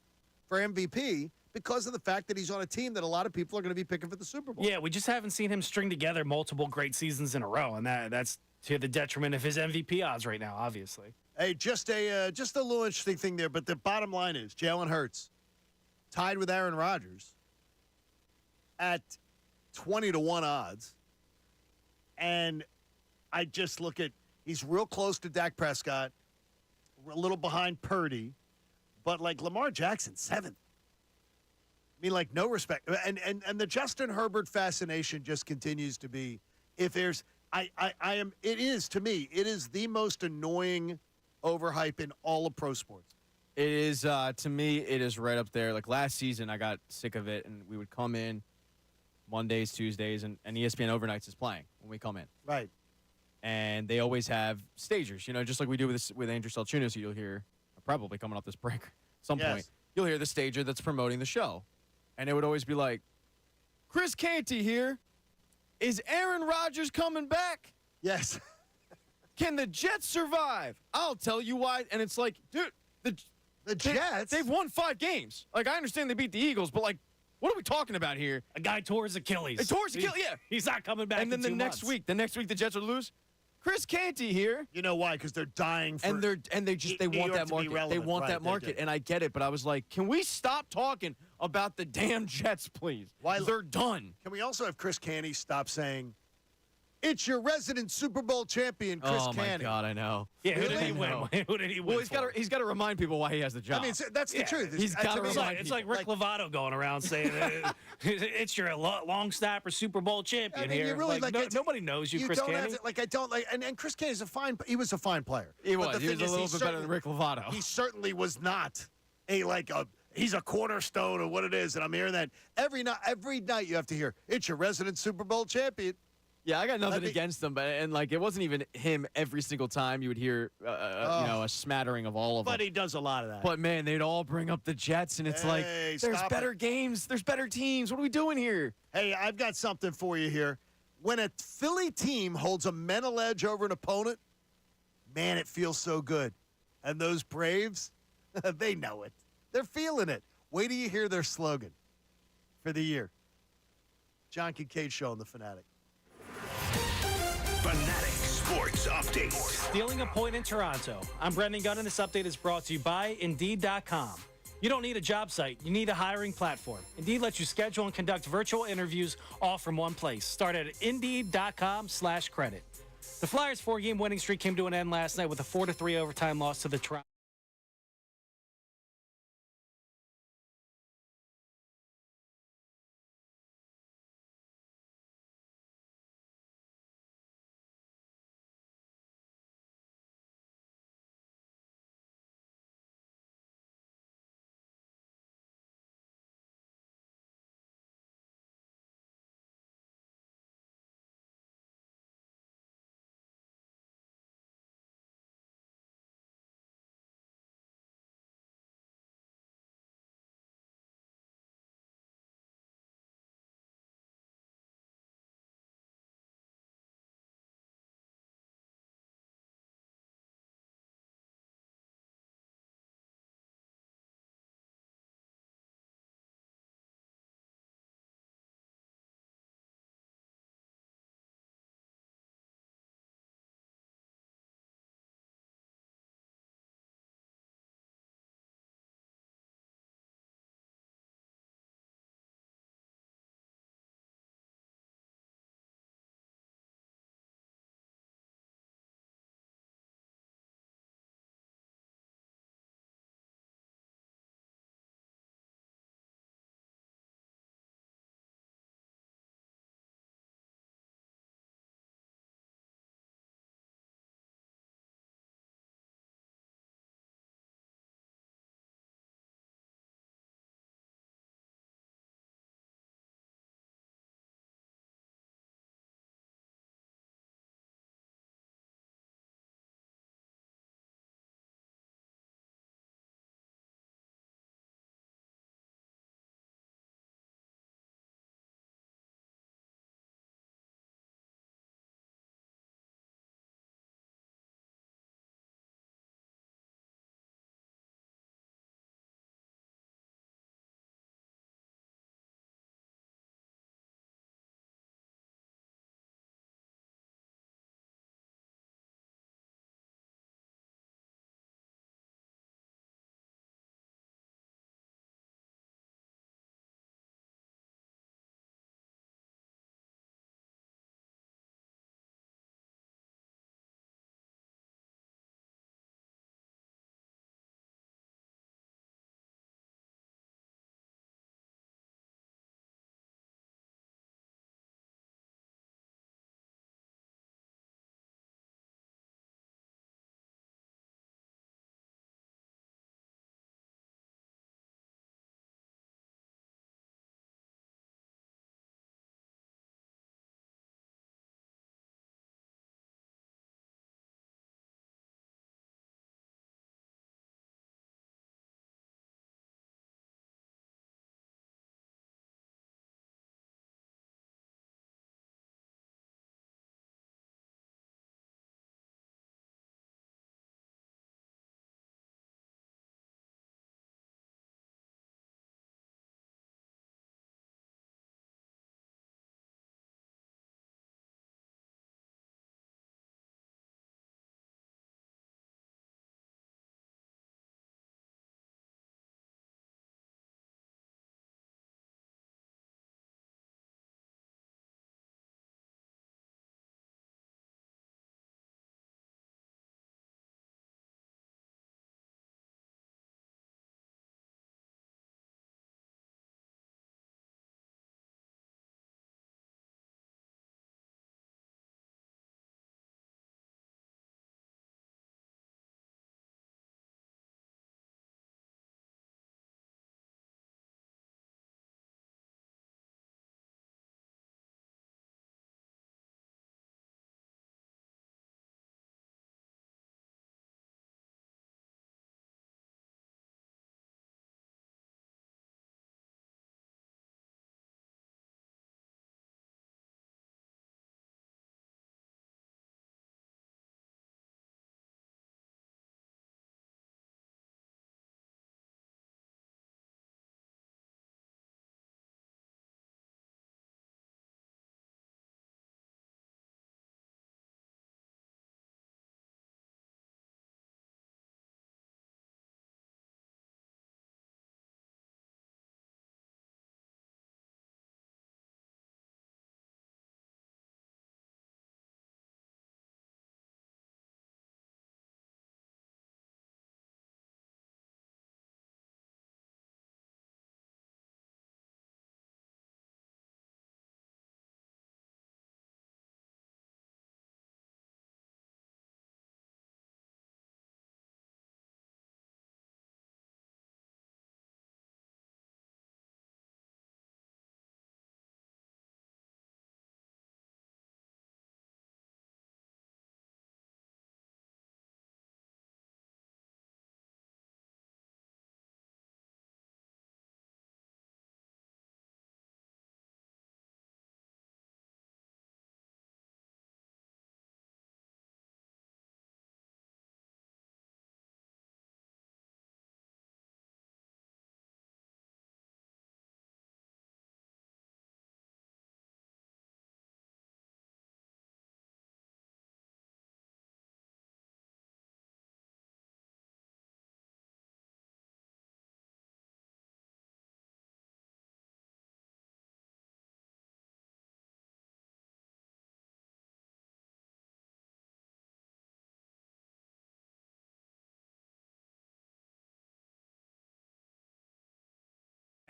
for MVP because of the fact that he's on a team that a lot of people are going to be picking for the Super Bowl. Yeah, we just haven't seen him string together multiple great seasons in a row, and that's to the detriment of his MVP odds right now, obviously. Hey, just a little interesting thing there, but the bottom line is Jalen Hurts tied with Aaron Rodgers at 20-1 odds. And I just look at, he's real close to Dak Prescott, a little behind Purdy, but like Lamar Jackson, 7th. I mean, like, no respect. And the Justin Herbert fascination just continues to be, if there's, it is the most annoying overhype in all of pro sports. It is, to me, it is right up there. Like last season, I got sick of it, and we would come in Mondays, Tuesdays, and ESPN Overnights is playing when we come in. Right. And they always have stagers, just like we do with Andrew Salchunas, you'll hear, probably coming up this break at some point, you'll hear the stager that's promoting the show. And it would always be like, Chris Canty here. Is Aaron Rodgers coming back? Yes. Can the Jets survive? I'll tell you why. And it's like, dude, the Jets? They've won 5 games. Like, I understand they beat the Eagles, but, like, what are we talking about here? A guy tore his Achilles. Yeah. He's not coming back. And then the next week the Jets would lose. Chris Canty here. You know why? Because they're dying for. And they want that market. They want that market, and I get it. But I was like, can we stop talking about the damn Jets, please? Why they're done? Can we also have Chris Canty stop saying, "It's your resident Super Bowl champion, Chris Canty"? Oh my God, I know. Yeah, who did he win? Who did he win? Well, he's got to remind people why he has the job. I mean, that's the truth. He's got to remind. It's like Rick Lovato going around saying, "It's your long snapper Super Bowl champion." I mean, here. you really nobody knows you, Chris don't Canty. I don't like. And Chris Canty is he was a fine player. He was. He was a little bit better than Rick Lovato. He certainly was not he's a cornerstone of what it is. And I'm hearing that every night you have to hear, "It's your resident Super Bowl champion." Yeah, I got nothing against him, but it wasn't even him every single time. You would hear, a smattering of all of them. But he does a lot of that. But man, they'd all bring up the Jets, and it's like there's better games, there's better teams. What are we doing here? Hey, I've got something for you here. When a Philly team holds a mental edge over an opponent, man, it feels so good. And those Braves, they know it. They're feeling it. Wait till you hear their slogan for the year. John Kincade Show on The Fanatic. Fanatic Sports Update. Stealing a point in Toronto. I'm Brendan Gunn, and this update is brought to you by Indeed.com. You don't need a job site. You need a hiring platform. Indeed lets you schedule and conduct virtual interviews all from one place. Start at Indeed.com/credit. The Flyers' 4-game winning streak came to an end last night with a 4-3 overtime loss to the Toronto.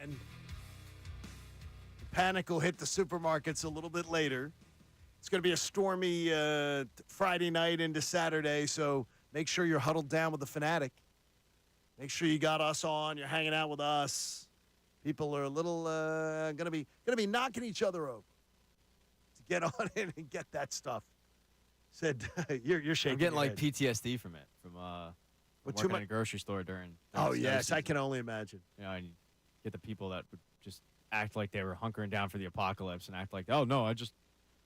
And the panic will hit the supermarkets a little bit later. It's going to be a stormy Friday night into Saturday, so make sure you're huddled down with the Fanatic. Make sure you got us on. You're hanging out with us. People are a little going to be knocking each other over to get on in and get that stuff. Said you're shaking. I'm getting your like head. PTSD from it, from working in a grocery store during Oh the snow yes, I season. can only imagine. You know, and you get the people that would just act like they were hunkering down for the apocalypse and act like, oh no,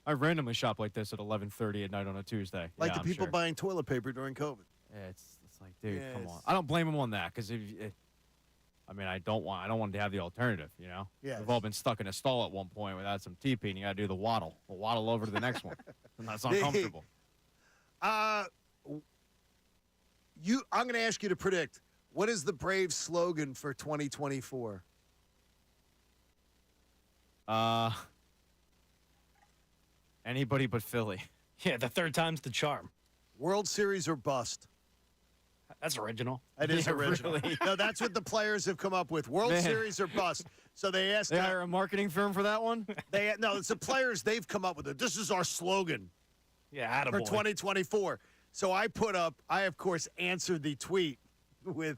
I randomly shop like this at 11:30 at night on a Tuesday. Like Yeah, the I'm people sure. buying toilet paper during COVID. Yeah, it's like, dude, come Yes. on. I don't blame them on that because I don't want to have the alternative. You know, Yes. we've all been stuck in a stall at one point without some TP, and you got to do the waddle over to the next one, and that's uncomfortable. I'm going to ask you to predict, what is the Braves slogan for 2024? Anybody but Philly. Yeah, the third time's the charm. World Series or bust? That's original. That is Yeah, original. really? No, that's what the players have come up with. World Man. Series or bust. So they asked. They hire a marketing firm for that one? No, it's the players. They've come up with it. This is our slogan Yeah, for attaboy. 2024. So I of course, answered the tweet with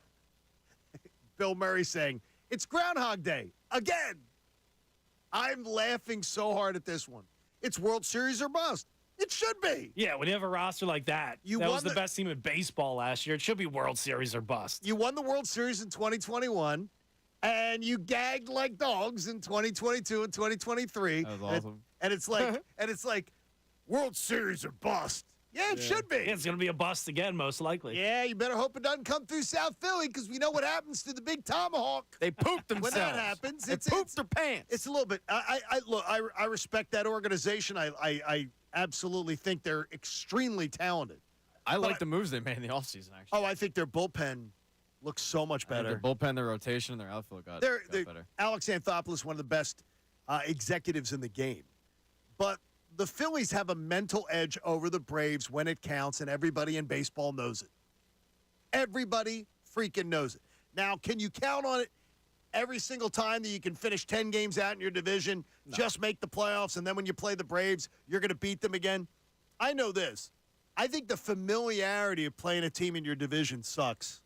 Bill Murray saying, "It's Groundhog Day again." I'm laughing so hard at this one. It's World Series or bust. It should be. Yeah, when you have a roster like that, You that won was the best team in baseball last year. It should be World Series or bust. You won the World Series in 2021, and you gagged like dogs in 2022 and 2023. That was awesome. And it's like World Series or bust. Yeah, it should be. Yeah, it's going to be a bust again, most likely. Yeah, you better hope it doesn't come through South Philly because we know what happens to the big tomahawk. They pooped When themselves. that happens, They pooped their pants. It's a little bit. I respect that organization. I absolutely think they're extremely talented. I like the moves they made in the offseason, actually. Oh, I think their bullpen looks so much I think better. Their bullpen, their rotation, and their outfield got They're better. Alex Anthopoulos, one of the best executives in the game. But the Phillies have a mental edge over the Braves when it counts, and everybody in baseball knows it. Everybody freaking knows it. Now, can you count on it every single time that you can finish 10 games out in your division, just make the playoffs, and then when you play the Braves, you're going to beat them again? I know this. I think the familiarity of playing a team in your division sucks.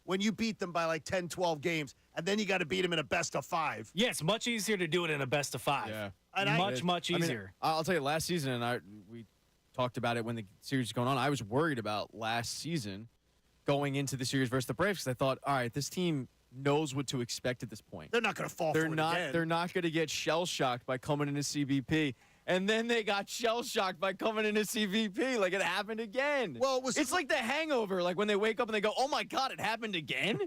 When you beat them by like 10, 12 games, and then you got to beat them in a best of 5. Yeah, it's much easier to do it in a best of 5. Yeah. And much easier. I'll tell you, last season, and we talked about it when the series was going on, I was worried about last season going into the series versus the Braves because I thought, all right, this team knows what to expect at this point. They're not going to fall They're for not. it again. They're not going to get shell-shocked by coming into CBP. And then they got shell-shocked by coming into CVP. Like, it happened again. Well, it's like the hangover. Like, when they wake up and they go, oh, my God, it happened again?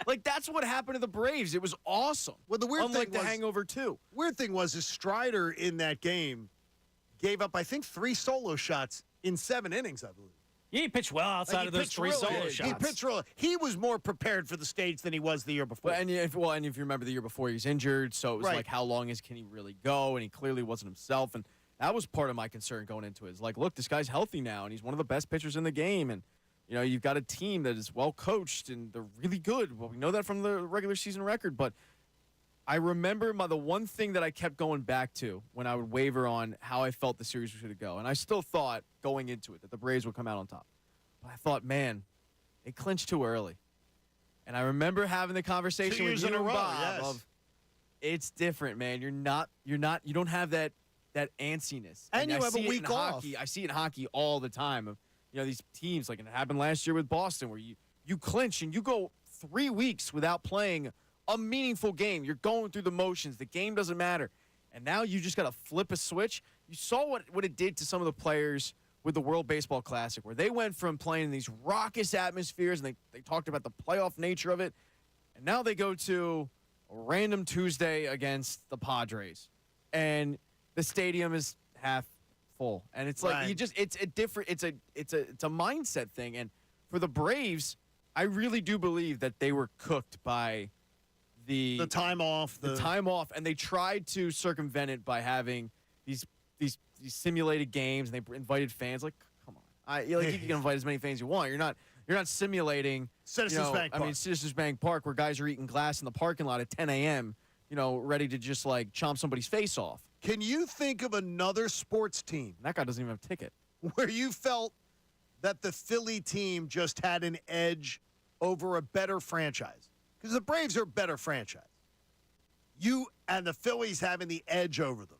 Like, that's what happened to the Braves. It was awesome. Well, the weird Unlike thing the was, hangover, too. Weird thing was, is Strider in that game gave up, I think, 3 solo shots in 7 innings, I believe. Yeah, he pitched well outside of those 3 solo shots. He pitched really. He was more prepared for the stage than he was the year before. And if you remember the year before, he was injured. So it was Right. like, how long can he really go? And he clearly wasn't himself. And that was part of my concern going into it. It's like, look, this guy's healthy now, and he's one of the best pitchers in the game. And, you know, you've got a team that is well coached, and they're really good. Well, we know that from the regular season record. But I remember the one thing that I kept going back to when I would waver on how I felt the series was going to go. And I still thought going into it that the Braves would come out on top. But I thought, man, they clinched too early. And I remember having the conversation 2 with years you in a and row, Bob yes. of, it's different, man. You don't have that antsiness. And I you have see a it week in off. hockey. I see it in hockey all the time. Of, you know, these teams, like it happened last year with Boston, where you clinch and you go 3 weeks without playing a meaningful game. You're going through the motions. The game doesn't matter. And now you just got to flip a switch. You saw what it did to some of the players with the World Baseball Classic, where they went from playing in these raucous atmospheres, and they talked about the playoff nature of it, and now they go to a random Tuesday against the Padres, and the stadium is half full, and it's like it's a different, it's a mindset thing, and for the Braves, I really do believe that they were cooked by the time off, the time off, and they tried to circumvent it by having these simulated games, and they invited fans. Like, come on, you can invite as many fans as you want. You're not simulating Citizens Bank Park. Citizens Bank Park, where guys are eating glass in the parking lot at 10 a.m. Ready to just like chomp somebody's face off. Can you think of another sports team That guy doesn't even have a ticket. where you felt that the Philly team just had an edge over a better franchise? Because the Braves are a better franchise. You and the Phillies having the edge over them.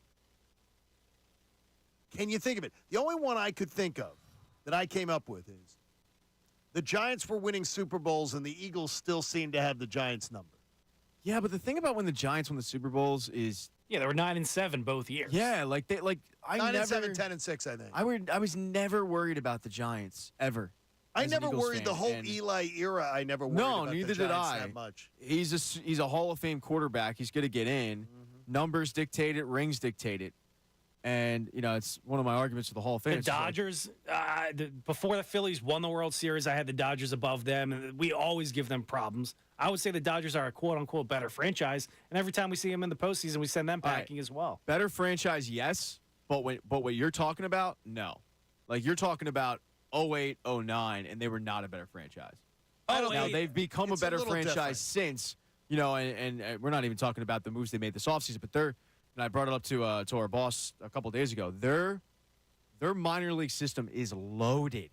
Can you think of it? The only one I could think of that I came up with is the Giants were winning Super Bowls and the Eagles still seem to have the Giants number. Yeah, but the thing about when the Giants won the Super Bowls is Yeah, they were 9-7 both years. I 9-7, 10-6, I think. I was never worried about the Giants ever. I as an never Eagles worried fan, the whole and- Eli era. I never worried No, about neither the did Giants I. that much. He's a Hall of Fame quarterback. He's going to get in. Numbers dictate it. Rings dictate it. And, it's one of my arguments for the Hall of Fame. The Dodgers, before the Phillies won the World Series, I had the Dodgers above them, and we always give them problems. I would say the Dodgers are a quote-unquote better franchise, and every time we see them in the postseason, we send them packing as well. Better franchise, yes, but what you're talking about, no. Like, you're talking about 08, 09, and they were not a better franchise. Now, they've become a better franchise since, and we're not even talking about the moves they made this offseason, but and I brought it up to our boss a couple days ago. Their minor league system is loaded.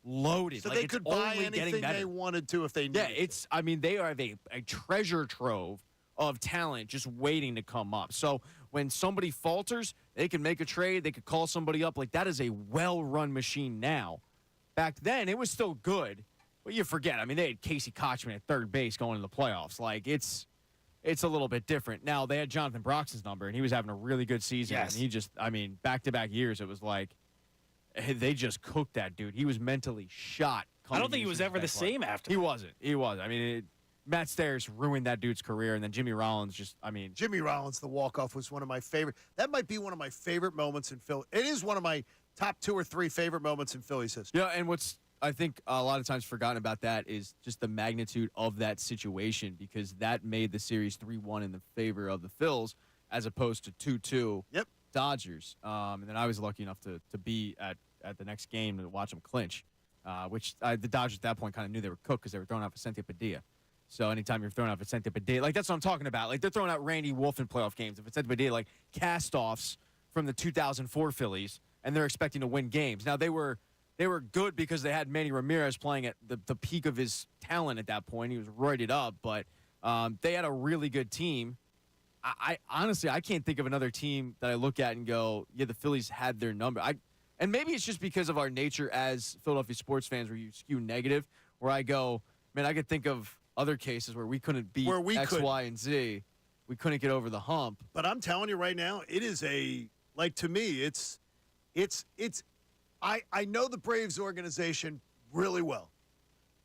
So they could buy anything they wanted to if they needed they have a treasure trove of talent just waiting to come up. So when somebody falters, they can make a trade. They could call somebody up. Like, that is a well-run machine now. Back then, it was still good. But you forget. They had Casey Kochman at third base going to the playoffs. Like, it's a little bit different. Now, they had Jonathan Broxton's number, and he was having a really good season. Yes. And he just, back-to-back years, it was like they just cooked that dude. He was mentally shot. I don't think he was ever the same after He wasn't. Matt Stairs ruined that dude's career, and then Jimmy Rollins Jimmy Rollins, the walk-off, was one of my favorite. That might be one of my favorite moments in Philly. It is one of my top 2 or 3 favorite moments in Philly's history. Yeah, and what's I think a lot of times forgotten about that is just the magnitude of that situation, because that made the series 3-1 in the favor of the Phils as opposed to 2-2 Dodgers. And then I was lucky enough to be at the next game to watch them clinch, which the Dodgers at that point kind of knew they were cooked because they were throwing out Vicente Padilla. So anytime you're throwing out Vicente Padilla, like, that's what I'm talking about. Like, they're throwing out Randy Wolf in playoff games. If Vicente Padilla, like, cast-offs from the 2004 Phillies, and they're expecting to win games. Now, they were good because they had Manny Ramirez playing at the peak of his talent at that point. He was roided up, but they had a really good team. I honestly, I can't think of another team that I look at and go, yeah, the Phillies had their number. And maybe it's just because of our nature as Philadelphia sports fans where you skew negative, where I go, man, I could think of other cases where we couldn't beat X, Y, and Z. We couldn't get over the hump. But I'm telling you right now, it is to me, I know the Braves organization really well.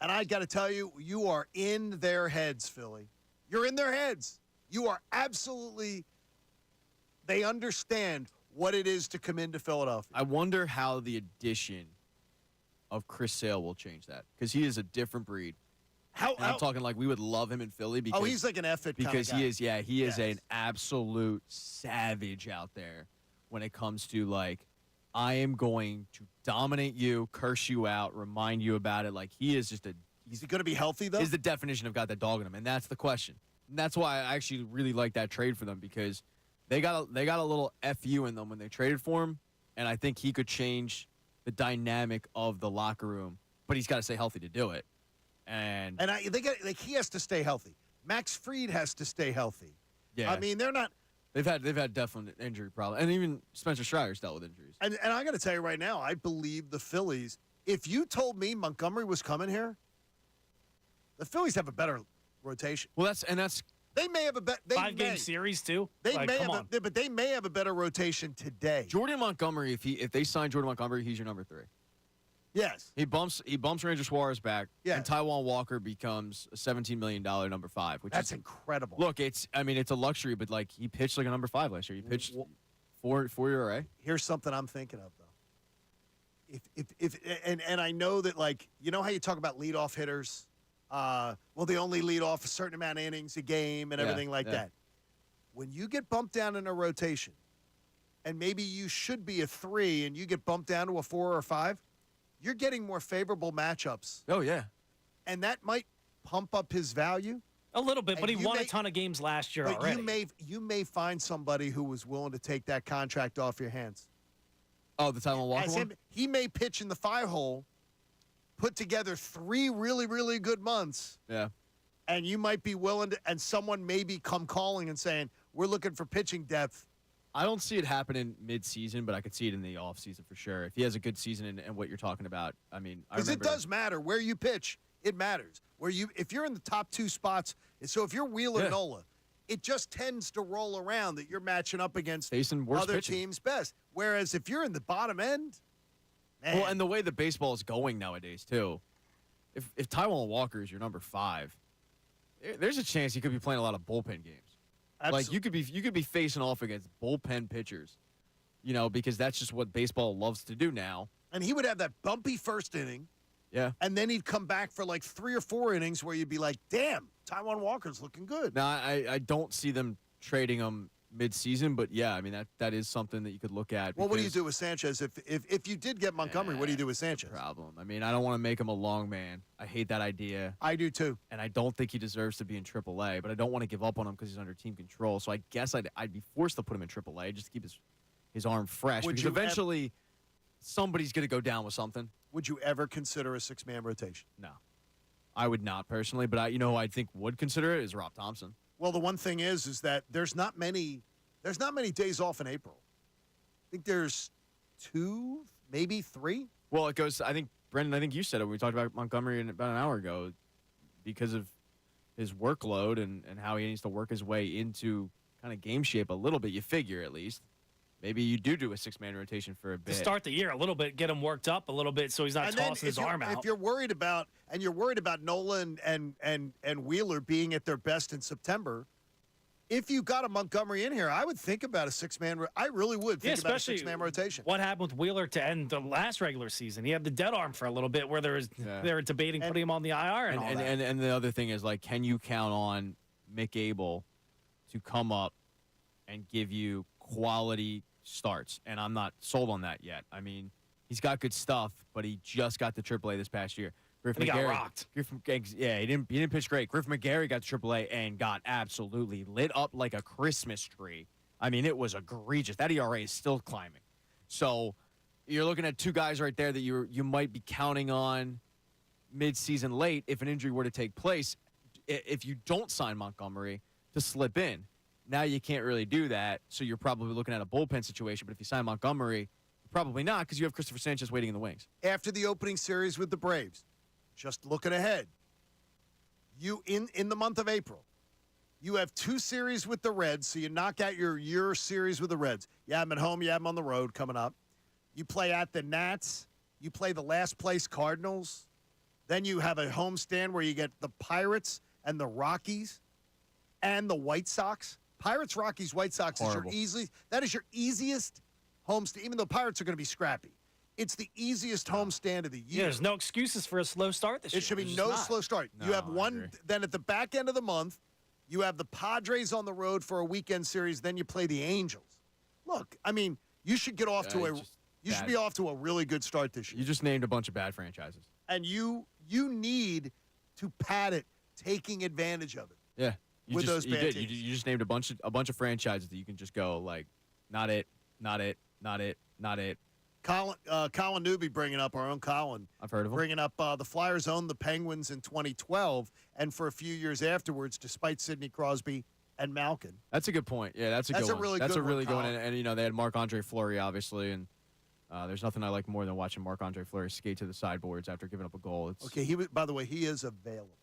And I got to tell you, you are in their heads, Philly. You're in their heads. You are absolutely, they understand what it is to come into Philadelphia. I wonder how the addition of Chris Sale will change that, because he is a different breed. I'm talking like we would love him in Philly because he's like an effort because kind of guy. he is an absolute savage out there when it comes to, like, I am going to dominate you, curse you out, remind you about it. Like, he is just Is he going to be healthy, though? Is the definition of got that dog in him, and that's the question. And that's why I actually really like that trade for them, because they got a little FU in them when they traded for him, and I think he could change the dynamic of the locker room, but he's got to stay healthy to do it. And he has to stay healthy. Max Fried has to stay healthy. Yeah. They're not. They've had definite injury problems, and even Spencer Strider's dealt with injuries. And I got to tell you right now, I believe the Phillies. If you told me Montgomery was coming here, the Phillies have a better rotation. Well, that's they may have a better 5-game series too. They may have, but they may have a better rotation today. Jordan Montgomery, if they sign Jordan Montgomery, he's your number 3. Yes. He bumps Ranger Suarez back, yeah. and Taijuan Walker becomes a $17 million number 5. That's incredible. Look, it's a luxury, but, like, he pitched like a number 5 last year. He pitched 4 ERA. Here's something I'm thinking of, though. If I know that, like, you know how you talk about leadoff hitters? They only lead off a certain amount of innings a game and everything like that. When you get bumped down in a rotation, and maybe you should be a 3 and you get bumped down to a 4 or a 5, you're getting more favorable matchups. Oh, yeah. And that might pump up his value. A little bit, but And he won a ton of games last year but already. you may find somebody who was willing to take that contract off your hands. Oh, the Taiwan Walker one? He may pitch in the 5-hole, put together 3 really, really good months. Yeah. And you might be willing to, and someone maybe come calling and saying, we're looking for pitching depth. I don't see it happening mid-season, but I could see it in the offseason for sure. If he has a good season and what you're talking about, I mean, Because it does matter where you pitch. It matters. If you're in the top 2 spots, so if you're Wheeler Nola, it just tends to roll around that you're matching up against other teams' best. Whereas if you're in the bottom end, man. Well, and the way the baseball is going nowadays, too, if Taiwan Walker is your number 5, there's a chance he could be playing a lot of bullpen games. Like you could be facing off against bullpen pitchers, because that's just what baseball loves to do now. And he would have that bumpy first inning. Yeah. And then he'd come back for like 3 or 4 innings where you'd be like, damn, Taiwan Walker's looking good. Now, I don't see them trading him mid-season, but yeah, I mean, that is something that you could look at. Well, what do you do with Sanchez? If you did get Montgomery, what do you do with Sanchez? Problem. I mean, I don't want to make him a long man. I hate that idea. I do too. And I don't think he deserves to be in AAA, but I don't want to give up on him because he's under team control. So I guess I'd be forced to put him in AAA just to keep his arm fresh. Because eventually somebody's going to go down with something. Would you ever consider a 6-man rotation? No. I would not personally, but who I think would consider it is Rob Thompson. Well, the one thing is that there's not many days off in April. I think there's 2, maybe 3. Well, it goes. I think Brendan. You said it when we talked about Montgomery about an hour ago, because of his workload and how he needs to work his way into kind of game shape a little bit. You figure at least. Maybe you do a 6-man rotation for a bit. To start the year a little bit, get him worked up a little bit so he's not tossing his arm out. If you're worried about Nolan and Wheeler being at their best in September, if you got a Montgomery in here, I would think about a 6-man. I really would think about a 6-man rotation. What happened with Wheeler to end the last regular season? He had the dead arm for a little bit where they were debating putting him on the IR and all that. And the other thing is, like, can you count on Mick Abel to come up and give you quality starts? And I'm not sold on that yet. I mean, he's got good stuff, but he just got to AAA this past year. He got rocked. He didn't pitch great. Griffin McGarry got to AAA and got absolutely lit up like a Christmas tree. I mean, it was egregious. That ERA is still climbing. So you're looking at 2 guys right there that you might be counting on mid-season late if an injury were to take place. If you don't sign Montgomery to slip in, now you can't really do that. So you're probably looking at a bullpen situation. But if you sign Montgomery, probably not, because you have Christopher Sanchez waiting in the wings. After the opening series with the Braves, just looking ahead, you in the month of April, you have 2 series with the Reds, so you knock out your series with the Reds. You have them at home, you have them on the road coming up. You play at the Nats, you play the last place Cardinals. Then you have a homestand where you get the Pirates and the Rockies and the White Sox. Pirates, Rockies, White Sox is your easiest homestand, even though Pirates are going to be scrappy. It's the easiest homestand of the year. Yeah, there's no excuses for a slow start this year. It should be no slow start. You have one, then at the back end of the month, you have the Padres on the road for a weekend series, then you play the Angels. Look, I mean, you should get off should be off to a really good start this year. You just named a bunch of bad franchises. And you need to pad it, taking advantage of it. Yeah. Those bad teams. You just named a bunch of franchises that you can just go like, not it. Colin Newby bringing up our own Colin. I've heard of him. Bringing up the Flyers owned the Penguins in 2012, and for a few years afterwards, despite Sidney Crosby and Malkin. That's a good point. Yeah, that's a good one. That's a really good one. And they had Marc-Andre Fleury, obviously, and there's nothing I like more than watching Marc-Andre Fleury skate to the sideboards after giving up a goal. By the way, he is available.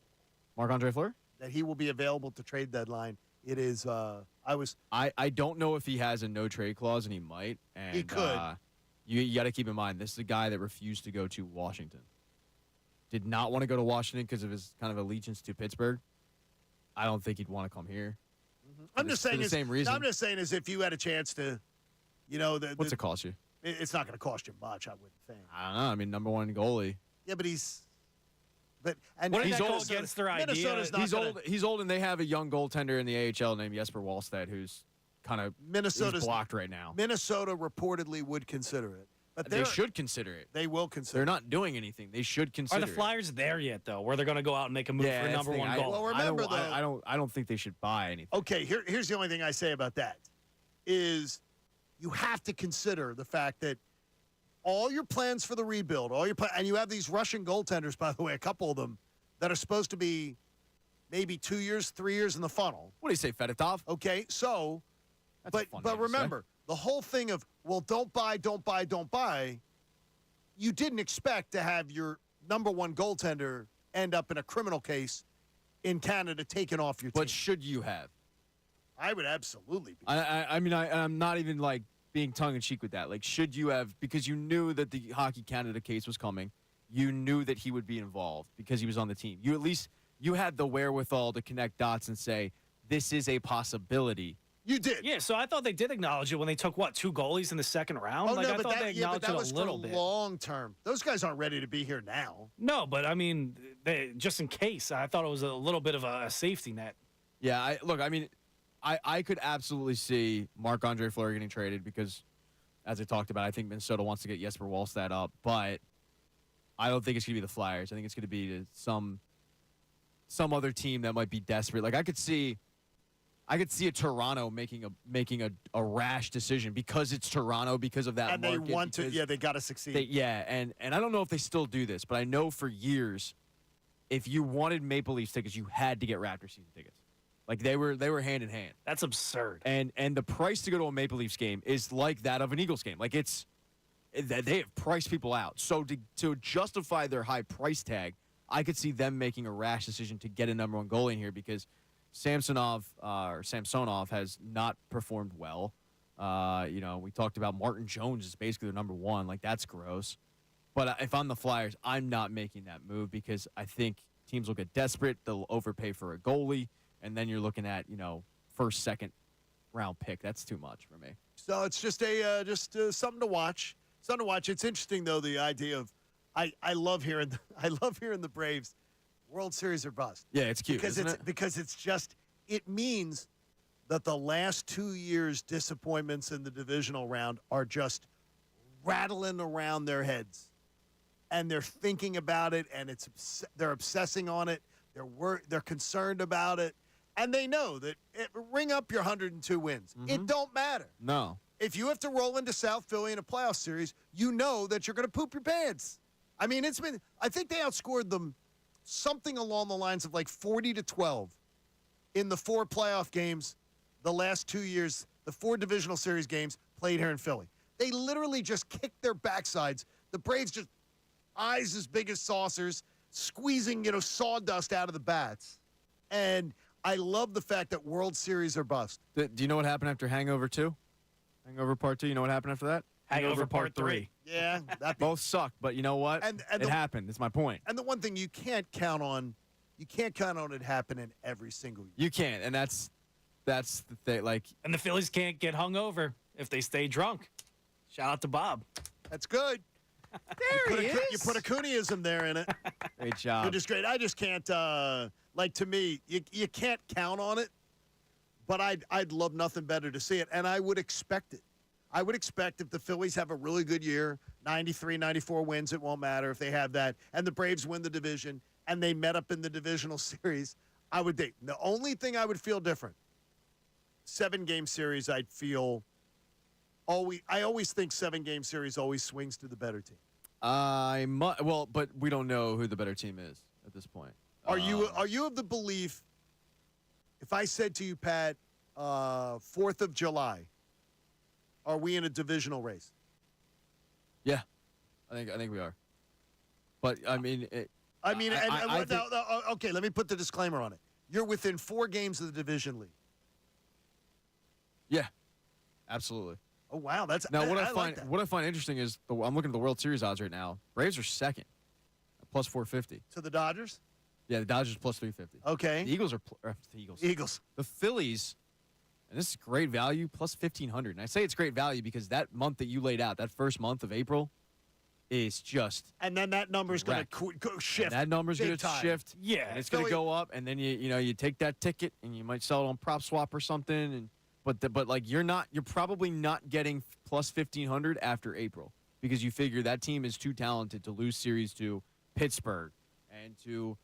Marc-Andre Fleury? That he will be available to trade deadline. It is. I don't know if he has a no trade clause, and he might. And, he could. You got to keep in mind, this is a guy that refused to go to Washington. Did not want to go to Washington because of his kind of allegiance to Pittsburgh. I don't think he'd want to come here. I'm just saying the same reason. I'm just saying is if you had a chance to, what's it cost you? It's not going to cost you much, I wouldn't think. I don't know. I mean, #1 goalie. Yeah, but he's old against their idea. He's old, and they have a young goaltender in the AHL named Jesper Wallstedt, who's kind of blocked right now. Minnesota reportedly would consider it. But they should consider it. They will consider. They're not doing anything. They should consider. Are the Flyers there yet, though, where they're going to go out and make a move for a number one goal? Well, remember, I don't think they should buy anything. Okay, here's the only thing I say about that is you have to consider the fact that all your plans for the rebuild, and you have these Russian goaltenders, by the way, a couple of them, that are supposed to be maybe 2 years, 3 years in the funnel. What do you say, Fedotov? Okay, so, That's a fun name but to remember, the whole thing of, well, don't buy, you didn't expect to have your number one goaltender end up in a criminal case in Canada taken off your team. But should you have? I would absolutely be. I mean, I'm not even like being tongue-in-cheek with that. Like, should you have, because you knew that the Hockey Canada case was coming, you knew that he would be involved because he was on the team. You had the wherewithal to connect dots and say, this is a possibility. You did. Yeah, so I thought they did acknowledge it when they took, 2 goalies in the second round? Oh, I no, but thought they acknowledged that it was a little for bit. long term. Those guys aren't ready to be here now. No, but I mean, just in case, I thought it was a little bit of a safety net. Yeah, I could absolutely see Marc-Andre Fleury getting traded because, as I talked about, I think Minnesota wants to get Jesper Wallstedt up, but I don't think it's going to be the Flyers. I think it's going to be some other team that might be desperate. Like I could see a Toronto making a rash decision because it's Toronto, because of that And market. they want to, they got to succeed. And I don't know if they still do this, but I know for years, if you wanted Maple Leafs tickets, you had to get Raptor season tickets. Like they were hand in hand. That's absurd. And the price to go to a Maple Leafs game is like that of an Eagles game. Like they have priced people out. So to justify their high price tag, I could see them making a rash decision to get a number one goalie in here because Samsonov has not performed well. We talked about Martin Jones is basically their number one. Like that's gross. But if I'm the Flyers, I'm not making that move because I think teams will get desperate. They'll overpay for a goalie. And then you're looking at, first, second round pick. That's too much for me. So it's just something to watch. Something to watch. It's interesting though, the idea of I love hearing the Braves World Series or bust. Yeah, it's cute. Because it means that the last 2 years disappointments in the divisional round are just rattling around their heads. And they're thinking about it and they're obsessing on it. They're concerned about it. And they know that ring up your 102 wins. Mm-hmm. It don't matter. No. If you have to roll into South Philly in a playoff series, you know that you're going to poop your pants. I mean, I think they outscored them something along the lines of like 40-12 in the 4 playoff games the last 2 years, the 4 divisional series games played here in Philly. They literally just kicked their backsides. The Braves just eyes as big as saucers, squeezing, sawdust out of the bats. And I love the fact that World Series are bust. Do you know what happened after Hangover 2? Hangover Part 2, you know what happened after that? Hangover Part 3. Yeah. Both sucked, but you know what? It happened. It's my point. And the one thing you can't count on it happening every single year. You can't, and that's the thing. Like, and the Phillies can't get hungover if they stay drunk. Shout out to Bob. That's good. There you put a Cooneyism there in it. Great job. Which is great. I just can't, to me, you can't count on it, but I'd love nothing better to see it, and I would expect it. I would expect if the Phillies have a really good year, 93, 94 wins, it won't matter if they have that, and the Braves win the division, and they met up in the divisional series, I would think. The only thing I would feel different, 7-game series, I always think 7-game series always swings to the better team. But we don't know who the better team is at this point. Are you of the belief, if I said to you, Pat, 4th of July, are we in a divisional race? Yeah, I think we are. But I mean, okay. Let me put the disclaimer on it. You're within 4 games of the division lead. Yeah, absolutely. Oh wow, that's now what what I find interesting is I'm looking at the World Series odds right now. Braves are second, plus 450. To the Dodgers. Yeah, the Dodgers plus 350. Okay. The Eagles are the Eagles. Eagles. The Phillies. And this is great value, plus 1,500. And I say it's great value because that month that you laid out, that first month of April, is just. And then that number's going to shift. And that number's going to shift. Yeah. And it's going to go up, and then you take that ticket and you might sell it on prop swap or something. And but you're probably not getting plus 1,500 after April. because you figure that team is too talented to lose series to Pittsburgh and to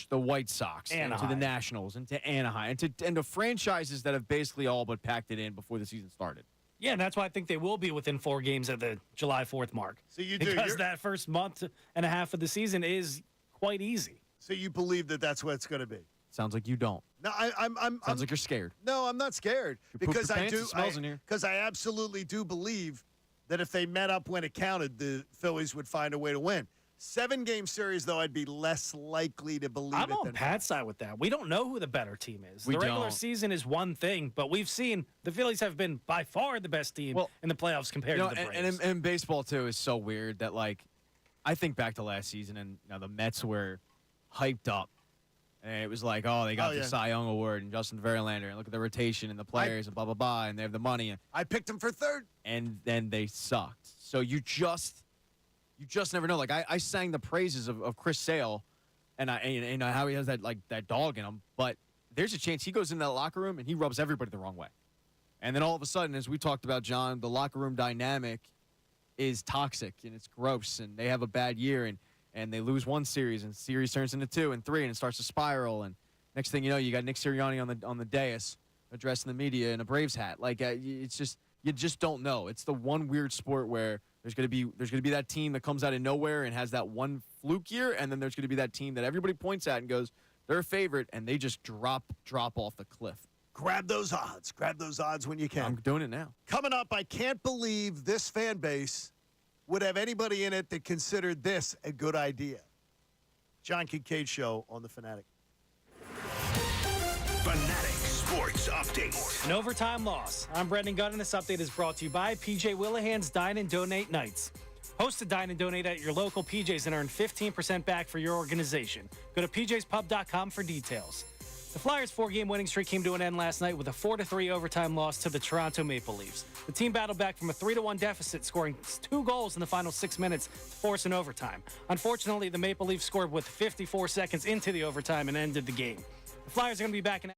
the White Sox and to the Nationals and to Anaheim and to franchises that have basically all but packed it in before the season started. Yeah, and that's why I think they will be within 4 games at the July 4th mark. So you because that first month and a half of the season is quite easy. So you believe that that's what it's going to be? Sounds like you don't. No, I'm Sounds like you're scared. No, I'm not scared because I do. It smells in here. Because I absolutely do believe that if they met up when it counted, the Phillies would find a way to win. 7-game series, though, I'd be less likely to believe I'm it. on Pat's side with that. We don't know who the better team is. We the regular don't. season is one thing, but we've seen the Phillies have been by far the best team in the playoffs compared to the Braves. And baseball, too, is so weird that, I think back to last season, and the Mets were hyped up. And it was like, they got the Cy Young Award and Justin Verlander, and look at the rotation and the players and blah, blah, blah, and they have the money. I picked them for third. And then they sucked. So you just never know. I sang the praises of Chris Sale and how he has that dog in him. But there's a chance he goes into that locker room and he rubs everybody the wrong way. And then all of a sudden, as we talked about, John, the locker room dynamic is toxic and it's gross. And they have a bad year and they lose one series and series turns into 2 and 3 and it starts to spiral. And next thing you know, you got Nick Sirianni on the dais addressing the media in a Braves hat. It's just you just don't know. It's the one weird sport where there's gonna be that team that comes out of nowhere and has that one fluke year, and then there's gonna be that team that everybody points at and goes, they're a favorite, and they just drop off the cliff. Grab those odds. Grab those odds when you can. I'm doing it now. Coming up, I can't believe this fan base would have anybody in it that considered this a good idea. John Kincade Show on The Fanatic. Fanatic Sports Update. An overtime loss. I'm Brendan Gunn, and this update is brought to you by PJ Willihan's Dine and Donate Nights. Host a Dine and Donate at your local PJ's and earn 15% back for your organization. Go to pjspub.com for details. The Flyers' 4-game winning streak came to an end last night with a 4-3 overtime loss to the Toronto Maple Leafs. The team battled back from a 3-1 deficit, scoring 2 goals in the final 6 minutes to force an overtime. Unfortunately, the Maple Leafs scored with 54 seconds into the overtime and ended the game. The Flyers are going to be back in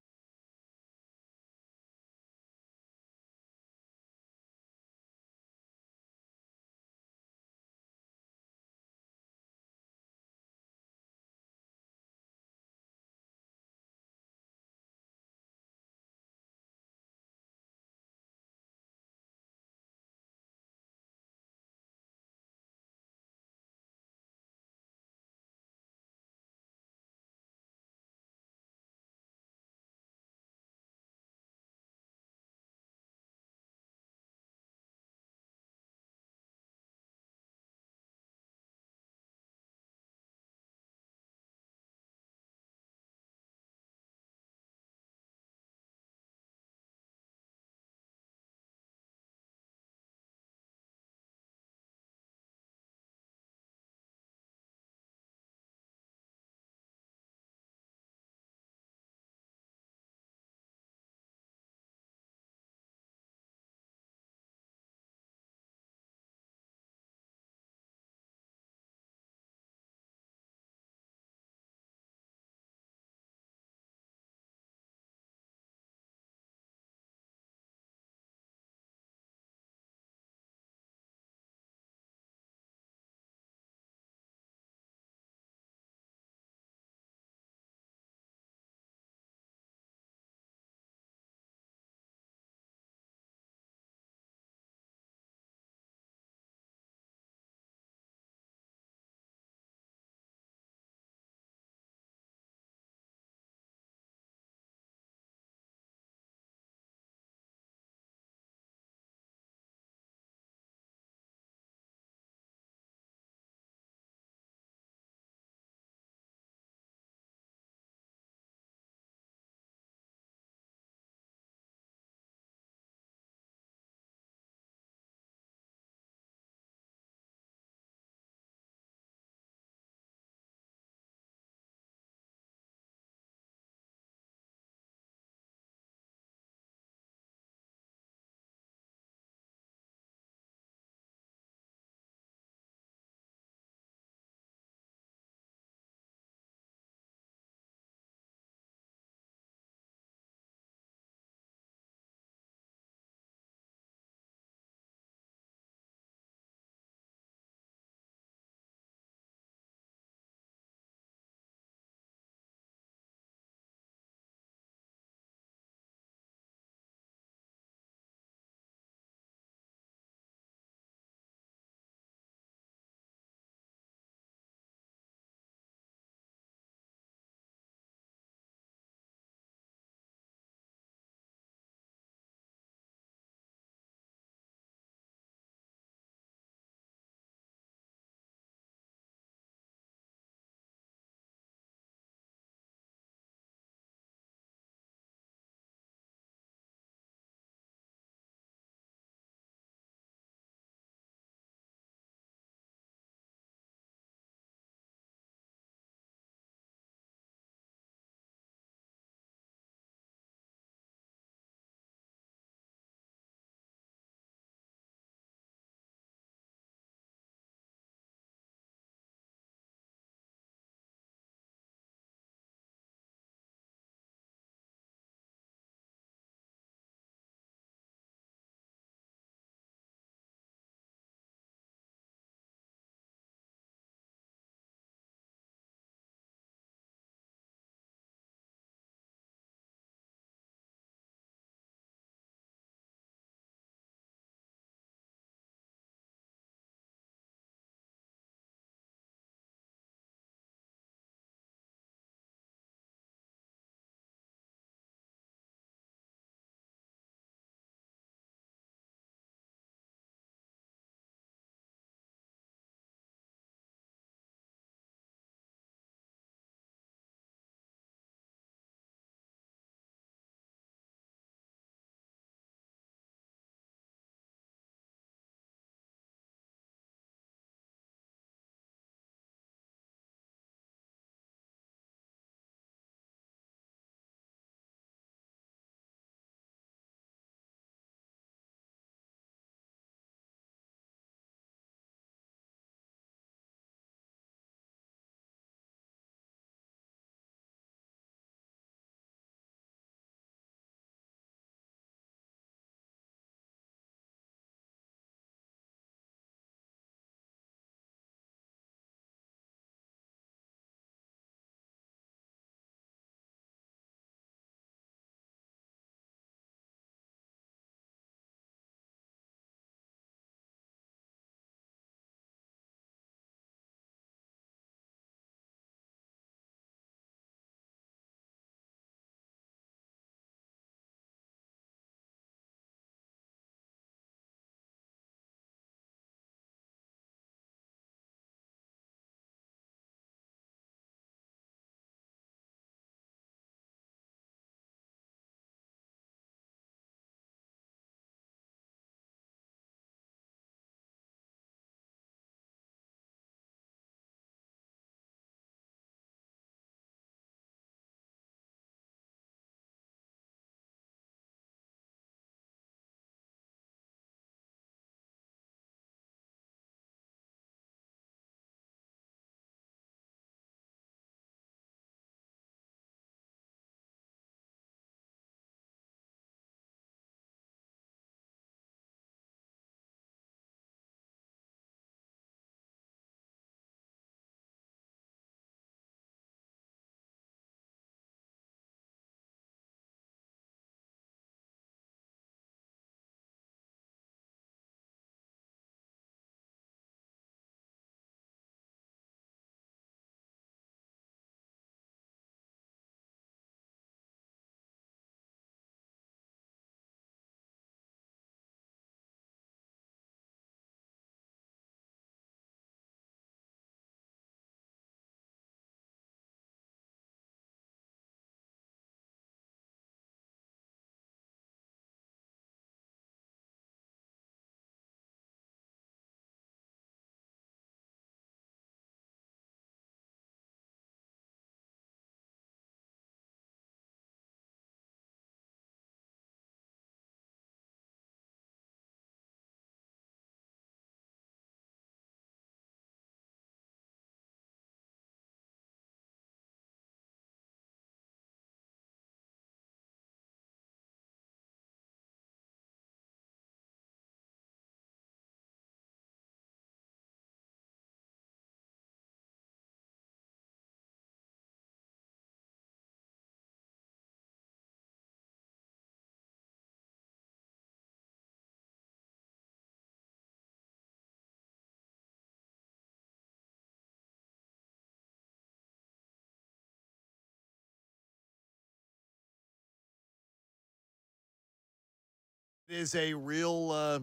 It is a real,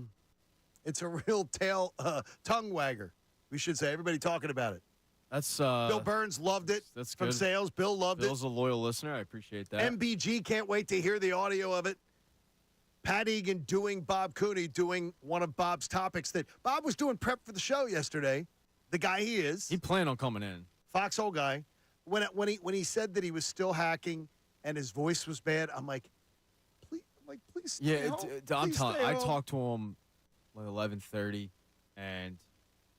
it's a real tongue wagger. We should say. Everybody talking about it. That's Bill Burns loved it. That's from good. sales. Bill loved Bill's a loyal listener. I appreciate that. MBG can't wait to hear the audio of it. Pat Egan doing Bob Cooney, doing one of Bob's topics that Bob was doing prep for the show yesterday. The guy he is. He planned on coming in. Foxhole guy. When he said that he was still hacking and his voice was bad, I'm like, please stay home. I'm Please telling. stay I home. talked to him like 11:30, and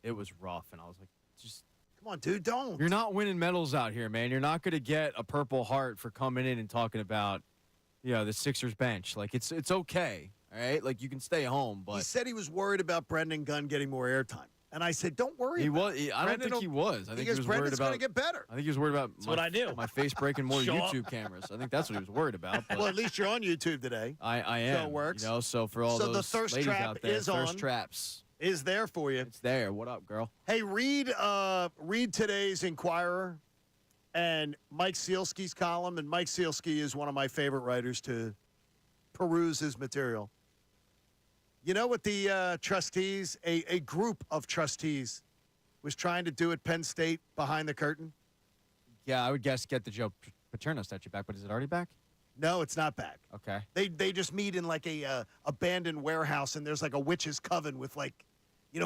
it was rough. And I was like, just come on, dude, don't. You're not winning medals out here, man. You're not going to get a Purple Heart for coming in and talking about, the Sixers bench. Like it's okay, all right. Like you can stay home, but He said he was worried about Brendan Gunn getting more airtime. And I said, don't worry. he about was. it. I don't think he was. I think he was worried Brendan's about. going to get better. I think he was worried about what I do. my face breaking more Show up. YouTube cameras. I think that's what he was worried about. But Well, at least you're on YouTube today. I am. So it works. So for all So the those thirst ladies trap out there, is thirst on. traps. Is there for you. It's there. What up, girl? Hey, read today's Inquirer and Mike Sealski's column. And Mike Sealski is one of my favorite writers to peruse his material. You know what the trustees, a group of trustees, was trying to do at Penn State behind the curtain? Yeah, I would guess get the Joe Paterno statue back, but is it already back? No, it's not back. Okay. They just meet in like a abandoned warehouse, and there's like a witch's coven with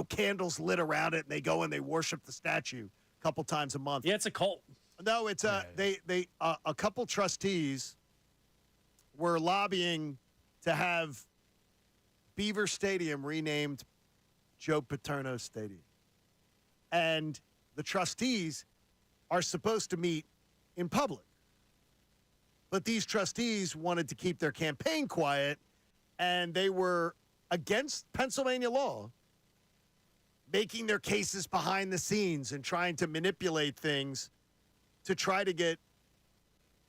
candles lit around it, and they go and they worship the statue a couple times a month. Yeah, it's a cult. No, it's a couple trustees were lobbying to have Beaver Stadium renamed Joe Paterno Stadium. And the trustees are supposed to meet in public. But these trustees wanted to keep their campaign quiet, and they were against Pennsylvania law, making their cases behind the scenes and trying to manipulate things to try to get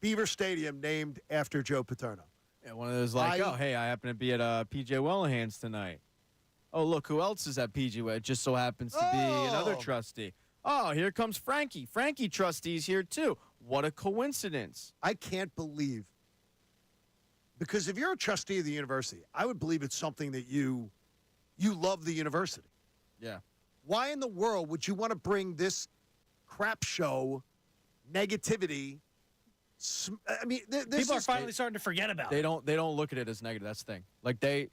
Beaver Stadium named after Joe Paterno. Yeah, one of those I happen to be at PJ Wellingham's tonight. Oh, look, who else is at PJ? It just so happens to be another trustee. Oh, here comes Frankie. Frankie trustee's here, too. What a coincidence. I can't believe. Because if you're a trustee of the university, I would believe it's something that you love the university. Yeah. Why in the world would you want to bring this crap show negativity? I mean, this people are finally starting to forget about they it. They don't look at it as negative. That's the thing. Like they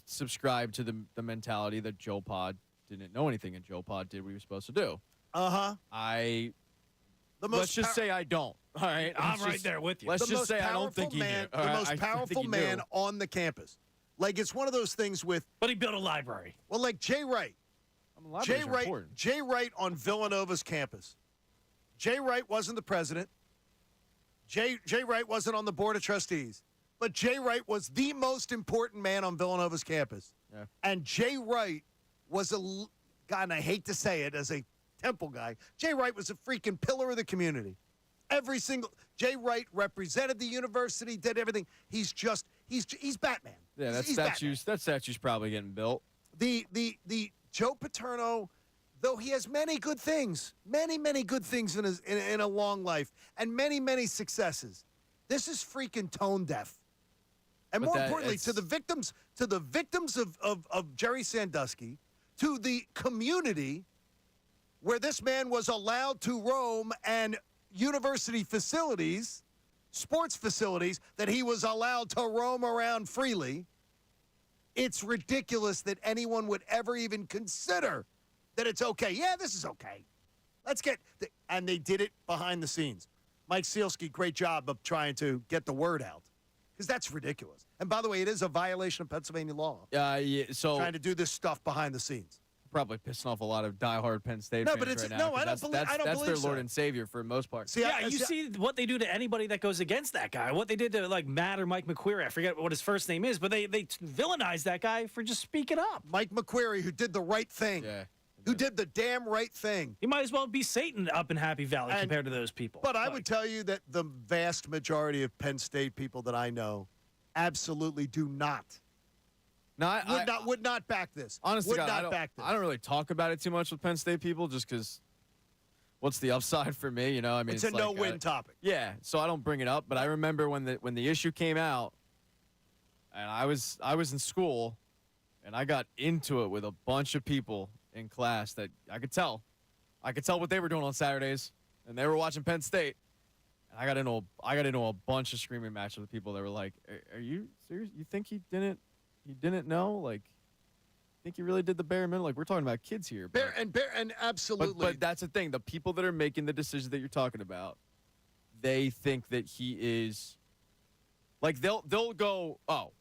subscribe to the mentality that Joe Pod didn't know anything and Joe Pod did what he was supposed to do. Let's just say I don't. All right, I'm right there with you. Let's just say I don't think he man, knew. the most powerful man on the campus. Like it's one of those things with. But he built a library. Well, like Jay Wright. Jay Wright on Villanova's campus. Jay Wright wasn't the president. Jay Wright wasn't on the board of trustees. But Jay Wright was the most important man on Villanova's campus. Yeah. And Jay Wright was God, and I hate to say it as a Temple guy, Jay Wright was a freaking pillar of the community. Jay Wright represented the university, did everything. He's Batman. Yeah, that statue's probably getting built. The Joe Paterno, though he has many good things, many good things in a long life, and many successes. This is freaking tone deaf. And more importantly, to the victims of Jerry Sandusky, to the community where this man was allowed to roam, and university facilities, sports facilities, that he was allowed to roam around freely. It's ridiculous that anyone would ever even consider that it's okay. Yeah, this is okay. And they did it behind the scenes. Mike Sealski, great job of trying to get the word out. Because that's ridiculous. And by the way, it is a violation of Pennsylvania law. Yeah, so trying to do this stuff behind the scenes. Probably pissing off a lot of diehard Penn State fans right now. I don't believe that's their so. Lord and Savior for the most part. You see what they do to anybody that goes against that guy. What they did to Matt or Mike McQuarrie. I forget what his first name is, but they villainized that guy for just speaking up. Mike McQuarrie, who did the right thing. Yeah. Who did the damn right thing. He might as well be Satan up in Happy Valley compared to those people. But I would tell you that the vast majority of Penn State people that I know absolutely do not. Would not back this. Honestly, I don't really talk about it too much with Penn State people just because what's the upside for me? You know, I mean, it's a no-win topic. Yeah, so I don't bring it up. But I remember when the issue came out, and I was in school, and I got into it with a bunch of people in class that I could tell what they were doing on Saturdays, and they were watching Penn State. And I got into a bunch of screaming matches with people that were like, "Are you serious? You think he didn't know? Like, think he really did the bare minimum? Like, we're talking about kids here." But, and absolutely. But that's the thing. The people that are making the decisions that you're talking about, they think that he is. Like, they'll go, "Oh,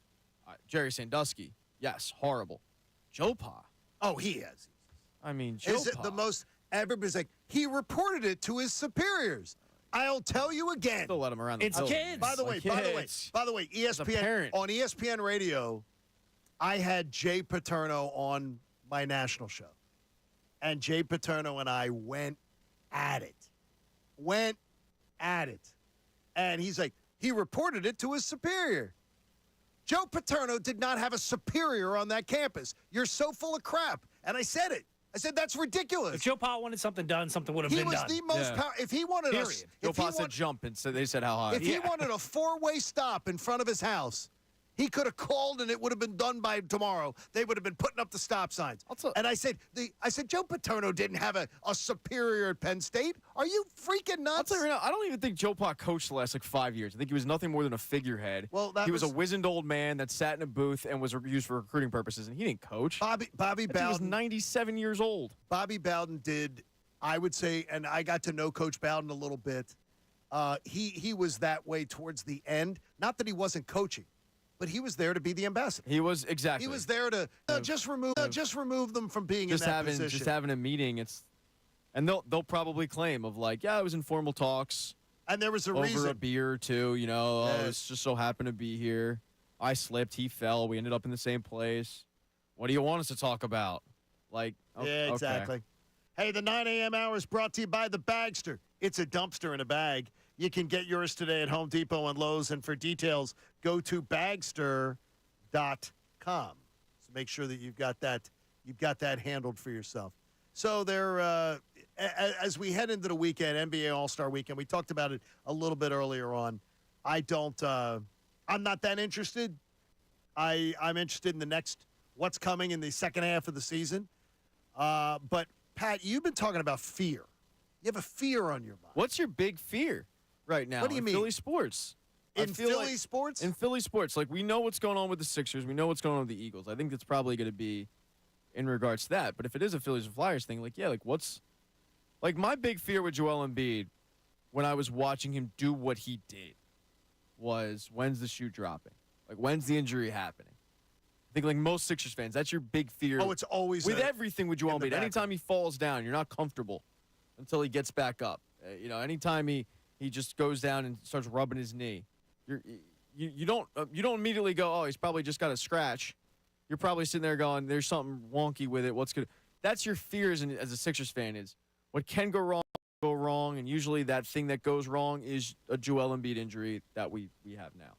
Jerry Sandusky, yes, horrible. Joe Pa, oh, he is. I mean, Joe Is it Pa. the most? Everybody's like, he reported it to his superiors. I'll tell you again. Still let him around the It's building. kids. By the way, ESPN on ESPN Radio, I had Jay Paterno on my national show, and Jay Paterno and I went at it, and he's like, he reported it to his superior. Joe Paterno did not have a superior on that campus. You're so full of crap, and I said it. I said, that's ridiculous. If Joe Pa wanted something done, something would have He been was done. the most if he wanted us, Joe Pa said jump, and so they said how high. if he wanted a 4-way stop in front of his house, he could have called and it would have been done by tomorrow. They would have been putting up the stop signs. And I said, Joe Paterno didn't have a superior at Penn State. Are you freaking nuts? I'll tell you right now, I don't even think Joe Pa coached the last 5 years. I think he was nothing more than a figurehead. Well, he was a wizened old man that sat in a booth and was used for recruiting purposes, and he didn't coach. Bobby That dude was Bowden. 97 years old. Bobby Bowden did, I would say, and I got to know Coach Bowden a little bit. He was that way towards the end. Not that he wasn't coaching, but he was there to be the ambassador. He was exactly. He was there to just remove them from being just in that having position. just having a meeting. And they'll probably claim of like, yeah, it was informal talks. And there was a over reason. a beer or two, it's just so happened to be here. I slipped, he fell, we ended up in the same place. What do you want us to talk about? Like, Yeah, exactly. Okay. Hey, the 9 a.m. hour is brought to you by The Bagster. It's a dumpster in a bag. You can get yours today at Home Depot and Lowe's. And for details, go to bagster.com. So make sure that you've got that handled for yourself. So there, as we head into the weekend, NBA All-Star Weekend, we talked about it a little bit earlier on. I'm not that interested. I'm interested in the next, what's coming in the second half of the season. But Pat, you've been talking about fear. You have a fear on your mind. What's your big fear right now? What do you mean? Philly sports. In Philly sports? In Philly sports. Like, we know what's going on with the Sixers. We know what's going on with the Eagles. I think that's probably going to be in regards to that. But if it is a Phillies and Flyers thing, my big fear with Joel Embiid when I was watching him do what he did was, when's the shoe dropping? Like, when's the injury happening? I think, like most Sixers fans, that's your big fear. Oh, it's always with everything with Joel Embiid. back. Anytime he falls down, you're not comfortable until he gets back up. Anytime he just goes down and starts rubbing his knee, you don't immediately go, oh, he's probably just got a scratch. You're probably sitting there going, there's something wonky with it. What's good? That's your fears as a Sixers fan, is what can go wrong, and usually that thing that goes wrong is a Joel Embiid injury that we have now.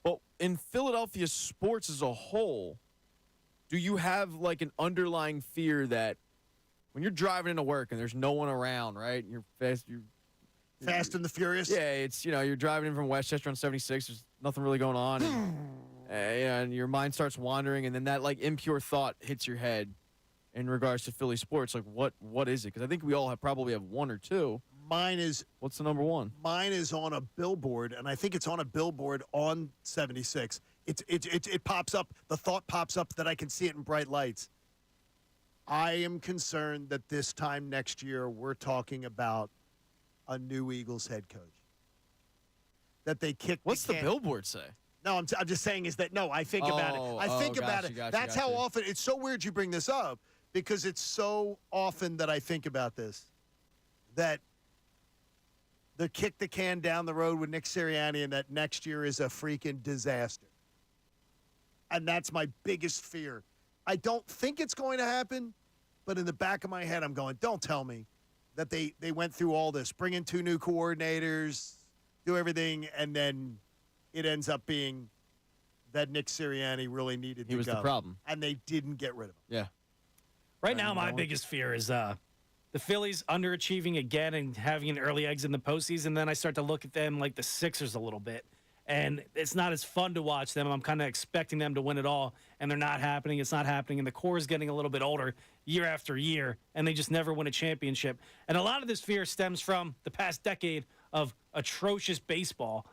But in Philadelphia sports as a whole, do you have like an underlying fear that when you're driving into work and there's no one around, right? And you're Fast and the Furious? Yeah, it's, you're driving in from Westchester on 76. There's nothing really going on. And your mind starts wandering, and then that like impure thought hits your head in regards to Philly sports. Like, what is it? Because I think we all probably have one or two. Mine is. What's the number one? Mine is on a billboard, and I think it's on a billboard on 76. It pops up. The thought pops up that I can see it in bright lights. I am concerned that this time next year we're talking about a new Eagles head coach. That they kick. What's the billboard say? No, I'm just saying is that, no, I think about it. I think about it. That's how often, it's so weird you bring this up, because it's so often that I think about this, that the kick the can down the road with Nick Sirianni and that next year is a freaking disaster. And that's my biggest fear. I don't think it's going to happen, but in the back of my head, I'm going, don't tell me that they went through all this, bring in 2 new coordinators, do everything, and then it ends up being that Nick Sirianni really needed to go. He was the problem. And they didn't get rid of him. Yeah. Right now, my biggest fear is the Phillies underachieving again and having an early exit in the postseason. Then I start to look at them like the Sixers a little bit. and it's not as fun to watch them. I'm kind of expecting them to win it all, and they're not happening. It's not happening, and the core is getting a little bit older year after year, and they just never win a championship. And a lot of this fear stems from the past decade of atrocious baseball.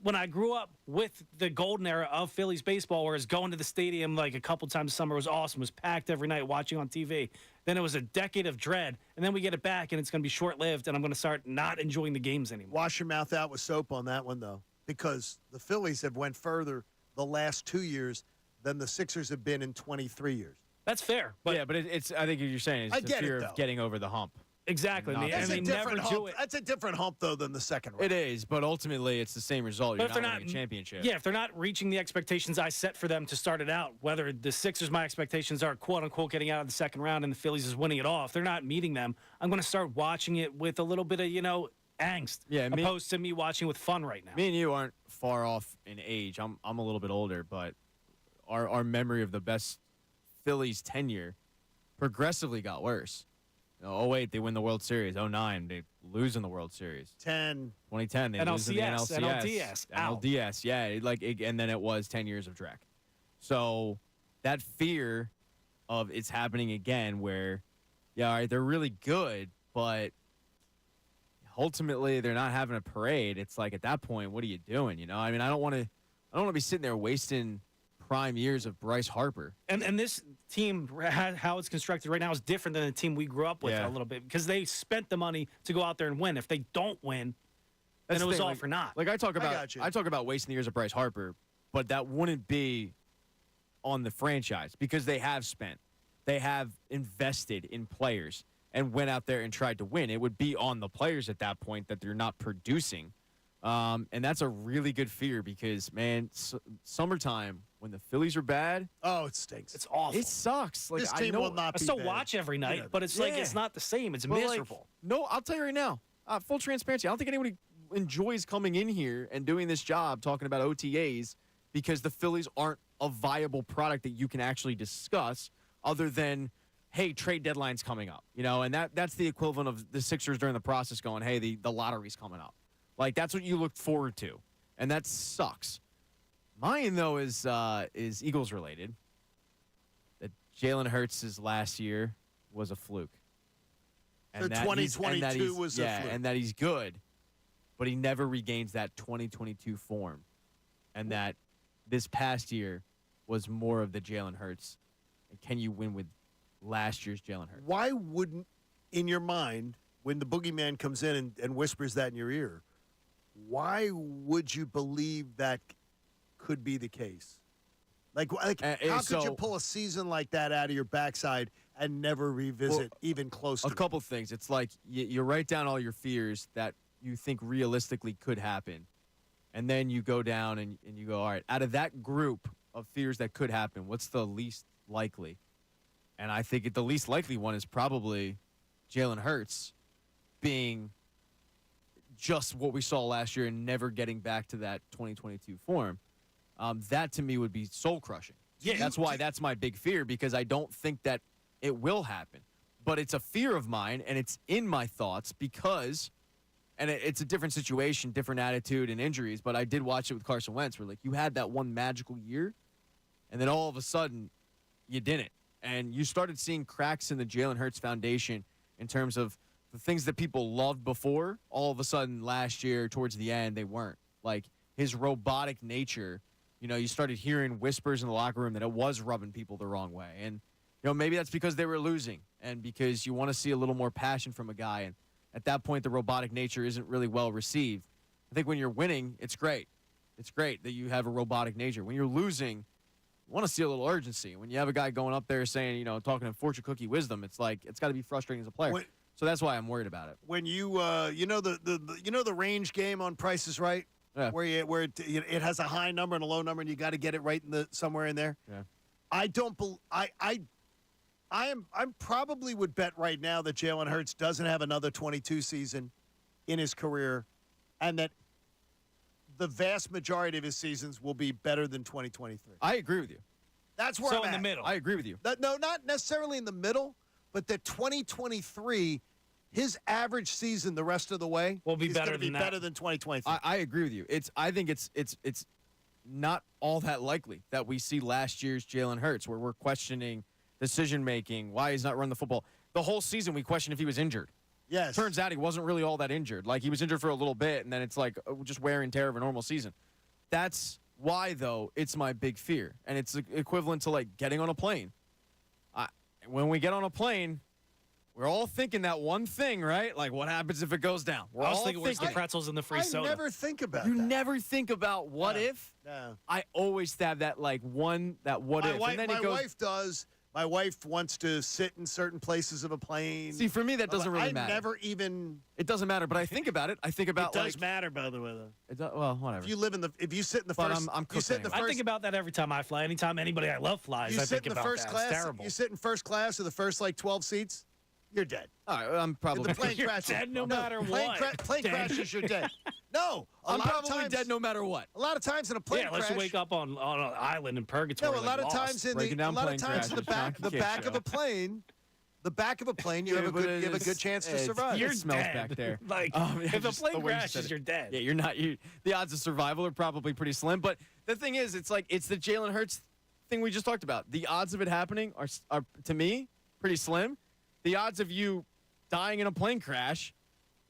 When I grew up with the golden era of Phillies baseball, whereas going to the stadium like a couple times a summer was awesome, was packed every night watching on TV. Then it was a decade of dread, and then we get it back, and it's going to be short-lived, and I'm going to start not enjoying the games anymore. Wash your mouth out with soap on that one, though, because the Phillies have went further the last 2 years than the Sixers have been in 23 years. That's fair. But yeah, but it's I think what you're saying is I the get fear it, of though. getting over the hump. Exactly. Not And they never do it. That's a different hump, though, than the second round. It is, but ultimately it's the same result. But You're if they're not not winning a championship. Yeah, if they're not reaching the expectations I set for them to start it out, whether the Sixers, my expectations are quote unquote getting out of the second round and the Phillies is winning it all, if they're not meeting them, I'm going to start watching it with a little bit of, angst. Yeah, opposed to me watching with fun right now. Me and you aren't far off in age. I'm a little bit older, but our memory of the best Phillies tenure progressively got worse. 08, they win the World Series. 09, they lose in the World Series. 2010, they lose in the NLCS. NLDS, yeah. And then it was 10 years of Drek. So that fear of it's happening again where, yeah, all right, they're really good, but ultimately they're not having a parade. It's like at that point, what are you doing? I mean, I don't want to be sitting there wasting prime years of Bryce Harper. And this team, how it's constructed right now, is different than the team we grew up with a little bit because they spent the money to go out there and win. If they don't win, then it was all for naught. Like I talk about wasting the years of Bryce Harper, but that wouldn't be on the franchise because they have spent. They have invested in players and went out there and tried to win. It would be on the players at that point that they're not producing. And that's a really good fear because, man, summertime, when the Phillies are bad. Oh, it stinks. It's awful. It sucks. Like, this team will not I be still bad. watch every night, but it's like it's not the same. It's miserable. No, I'll tell you right now, full transparency, I don't think anybody enjoys coming in here and doing this job talking about OTAs because the Phillies aren't a viable product that you can actually discuss other than, hey, trade deadline's coming up. And that's the equivalent of the Sixers during the process going, hey, the lottery's coming up. Like, that's what you look forward to, and that sucks. Mine, though, is Eagles related. That Jalen Hurts' last year was a fluke. So 2022 was a fluke. And that he's good, but he never regains that 2022 form. And that this past year was more of the Jalen Hurts. And can you win with last year's Jalen Hurts? Why wouldn't, in your mind, when the boogeyman comes in and whispers that in your ear, why would you believe that could be the case? Like how could you pull a season like that out of your backside and never revisit even close to a couple things? It's like you write down all your fears that you think realistically could happen, and then you go down and you go, all right, out of that group of fears that could happen, what's the least likely? And I think the least likely one is probably Jalen Hurts being just what we saw last year and never getting back to that 2022 form. That to me would be soul crushing. Yeah, that's why that's my big fear because I don't think that it will happen. But it's a fear of mine and it's in my thoughts because, and it's a different situation, different attitude and injuries. But I did watch it with Carson Wentz where like you had that one magical year, and then all of a sudden you didn't, and you started seeing cracks in the Jalen Hurts foundation in terms of the things that people loved before, all of a sudden last year towards the end, they weren't. Like his robotic nature, you started hearing whispers in the locker room that it was rubbing people the wrong way. And, maybe that's because they were losing and because you want to see a little more passion from a guy. And at that point, the robotic nature isn't really well received. I think when you're winning, it's great. It's great that you have a robotic nature. When you're losing, you want to see a little urgency. When you have a guy going up there saying, talking in fortune cookie wisdom, it's like, it's got to be frustrating as a player. So that's why I'm worried about it. When you the range game on Price is Right, where it has a high number and a low number, and you got to get it right in somewhere in there. Yeah. I'm probably would bet right now that Jalen Hurts doesn't have another 22 season in his career, and that the vast majority of his seasons will be better than 2023. I agree with you. That's where so I'm in at. the middle. I agree with you. No, not necessarily in the middle, but that 2023 his average season the rest of the way will be is better gonna be than better than 2023. I agree with you. I think it's not all that likely that we see last year's Jalen Hurts, where we're questioning decision making, why he's not running the football. The whole season we questioned if he was injured. Yes. Turns out he wasn't really all that injured. Like, he was injured for a little bit, and then it's like just wear and tear of a normal season. That's why, though, it's my big fear. And it's equivalent to, like, getting on a plane. When we get on a plane, we're all thinking that one thing, right? Like, what happens if it goes down? We're I was all thinking, where's the pretzels and the free soda? I never think about You that. never think about what if? No. I always have that, like, that what if. Wife, and then my it goes, wife does. My wife wants to sit in certain places of a plane. See, for me, that doesn't really I matter. never even. It doesn't matter, but I think about it. I think about, It does like, matter, by the way, though. It does, well, whatever. If you sit in the But first, I'm you sit in the I first. think about that every time I fly. Anytime anybody I love flies, You I sit think in the about first that. class. It's terrible. You sit in first class or the first like 12 seats. You're dead. All right, I'm probably The plane You're crashes. dead no matter what. Plane Dead. crashes. You're dead. No, I'm probably dead no matter what. A lot of times in a plane Yeah, unless crash. you wake up on an island in purgatory. No, a lot like of lost. times in Breaking the a down lot of plane times in the crashes, back John of Kincade a plane. The back of a plane, you have a good chance to survive. It smells back there. Like, Yeah, if a just the plane way you said crashes, it. you're dead. Yeah, you're not. The odds of survival are probably pretty slim. But the thing is, it's the Jalen Hurts thing we just talked about. The odds of it happening are to me pretty slim. The odds of you dying in a plane crash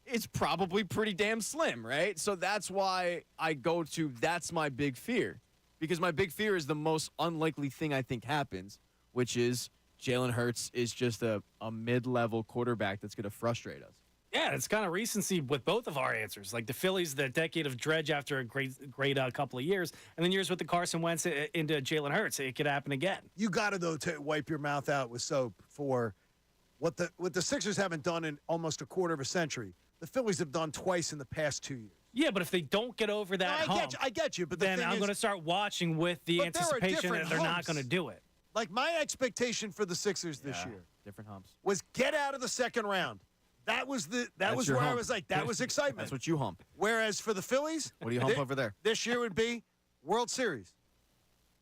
is probably pretty damn slim, right? So that's why I go to that's my big fear, because my big fear is the most unlikely thing I think happens, which is Jalen Hurts is just a mid-level quarterback that's going to frustrate us. Yeah, it's kind of recency with both of our answers. Like the Phillies, the decade of dredge after a great couple of years, and then years with the Carson Wentz into Jalen Hurts. It could happen again. You got to though to wipe your mouth out with soap for what the Sixers haven't done in almost a quarter of a century. The Phillies have done twice in the past 2 years. Yeah, but if they don't get over that hump, I get you. But the then thing I'm is, going to start watching with the but there are anticipation different that they're not humps. going to do it. Like my expectation for the Sixers this year Different humps. was get out of the second round. That was That's was your where I hump. was like, that was excitement. That's what you hump. Whereas for the Phillies, What do you hump over there? This year would be World Series.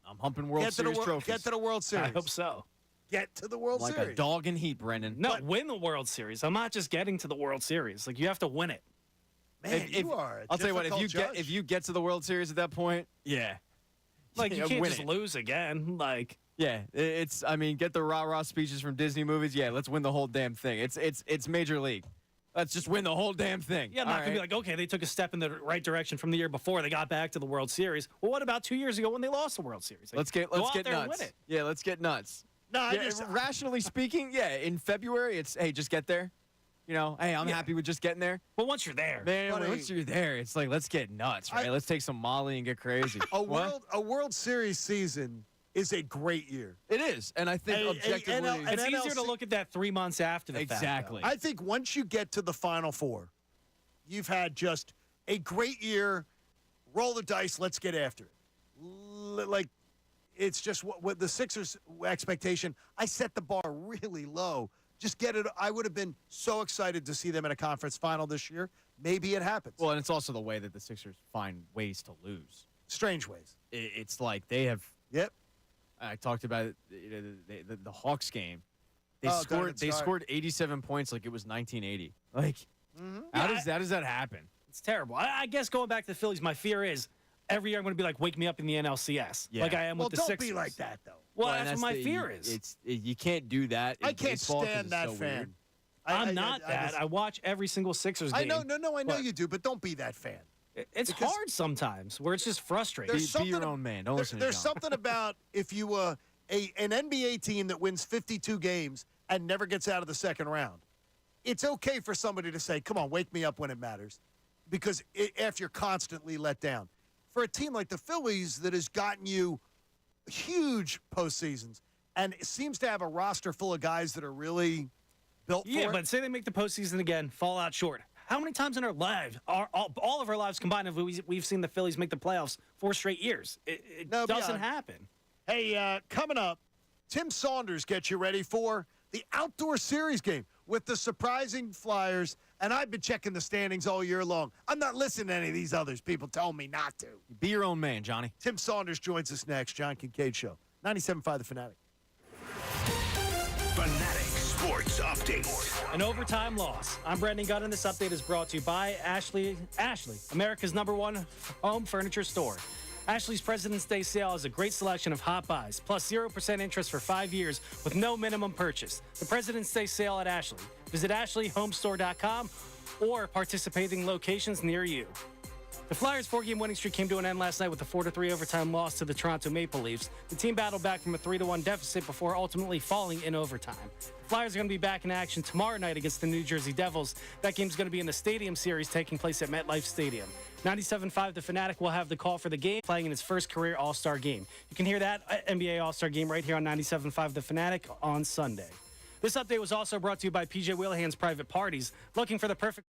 I'm humping World Series trophies. Get to the World Series. I hope so. Get to the World like Series. a dog in heat, Brendan. No, win the World Series. I'm not just getting to the World Series. Like you have to win it. Man, you are. I'll tell you what. Judge. If you get to the World Series at that point, yeah, Like you Yeah, can't win just it. lose again. Like Yeah, it's. I mean, get the rah-rah speeches from Disney movies. Yeah, let's win the whole damn thing. It's Major League. Let's just win the whole damn thing. yeah, I'm not gonna be like, okay, they took a step in the right direction from the year before. They got back to the World Series. Well, what about 2 years ago when they lost the World Series? Like, Let's get go out nuts. there and win it. Yeah, let's get nuts. No, I Yeah, just rationally speaking, yeah. In February, it's hey, just get there. You know, hey, I'm happy with just getting there. But once you're there, Man, Buddy. once you're there, it's like let's get nuts, right? Let's take some Molly and get crazy. What? a World Series season is a great year. It is, and I think objectively, it's easier to look at that 3 months after the fact. Exactly. I think once you get to the Final Four, you've had just a great year. Roll the dice. Let's get after it. Like, it's just what the Sixers' expectation. I set the bar really low. Just get it. I would have been so excited to see them in a conference final this year. Maybe it happens. Well, and it's also the way that the Sixers find ways to lose. Strange ways. It's like they have. Yep. I talked about it, the Hawks game. They Oh, scored. don't They even start. scored 87 points like it was 1980. Like, Mm-hmm. how does that happen? It's terrible. I guess going back to the Phillies, my fear is every year I'm going to be like, wake me up in the NLCS, Yeah. like I am Well, with the don't Sixers. be like that, though. Well, and that's what my fear is. You can't do that. I in can't baseball 'cause stand it's that so fan. weird. I'm not that. I watch every single Sixers game. I know. No, I know but you do, but don't be that fan. It's Because hard sometimes where it's just frustrating. Be your own man. Don't listen to There's John. something about if you an NBA team that wins 52 games and never gets out of the second round. It's okay for somebody to say, "Come on, wake me up when it matters," because after you're constantly let down. For a team like the Phillies that has gotten you huge postseasons and it seems to have a roster full of guys that are really built for Yeah, it. but say they make the postseason again, fall out short. How many times in our lives, all of our lives combined, have we've seen the Phillies make the playoffs 4 straight years? It No, doesn't beyond. happen. Hey, coming up, Tim Saunders gets you ready for the outdoor series game with the surprising Flyers. And I've been checking the standings all year long. I'm not listening to any of these others. People telling me not to. Be your own man, Johnny. Tim Saunders joins us next. John Kincade Show. 97.5 The Fanatic. Fanatics Sports Update. An overtime loss. I'm Brendan Gunn, and this update is brought to you by Ashley, America's #1 home furniture store. Ashley's President's Day sale has a great selection of hot buys, plus 0% interest for 5 years with no minimum purchase. The President's Day sale at Ashley. Visit ashleyhomestore.com or participating locations near you. The Flyers' 4-game winning streak came to an end last night with a 4-3 overtime loss to the Toronto Maple Leafs. The team battled back from a 3-1 deficit before ultimately falling in overtime. The Flyers are going to be back in action tomorrow night against the New Jersey Devils. That game's going to be in the Stadium Series taking place at MetLife Stadium. 97.5 The Fanatic will have the call for the game, playing in his first career All-Star game. You can hear that NBA All-Star game right here on 97.5 The Fanatic on Sunday. This update was also brought to you by PJ Wheelahan's Private Parties. Looking for the perfect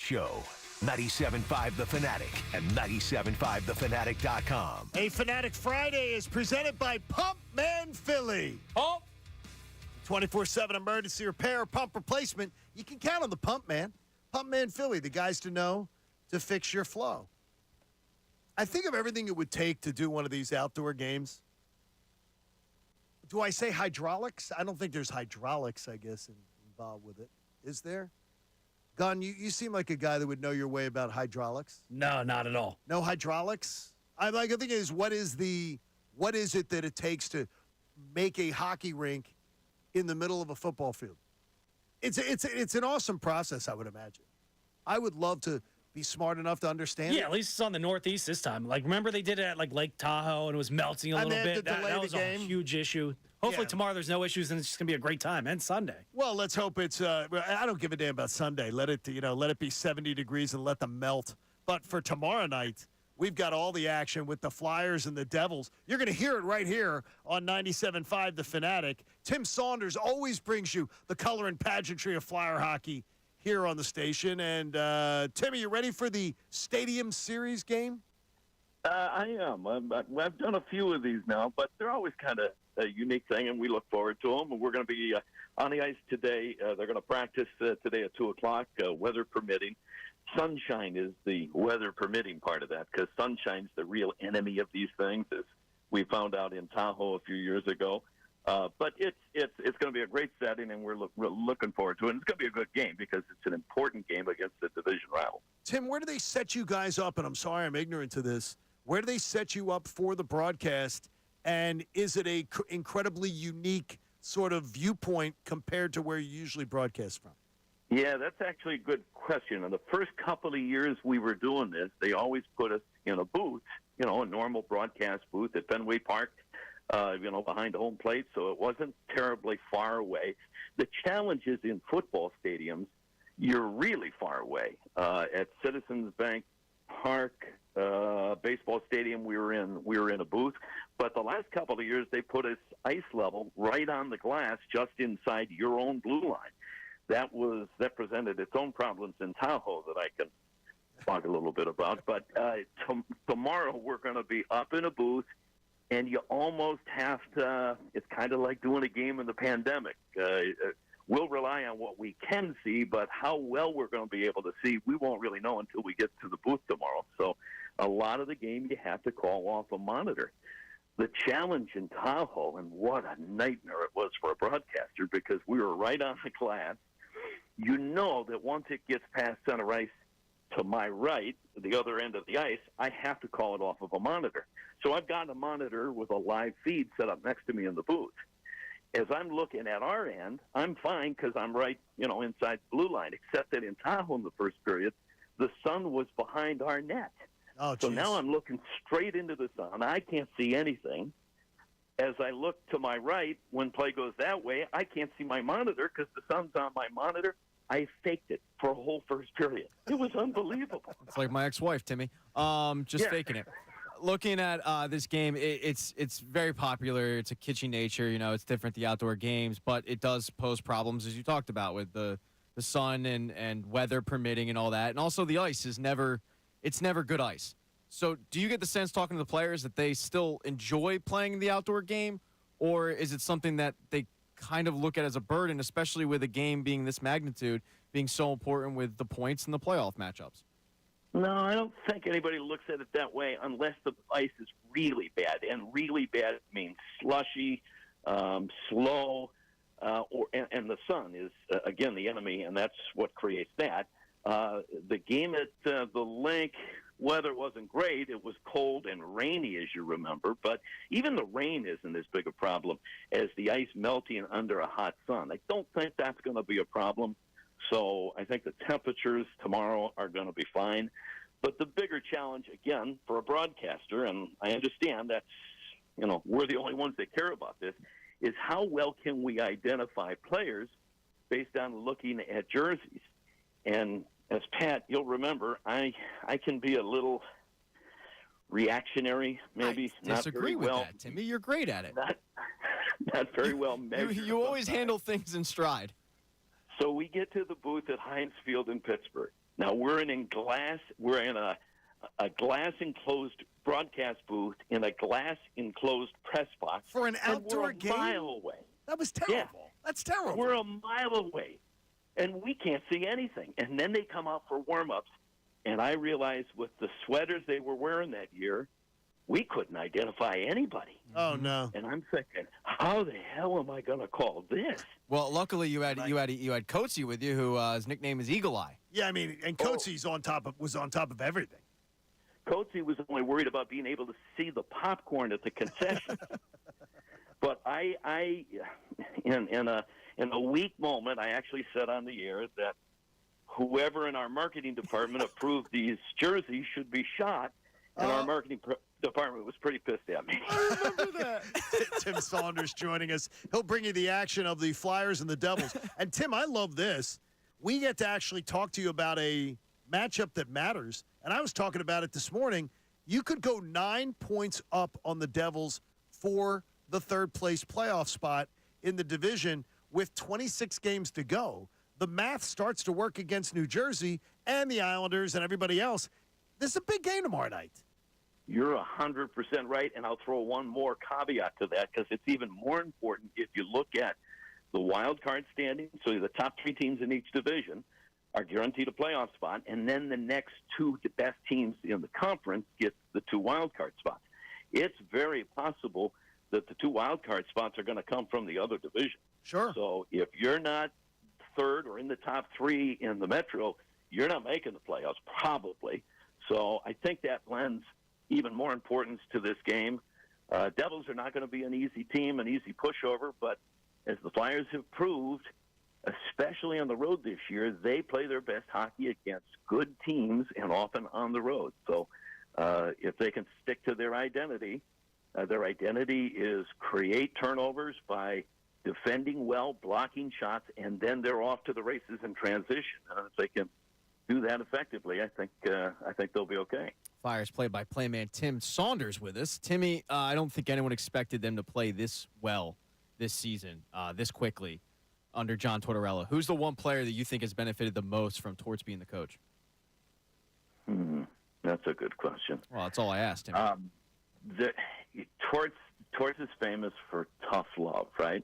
show. 97.5 The Fanatic and 97.5thefanatic.com. A Fanatic Friday is presented by Pump Man Philly. Oh, 24/7 emergency repair, pump replacement. You can count on the Pump Man. Pump Man Philly, the guys to know to fix your flow. I think of everything it would take to do one of these outdoor games. Do I say hydraulics? I don't think there's hydraulics, I guess, involved with it. Is there? Gunn, you seem like a guy that would know your way about hydraulics. no, not at all. No hydraulics? I think it is what is it that it takes to make a hockey rink in the middle of a football field? It's an awesome process, I would imagine. I would love to be smart enough to understand it. Yeah, at least it's on the Northeast this time. Like, remember they did it at like Lake Tahoe and it was melting a And little they had bit. to delay That the was game. a huge issue. Hopefully Yeah. tomorrow there's no issues and it's just gonna be a great time. And Sunday. Well, let's hope it's. I don't give a damn about Sunday. Let it be 70 degrees and let them melt. But for tomorrow night, we've got all the action with the Flyers and the Devils. You're going to hear it right here on 97.5 The Fanatic. Tim Saunders always brings you the color and pageantry of Flyer hockey here on the station. And Timmy, you ready for the Stadium Series game? I am. I've done a few of these now, but they're always kind of a unique thing, and we look forward to them. We're going to be on the ice today. They're going to practice today at 2 o'clock, weather permitting. Sunshine is the weather permitting part of that, because sunshine's the real enemy of these things, as we found out in Tahoe a few years ago. But it's going to be a great setting, and we're looking forward to it. And it's going to be a good game because it's an important game against the division rival. Tim, where do they set you guys up? And I'm sorry I'm ignorant to this. Where do they set you up for the broadcast? And is it a incredibly unique sort of viewpoint compared to where you usually broadcast from? Yeah, that's actually a good question. In the first couple of years we were doing this, they always put us in a booth, a normal broadcast booth at Fenway Park, behind home plate, so it wasn't terribly far away. The challenge is in football stadiums, you're really far away. At Citizens Bank Park, baseball stadium, we were in a booth. But the last couple of years, they put us ice level right on the glass, just inside your own blue line. That presented its own problems in Tahoe that I can talk a little bit about. But tomorrow we're going to be up in a booth, and you almost have to. It's kind of like doing a game in the pandemic. We'll rely on what we can see, but how well we're going to be able to see, we won't really know until we get to the booth tomorrow. So a lot of the game you have to call off a monitor. The challenge in Tahoe, and what a nightmare it was for a broadcaster, because we were right on the glass. You know that once it gets past center ice to my right, the other end of the ice, I have to call it off of a monitor. So I've got a monitor with a live feed set up next to me in the booth. As I'm looking at our end, I'm fine because I'm right, inside the blue line, except that in Tahoe in the first period, the sun was behind our net. Oh, so now I'm looking straight into the sun. I can't see anything. As I look to my right, when play goes that way, I can't see my monitor because the sun's on my monitor. I faked it for a whole first period. It was unbelievable. It's like my ex-wife, Timmy. Just faking it. Looking at this game, it's very popular. It's a kitschy nature. It's different, the outdoor games, but it does pose problems, as you talked about, with the sun and weather permitting and all that. And also the ice is never good ice. So do you get the sense, talking to the players, that they still enjoy playing the outdoor game, or is it something that they kind of look at as a burden, especially with a game being this magnitude, being so important with the points and the playoff matchups? No, I don't think anybody looks at it that way unless the ice is really bad. And really bad means slushy, slow, and the sun is, again, the enemy, and that's what creates that. The game at the link, weather wasn't great. It was cold and rainy, as you remember. But even the rain isn't as big a problem as the ice melting under a hot sun. I don't think that's going to be a problem. So I think the temperatures tomorrow are going to be fine. But the bigger challenge, again, for a broadcaster, and I understand that's, we're the only ones that care about this, is how well can we identify players based on looking at jerseys. And as Pat, you'll remember, I can be a little reactionary, maybe. I disagree with that, Timmy. You're great at it. Not very well measured. You always handle things in stride. So we get to the booth at Heinz Field in Pittsburgh. Now we're in a glass enclosed broadcast booth in a glass enclosed press box For an and outdoor we're a game? mile away. That was terrible. Yeah. That's terrible. We're a mile away, and we can't see anything. And then they come out for warm-ups, and I realized with the sweaters they were wearing that year, we couldn't identify anybody. Oh no! And I'm thinking, how the hell am I going to call this? Well, luckily you had Coatsy with you, who his nickname is Eagle Eye. Yeah, I mean, and Coatsy's was on top of everything. Coatsy was only worried about being able to see the popcorn at the concession. But in a weak moment, I actually said on the air that whoever in our marketing department approved these jerseys should be shot, and our marketing department was pretty pissed at me. I remember that. Tim Saunders joining us. He'll bring you the action of the Flyers and the Devils. And Tim, I love this. We get to actually talk to you about a matchup that matters. And I was talking about it this morning. You could go 9 points up on the Devils for the third-place playoff spot in the division with 26 games to go. The math starts to work against New Jersey and the Islanders and everybody else. This is a big game tomorrow night. You're 100% right, and I'll throw one more caveat to that because it's even more important if you look at the wild card standing. So the top 3 teams in each division are guaranteed a playoff spot, and then the next 2 best teams in the conference get the 2 wild card spots. It's very possible that the 2 wild card spots are going to come from the other division. Sure. So if you're not third or in the top 3 in the Metro, you're not making the playoffs, probably. So I think that lends even more importance to this game. Devils are not going to be an easy team, an easy pushover, but as the Flyers have proved, especially on the road this year, they play their best hockey against good teams and often on the road. So if they can stick to their identity is create turnovers by defending well, blocking shots, and then they're off to the races in transition. And if they can do that effectively, I think they'll be okay. Flyers play-by-play man Tim Saunders with us. Timmy, I don't think anyone expected them to play this well this season, this quickly, under John Tortorella. Who's the one player that you think has benefited the most from Torts being the coach? That's a good question. Well, that's all I asked him. Torts is famous for tough love, right?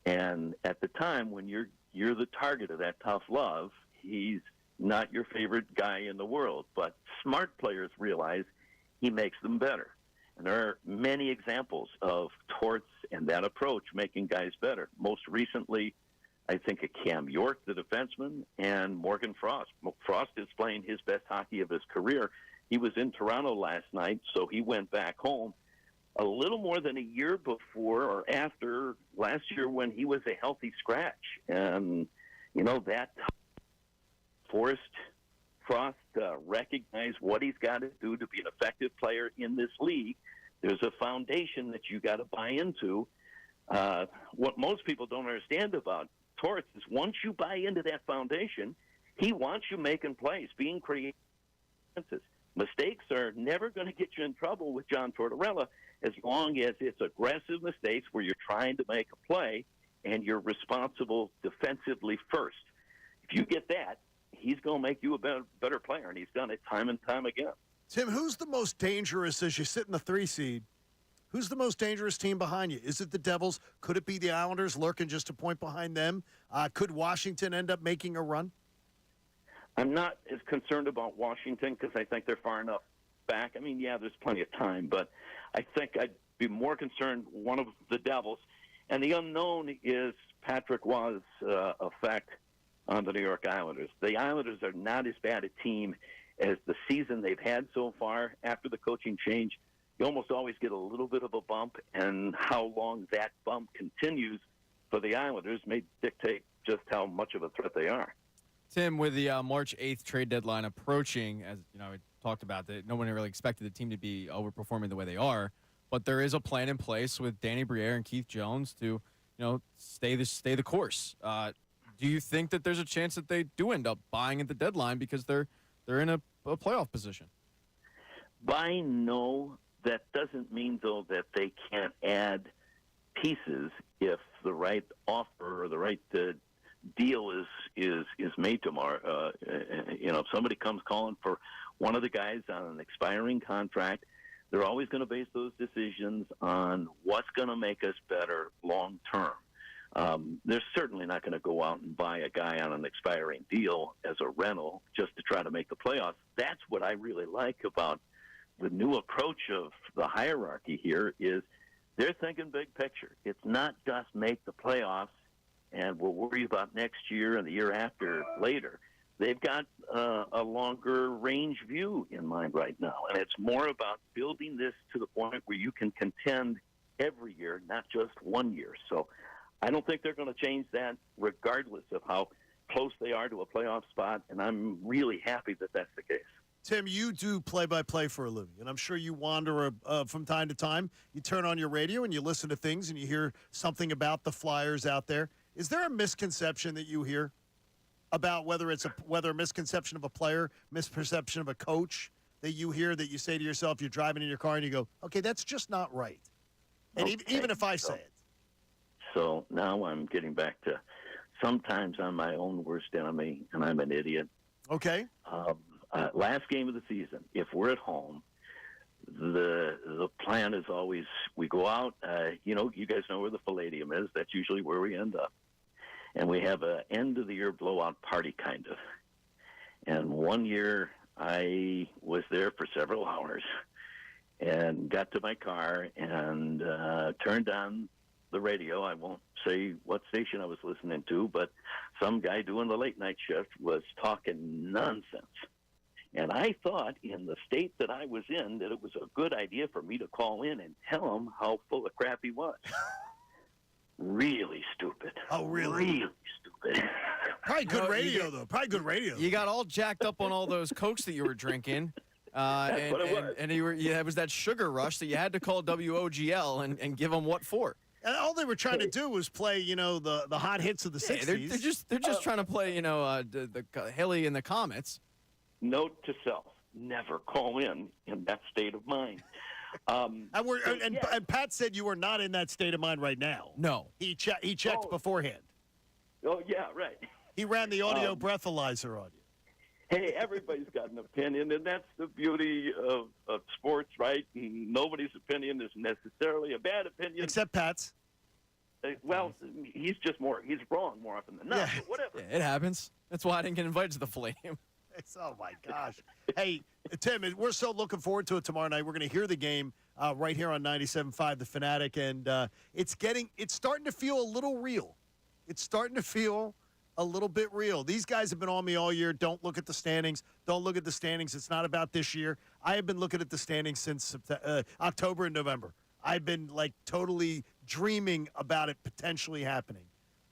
And at the time when you're the target of that tough love, he's not your favorite guy in the world. But smart players realize he makes them better. And there are many examples of Torts and that approach making guys better. Most recently, I think of Cam York, the defenseman, and Morgan Frost. Frost is playing his best hockey of his career. He was in Toronto last night, so he went back home a little more than a year before or after last year when he was a healthy scratch. And, that forced Frost to recognize what he's got to do to be an effective player in this league. There's a foundation that you got to buy into. What most people don't understand about Torts is once you buy into that foundation, he wants you making plays, being creative. Mistakes are never going to get you in trouble with John Tortorella as long as it's aggressive mistakes where you're trying to make a play and you're responsible defensively first. If you get that, he's going to make you a better player, and he's done it time and time again. Tim, who's the most dangerous as you sit in the 3 seed? Who's the most dangerous team behind you? Is it the Devils? Could it be the Islanders lurking just a point behind them? Could Washington end up making a run? I'm not as concerned about Washington because I think they're far enough back. I mean, yeah, there's plenty of time, but I think I'd be more concerned one of the Devils. And the unknown is Patrick Waugh's effect on the New York Islanders. The Islanders are not as bad a team as the season they've had so far. After the coaching change, you almost always get a little bit of a bump, and how long that bump continues for the Islanders may dictate just how much of a threat they are. Tim, with the March 8th trade deadline approaching, as we talked about, that no one really expected the team to be overperforming the way they are, but there is a plan in place with Danny Briere and Keith Jones to, stay the course. Do you think that there's a chance that they do end up buying at the deadline because they're in a playoff position? Buying, no. That doesn't mean, though, that they can't add pieces if the right offer or the right deal is made tomorrow, if somebody comes calling for one of the guys on an expiring contract, they're always going to base those decisions on what's going to make us better long term. They're certainly not going to go out and buy a guy on an expiring deal as a rental just to try to make the playoffs. That's what I really like about the new approach of the hierarchy here is they're thinking big picture. It's not just make the playoffs and we'll worry about next year and the year after later. They've got a longer range view in mind right now, and it's more about building this to the point where you can contend every year, not just 1 year. So I don't think they're going to change that regardless of how close they are to a playoff spot, and I'm really happy that that's the case. Tim, you do play-by-play for a living, and I'm sure you wander from time to time. You turn on your radio and you listen to things and you hear something about the Flyers out there. Is there a misconception that you hear about whether a misconception of a player, misperception of a coach that you hear that you say to yourself, you're driving in your car and you go, okay, that's just not right. And even if I say it. So now I'm getting back to sometimes I'm my own worst enemy and I'm an idiot. Okay. Last game of the season, if we're at home, the plan is always we go out. You guys know where the Palladium is. That's usually where we end up. And we have a end of the year blowout party, kind of. And one year I was there for several hours and got to my car and turned on the radio. I won't say what station I was listening to, but some guy doing the late night shift was talking nonsense. And I thought in the state that I was in that it was a good idea for me to call in and tell him how full of crap he was. Really stupid. Oh, really? Really stupid. Probably good radio, though. Probably good radio. You got all jacked up on all those Cokes that you were drinking. That's what it was. And it was that sugar rush that you had to call WOGL and give them what for. And all they were trying to do was play, the hot hits of the 60s. They're just trying to play, the Haley and the Comets. Note to self: never call in that state of mind. And Pat said you were not in that state of mind right now. No, he checked beforehand. Oh yeah, right. He ran the audio breathalyzer on you. Hey, everybody's got an opinion, and that's the beauty of sports, right? Nobody's opinion is necessarily a bad opinion, except Pat's. Well, he's wrong more often than not. Yeah. But whatever. Yeah, it happens. That's why I didn't get invited to the Palladium. Oh, my gosh. Hey, Tim, we're so looking forward to it tomorrow night. We're going to hear the game right here on 97.5 The Fanatic, and it's starting to feel a little real. It's starting to feel a little bit real. These guys have been on me all year. Don't look at the standings. Don't look at the standings. It's not about this year. I have been looking at the standings since October and November. I've been, totally dreaming about it potentially happening.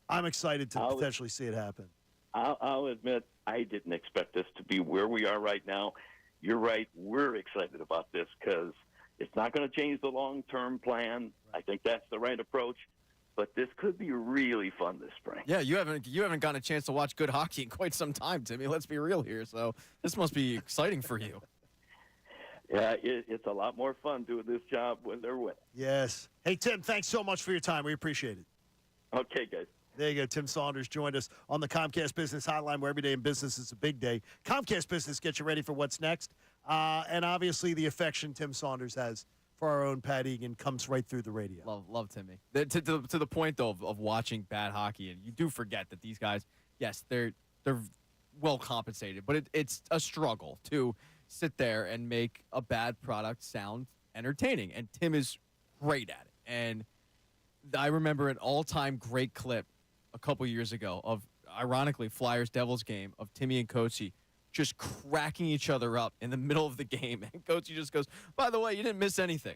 I'm excited to potentially see it happen. I'll admit I didn't expect us to be where we are right now. You're right. We're excited about this because it's not going to change the long-term plan. I think that's the right approach. But this could be really fun this spring. Yeah, you haven't gotten a chance to watch good hockey in quite some time, Timmy. Let's be real here. So this must be exciting for you. Yeah, it's a lot more fun doing this job when they're winning. Yes. Hey, Tim, thanks so much for your time. We appreciate it. Okay, guys. There you go. Tim Saunders joined us on the Comcast Business Hotline, where every day in business is a big day. Comcast Business gets you ready for what's next. And obviously the affection Tim Saunders has for our own Pat Egan comes right through the radio. Love Timmy. To the point, though, of watching bad hockey, and you do forget that these guys, yes, they're well compensated, but it's a struggle to sit there and make a bad product sound entertaining. And Tim is great at it. And I remember an all-time great clip a couple years ago of, ironically, Flyers-Devils game of Timmy and Coatsy just cracking each other up in the middle of the game. And Coatsy just goes, by the way, you didn't miss anything.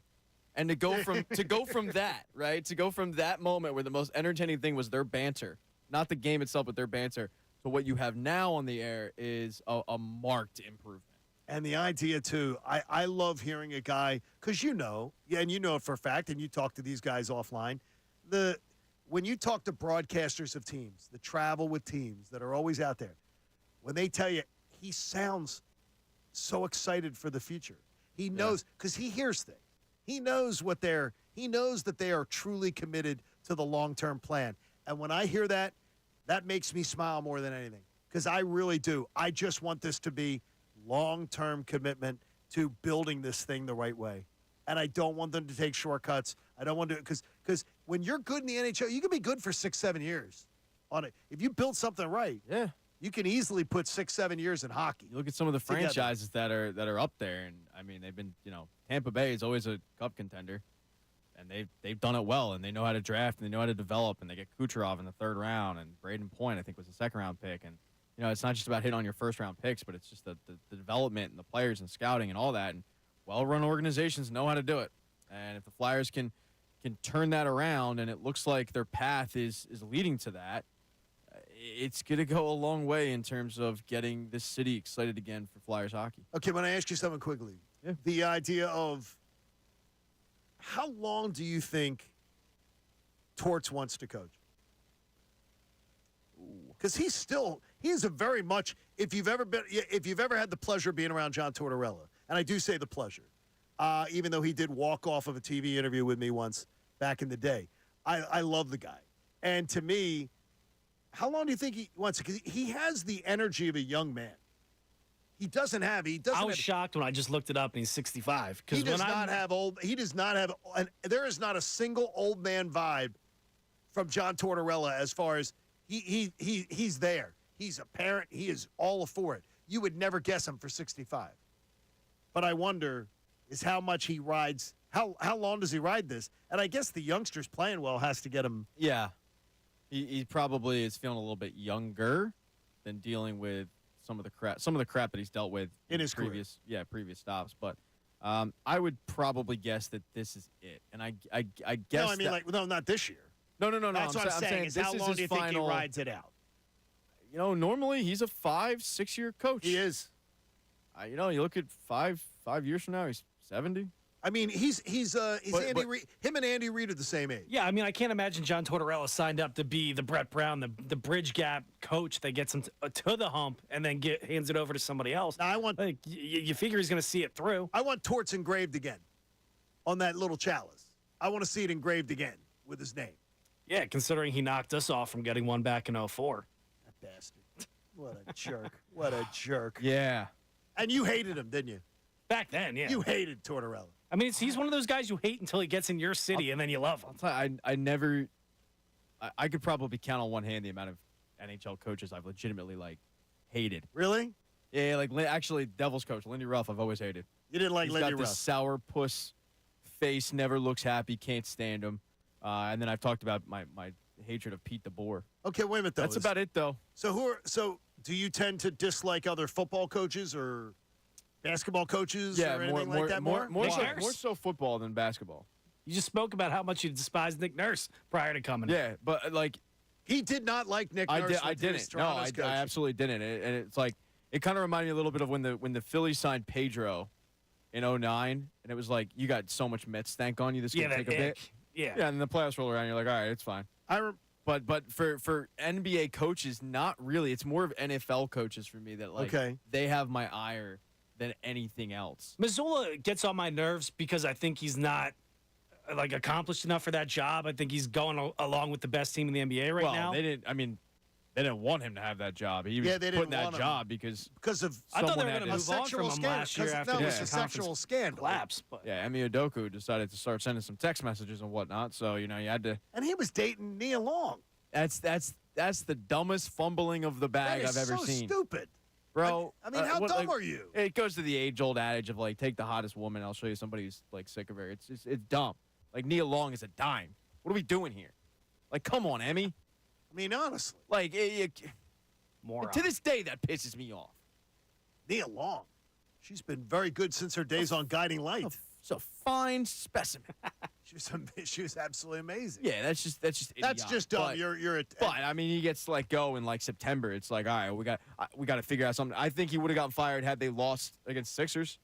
And to go from that, right, to go from that moment where the most entertaining thing was their banter, not the game itself, but their banter, to what you have now on the air is a marked improvement. And the idea, too, I love hearing a guy, because and you know it for a fact, and you talk to these guys offline, when you talk to broadcasters of teams that travel with teams that are always out there, when they tell you he sounds so excited for the future. He knows, because he hears things. He knows that they are truly committed to the long-term plan. And when I hear that, That makes me smile more than anything because I really do. I just want this to be long-term commitment to building this thing the right way. And I don't want them to take shortcuts. I don't want to because when you're good in the NHL, you can be good for 6-7 years on it. If you build something right, Yeah. you can easily put 6-7 years in hockey. You look at some of the together. franchises that are up there, and I mean they've been, Tampa Bay is always a cup contender, and they've done it well, and they know how to draft and they know how to develop, and they get Kucherov in the 3rd round, and Braden Point I think was a 2nd round pick, and it's not just about hitting on your 1st round picks, but it's just the development and the players and scouting and all that, and well-run organizations know how to do it, and if the Flyers can turn that around, and it looks like their path is leading to that. It's going to go a long way in terms of getting this city excited again for Flyers hockey. Okay, when I ask you something quickly, the idea of how long do you think Torts wants to coach? Because he is a very much. If you've ever had the pleasure of being around John Tortorella, and I do say the pleasure, even though he did walk off of a TV interview with me once back in the day, I love the guy, and to me. How long do you think he wants it? Because he has the energy of a young man. He doesn't have. I was shocked when I just looked it up, and he's 65. He does not have old. He does not have. And there is not a single old man vibe from John Tortorella as far as he's there. He's a parent. He is all for it. You would never guess him for 65. But I wonder is how much he rides. How long does he ride this? And I guess the youngsters playing well has to get him. Yeah. He probably is feeling a little bit younger than dealing with some of the crap that he's dealt with in his previous stops. But I would probably guess that this is it. And I guess no, I mean not this year. No. That's what I'm saying. Is how long do you think he rides it out? Normally he's a 5-6 year coach. He is. You look at 5 years from now, he's 70. I mean, he's Andy Reid. Him and Andy Reid are the same age. Yeah, I mean, I can't imagine John Tortorella signed up to be the Brett Brown, the bridge gap coach that gets him to the hump and then hands it over to somebody else. Now, I want you figure he's going to see it through. I want Torts engraved again on that little chalice. I want to see it engraved again with his name. Yeah, considering he knocked us off from getting one back in 2004. That bastard. What a jerk. What a jerk. Yeah. And you hated him, didn't you? Back then, yeah. You hated Tortorella. I mean, he's one of those guys you hate until he gets in your city, and then you love him. I'll tell you, I could probably count on one hand the amount of NHL coaches I've legitimately, hated. Really? Yeah, actually, Devils coach, Lindy Ruff, I've always hated. You didn't like Lindy Ruff? He's got this sourpuss face, never looks happy, can't stand him. And then I've talked about my hatred of Pete DeBoer. Okay, wait a minute, though. That's about it, though. So do you tend to dislike other football coaches or basketball coaches or anything like that more? More so football than basketball. You just spoke about how much you despise Nick Nurse prior to coming in. Yeah, but he did not like Nick Nurse. I didn't. No, I absolutely didn't. And it's it kind of reminded me a little bit of when the Phillies signed Pedro in 2009, and it was like you got so much Mets stank on you. This could take a bit. Yeah. Yeah, and the playoffs roll around, you're like, all right, it's fine. But for NBA coaches, not really. It's more of NFL coaches for me that they have my ire than anything else. Missoula gets on my nerves because I think he's not accomplished enough for that job. I think he's going along with the best team in the NBA right now. They didn't want him to have that job. He was put in that job because of I thought they were going to move on from him last year after it was a sexual scandal collapse. But yeah, Emi Udoka decided to start sending some text messages and whatnot. So you had to. And he was dating Nia Long. That's the dumbest fumbling of the bag I've ever seen. Stupid. Bro, I mean, how dumb are you? It goes to the age-old adage of take the hottest woman. I'll show you somebody who's sick of her. It's dumb. Nia Long is a dime. What are we doing here? Come on, Emmy. I mean, honestly, to this day that pisses me off. Nia Long, she's been very good since her days on Guiding Light. She's a fine specimen. She was absolutely amazing. Yeah, that's just idiotic. That's just dumb. But I mean, he gets let go in September. It's all right, we got to figure out something. I think he would have gotten fired had they lost against Sixers.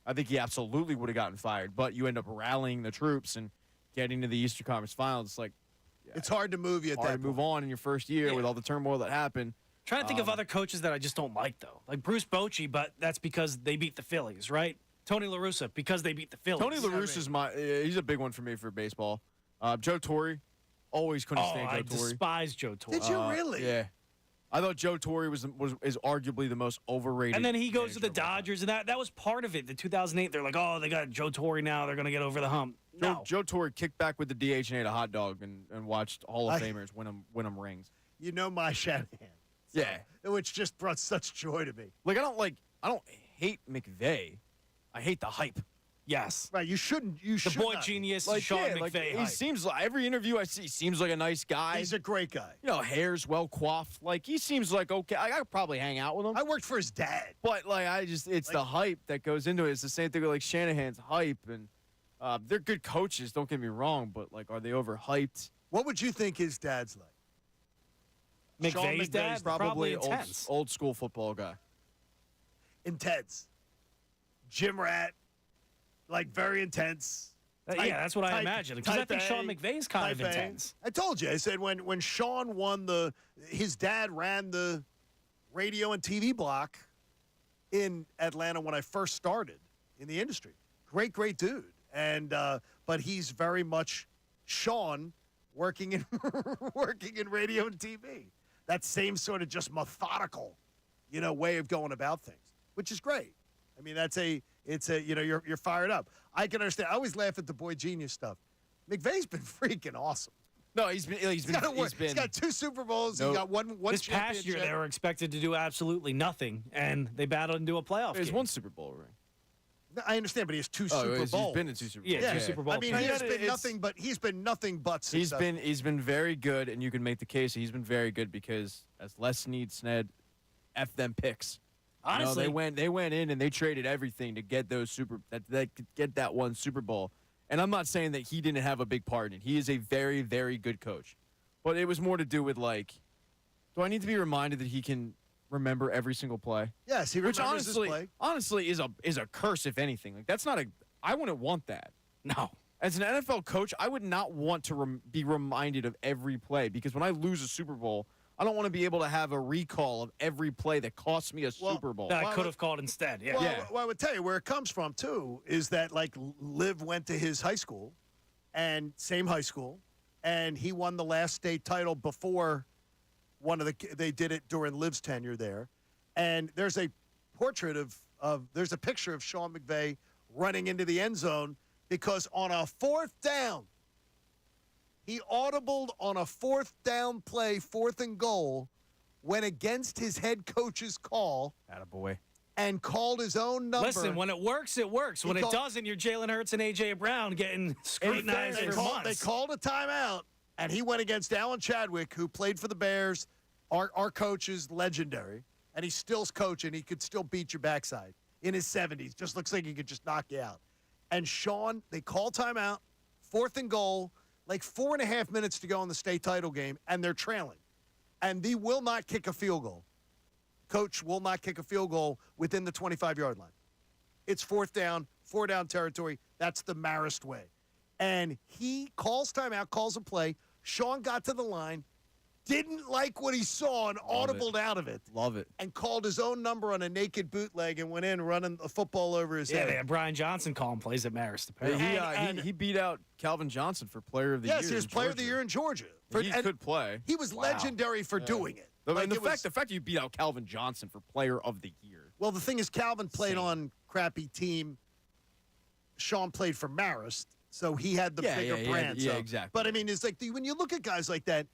I think he absolutely would have gotten fired. But you end up rallying the troops and getting to the Eastern Conference Finals. It's it's hard to move you at that point. Move on in your first year with all the turmoil that happened. Trying to think of other coaches that I just don't like though, like Bruce Bochy, but that's because they beat the Phillies, right? Tony La Russa, because they beat the Phillies. Tony La Russa's he's a big one for me for baseball. Joe Torre, Always couldn't stand I Joe Torre. despise Joe Torre. Did you really? Yeah. I thought Joe Torre is arguably the most overrated. And then he goes to the manager of all time. Dodgers, and that was part of it. The 2008, they're like, oh, they got Joe Torre now. They're going to get over the hump. No. Joe Torre kicked back with the DH and ate a hot dog and watched Hall of Famers win them rings. You know my Shanahan. Yeah. Which just brought such joy to me. Like I don't hate McVay. I hate the hype. Yes. Right. You shouldn't. You The should boy not. genius, Like, Sean yeah, like, McVay. he hype. seems like every interview I see, he seems like a nice guy. He's a great guy. You know, hair's well coiffed. Like he seems like okay. I could probably hang out with him. I worked for his dad. But like it's the hype that goes into it. It's the same thing with like Shanahan's hype, and they're good coaches. Don't get me wrong, but like, are they overhyped? What would you think his dad's like? Sean McVay's dad? Probably intense. old school football guy. Intense. Gym rat. Like very intense. Yeah, that's what I imagine. Because I think Sean McVay's kind of type A. intense. I told you. I said when Sean won his dad ran the radio and TV block in Atlanta when I first started in the industry. Great dude. And but he's very much Sean working in radio and TV. That same sort of just methodical, way of going about things, which is great. I mean, you're fired up. I can understand. I always laugh at the boy genius stuff. McVay's been freaking awesome. No, he's been. He's got 2 Super Bowls. He got one This past year, they were expected to do absolutely nothing, and they battled into a playoff He has game. 1 Super Bowl ring. I understand, but he has 2 Super Bowls. He's been in 2 Super Bowls. Yeah, 2 Super Bowls. I mean, he's been nothing but successful. He's been very good, and you can make the case he's been very good because, as Les Snead said, F them picks. Honestly, they went in and they traded everything to get that 1 Super Bowl. And I'm not saying that he didn't have a big part in it. He is a very, very good coach. But it was more to do with do I need to be reminded that he can remember every single play? Yes, he remembers his play. Honestly, is a curse if anything. Like that's not I wouldn't want that. No. As an NFL coach, I would not want to be reminded of every play because when I lose a Super Bowl, I don't want to be able to have a recall of every play that cost me a Super Bowl. That I could have called instead. Yeah. Well, I would tell you where it comes from too is that Liv went to his high school, and same high school, and he won the last state title before they did it during Liv's tenure there, and there's a portrait there's a picture of Sean McVay running into the end zone because on a 4th down. He audibled on a 4th down play, 4th and goal, went against his head coach's call. Attaboy. And called his own number. Listen, when it works, it works. When it doesn't, you're Jalen Hurts and A.J. Brown getting scrutinized for months. They called a timeout, and he went against Alan Chadwick, who played for the Bears. Our coach is legendary, and he's still coaching. He could still beat your backside in his 70s. Just looks like he could just knock you out. And Sean, they call timeout, 4th and goal. 4.5 minutes to go in the state title game, and they're trailing. And they will not kick a field goal. Coach will not kick a field goal within the 25-yard line. It's 4th down, 4-down territory. That's the Marist way. And he calls timeout, calls a play. Sean got to the line, didn't like what he saw and audibled out of it. Love it. And called his own number on a naked bootleg and went in running the football over his head. Yeah, they had Brian Johnson calling plays at Marist. He beat out Calvin Johnson for Player of the Year. Yes, he was Player of the Year in Georgia. He could play. He was legendary for doing it. The fact you beat out Calvin Johnson for Player of the Year. Well, the thing is, Calvin played on crappy team. Sean played for Marist, so he had the bigger brand. Exactly. But I mean, it's when you look at guys like that,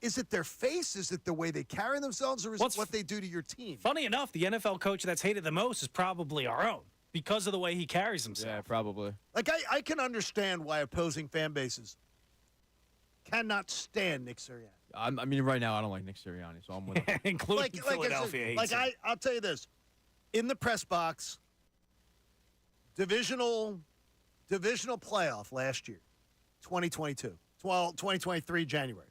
is it their face? Is it the way they carry themselves? Or is it what they do to your team? Funny enough, the NFL coach that's hated the most is probably our own because of the way he carries himself. Yeah, probably. I can understand why opposing fan bases cannot stand Nick Sirianni. I mean, right now, I don't like Nick Sirianni, so I'm with him. Including Philadelphia hates him. I'll tell you this. In the press box, divisional playoff last year, 2022. 2023 January.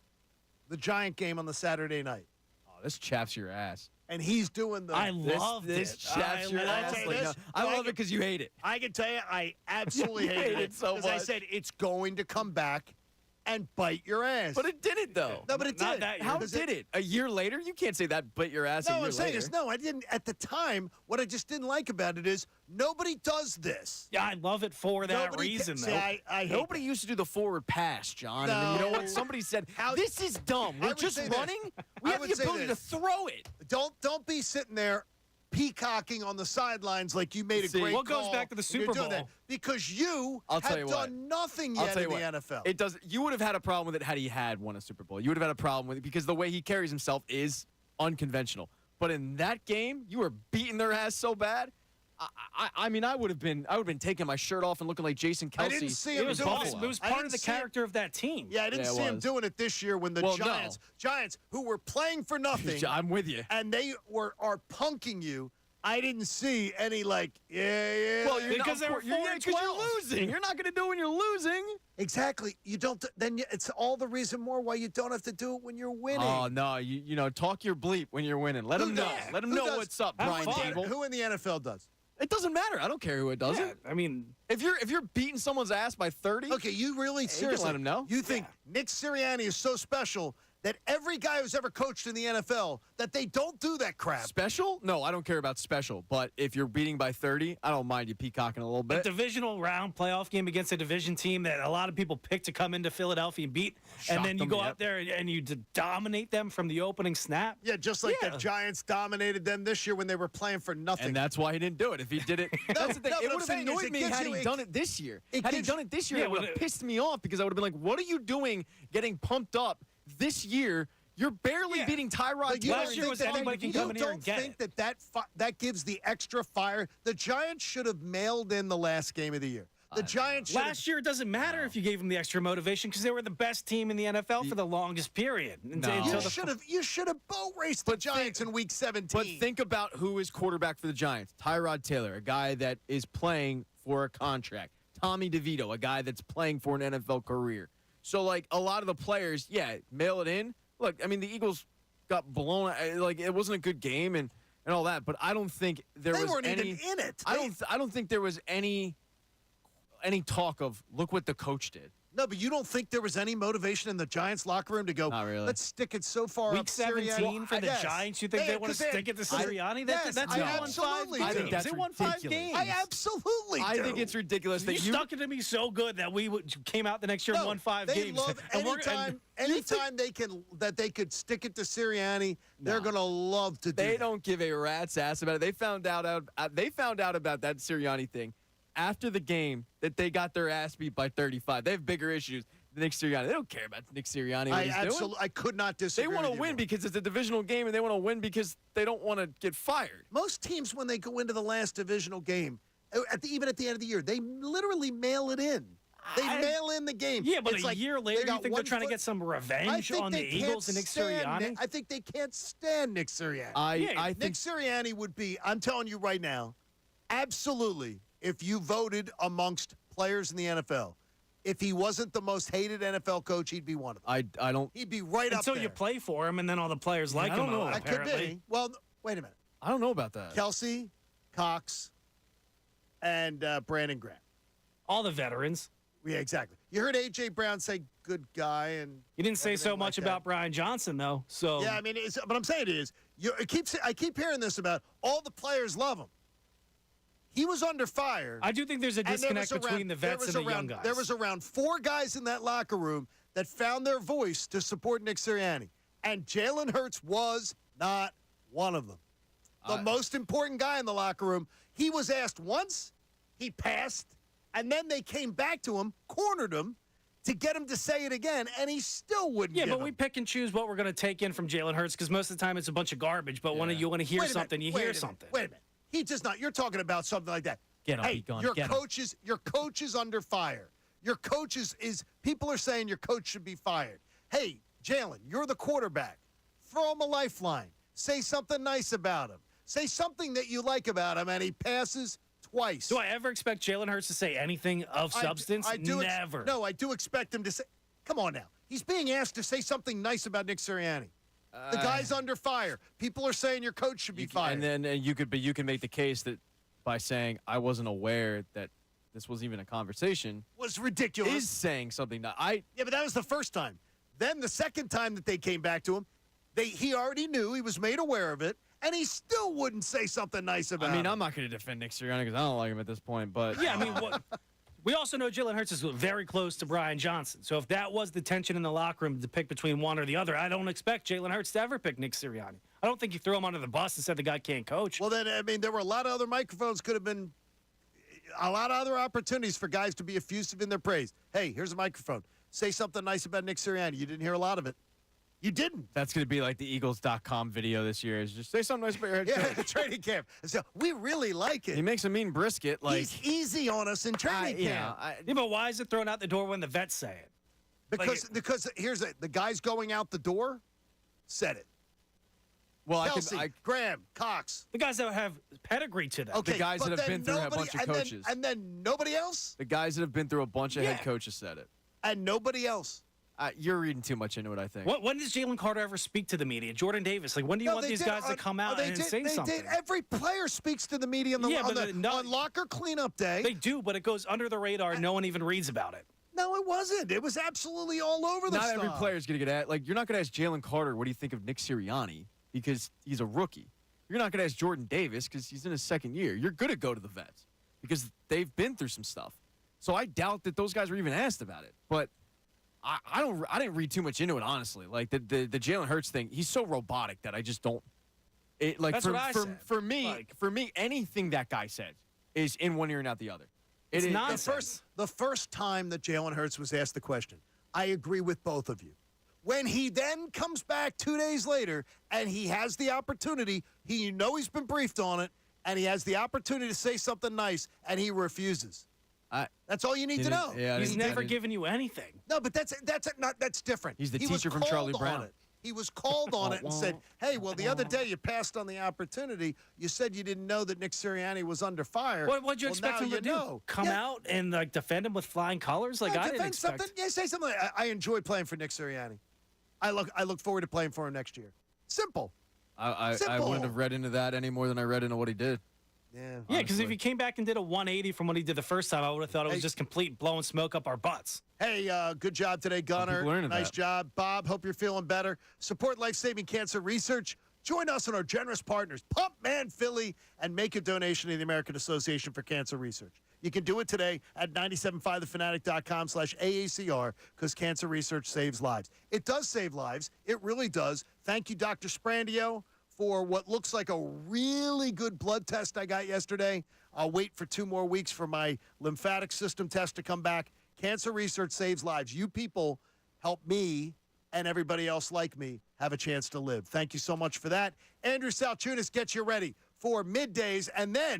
The Giant game on the Saturday night. Oh, this chaps your ass. And he's doing the. I love this. Chaps your ass. I love it because you hate it. I can tell you, I absolutely hate it so much. As I said, it's going to come back, and bite your ass. But it didn't, though. No, but it Not did. that year. How did it? A year later? You can't say that bit your ass No, a what year I'm saying later. is, no, I didn't. At the time, what I just didn't like about it is nobody does this. Yeah, I love it for that Nobody reason, see, though. I hate Nobody that. used to do the forward pass, John. And then you know No. what? Somebody said, How- this is dumb. I We're would just say this. running. We I have would the say ability to this. throw it. Don't be sitting there peacocking on the sidelines like you made a See, great what goes call back to the and you're Super doing that, Bowl? because you I'll tell have you done what. nothing I'll yet tell in you the what. NFL. It does. You would have had a problem with it had he had won a Super Bowl. You would have had a problem with it because the way he carries himself is unconventional. But in that game, you were beating their ass so bad. I mean, I would have been taking my shirt off and looking like Jason Kelsey. I didn't see It him was, doing part, it. it was I part didn't of the see him- character of that team. Yeah, I didn't Yeah, it see him was. doing it this year when the Well, no. Giants, who were playing for nothing, I'm with you. and they are punking you. I didn't see any yeah. Well, you're Because not, they were 4-12. you're losing. You're not going to do it when you're losing. Exactly. You don't. Then it's all the reason more why you don't have to do it when you're winning. Oh no, you know, talk your bleep when you're winning. Let Who them know. does? Let them Who know does? what's up, Have Brian fun. Dable. Who in the NFL does? It doesn't matter. I don't care who it does. Yeah, I mean, If you're beating someone's ass by 30, Okay, you really you can seriously let him know. You think Nick Sirianni is so special that every guy who's ever coached in the NFL that they don't do that crap? Special? No, I don't care about special. But if you're beating by 30, I don't mind you peacocking a little a bit. divisional round playoff game against a division team that a lot of people pick to come into Philadelphia and beat, Shock and then you them, go yep. out there and you dominate them from the opening snap. Yeah, just like Yeah. the Giants dominated them this year when they were playing for nothing. And that's why he didn't do it. If he did it, that's the thing. no, but It I'm would have saying is annoyed it me gives had you- he done it this year. it Had he gives- done it this year, Yeah, it would but have it- pissed me off because I would have been like, "What are you doing? Getting pumped up this year? You're barely Yeah. beating Tyrod But you Taylor." Last year don't was think that- anybody can you come in here don't and get think it. that gives the extra fire? The Giants should have mailed in the last game of the year. The Giants should Last year, it doesn't matter if you gave them the extra motivation because they were the best team in the NFL for the longest period. Until You the- should have boat raced the Giants in Week 17. But think about who is quarterback for the Giants. Tyrod Taylor, a guy that is playing for a contract. Tommy DeVito, a guy that's playing for an NFL career. So, like, a lot of the players, yeah, mail it in. Look, I mean, the Eagles got blown. Like, it wasn't a good game and all that. But I don't think there They was weren't any. even in it. I don't think there was any talk of look what the coach did. No, but you don't think there was any motivation in the Giants locker room to go, Not really. let's stick it so far Week up Sirianni? 17 for the Yes. Giants, you think they want to 'cause stick it to I- Sirianni? Yes, That's I they won 5 absolutely games. do. think that's They won 5 ridiculous. games. I absolutely I do. think it's ridiculous that You stuck it to me so good that we came out the next year and won 5 they games. love And we're- and anytime they could stick it to Sirianni, they're going to love to do They that. don't give a rat's ass about it. They found out about that Sirianni thing after the game that they got their ass beat by 35. They have bigger issues than Nick Sirianni. They don't care about Nick Sirianni. What he's doing. I could not disagree. They want to with you win more. because it's a divisional game, and they want to win because they don't want to get fired. Most teams, when they go into the last divisional game, even at the end of the year, they literally mail it in. They mail in the game. Yeah, but It's a like year they later, you got think they're one trying to foot- get some I revenge think on the they can't Eagles and Nick stand Sirianni? Nick- I think they can't stand Nick Sirianni. I Nick think Sirianni would be, I'm telling you right now, absolutely, if you voted amongst players in the NFL, if he wasn't the most hated NFL coach, he'd be one of them. I don't. He'd be right up Until there. you play for him, and then all the players like I him. don't know. That could apparently. be. Well, wait a minute. I don't know about that. Kelsey, Cox, and Brandon Graham. All the veterans. Yeah, exactly. You heard A.J. Brown say good guy, and You didn't say so everything much like about that. Brian Johnson, though. So Yeah, I mean, but I'm saying is, I keep hearing this about all the players love him. He was under fire. I do think there's a and there disconnect was around- between the there vets was and the young around- guys. There was around 4 guys in that locker room that found their voice to support Nick Sirianni, and Jalen Hurts was not one of them. The most important guy in the locker room. He was asked once, he passed, and then they came back to him, cornered him, to get him to say it again, and he still wouldn't. Yeah, give but we him. pick and choose what we're going to take in from Jalen Hurts because most of the time it's a bunch of garbage. But when you want to hear Wait a minute, something, you wait a hear minute, something. Wait a minute. He does not. You're talking about something like that. Get up, hey, be gone, your get 'em. coach is under fire. Your coach is people are saying your coach should be fired. Hey, Jalen, you're the quarterback. Throw him a lifeline. Say something nice about him. Say something that you like about him, and he passes twice. Do I ever expect Jalen Hurts to say anything of substance? I do Never. No, I do expect him to say. Come on now. He's being asked to say something nice about Nick Sirianni. The guy's under fire. People are saying your coach should be fired. And then you can make the case that by saying I wasn't aware that this wasn't even a conversation, was ridiculous. is saying something that Yeah, but that was the first time. Then the second time that they came back to him, he already knew, he was made aware of it, and he still wouldn't say something nice about it. I mean, I'm not going to defend Nick Sirianni because I don't like him at this point, but Yeah, I mean, we also know Jalen Hurts is very close to Brian Johnson. So if that was the tension in the locker room to pick between one or the other, I don't expect Jalen Hurts to ever pick Nick Sirianni. I don't think you throw him under the bus and said the guy can't coach. Well, then, I mean, there were a lot of other microphones, could have been a lot of other opportunities for guys to be effusive in their praise. Hey, here's a microphone. Say something nice about Nick Sirianni. You didn't hear a lot of it. You didn't. That's going to be like the Eagles.com video this year. Is just say something nice about your head coach. Yeah, the training camp. So we really like it. He makes a mean brisket. Like He's easy on us in training camp. Yeah, but why is it thrown out the door when the vets say it? Because here's it. The guys going out the door said it. Well, Kelsey, Graham, Cox. The guys that have pedigree to them. Okay, the guys but that have then been through a bunch of coaches. And then nobody else? The guys that have been through a bunch of head coaches said it. And nobody else? You're reading too much into it, I think. When does Jalen Carter ever speak to the media? Jordan Davis. Like, when do you want these guys to come out and say something? Every player speaks to the media on locker cleanup day. They do, but it goes under the radar. No one even reads about it. No, it wasn't. It was absolutely all over the Not stuff. every player's going to get at. Like, you're not going to ask Jalen Carter, what do you think of Nick Sirianni? Because he's a rookie. You're not going to ask Jordan Davis because he's in his second year. You're going to go to the vets because they've been through some stuff. So I doubt that those guys were even asked about it. But I didn't read too much into it, honestly. Like the Jalen Hurts thing, he's so robotic that I just don't. That's what I said. For me, anything that guy said is in one ear and out the other. It's nonsense. The first time that Jalen Hurts was asked the question, I agree with both of you. When he then comes back 2 days later and he has the opportunity, he's been briefed on it, and he has the opportunity to say something nice, and he refuses. That's all you need to know. Yeah, he's never given you anything. No, but that's different. He's the teacher from Charlie Brown. He was called on it and said, hey, well, the other day you passed on the opportunity. You said you didn't know that Nick Sirianni was under fire. What'd you expect him to do? Come out and defend him with flying colors? Like, I didn't expect. Something. Yeah, say something. I enjoy playing for Nick Sirianni. I look forward to playing for him next year. Simple. I wouldn't have read into that any more than I read into what he did. Yeah, because if he came back and did a 180 from what he did the first time, I would have thought it was just complete blowing smoke up our butts. Hey, good job today, Gunner. Nice job. Bob, hope you're feeling better. Support life-saving cancer research. Join us and our generous partners, Pump Man Philly, and make a donation to the American Association for Cancer Research. You can do it today at 975thefanatic.com/AACR because cancer research saves lives. It does save lives. It really does. Thank you, Dr. Sprandio, for what looks like a really good blood test I got yesterday. I'll wait for 2 more weeks for my lymphatic system test to come back. Cancer research saves lives. You people help me and everybody else like me have a chance to live. Thank you so much for that. Andrew Salchunas gets you ready for middays, and then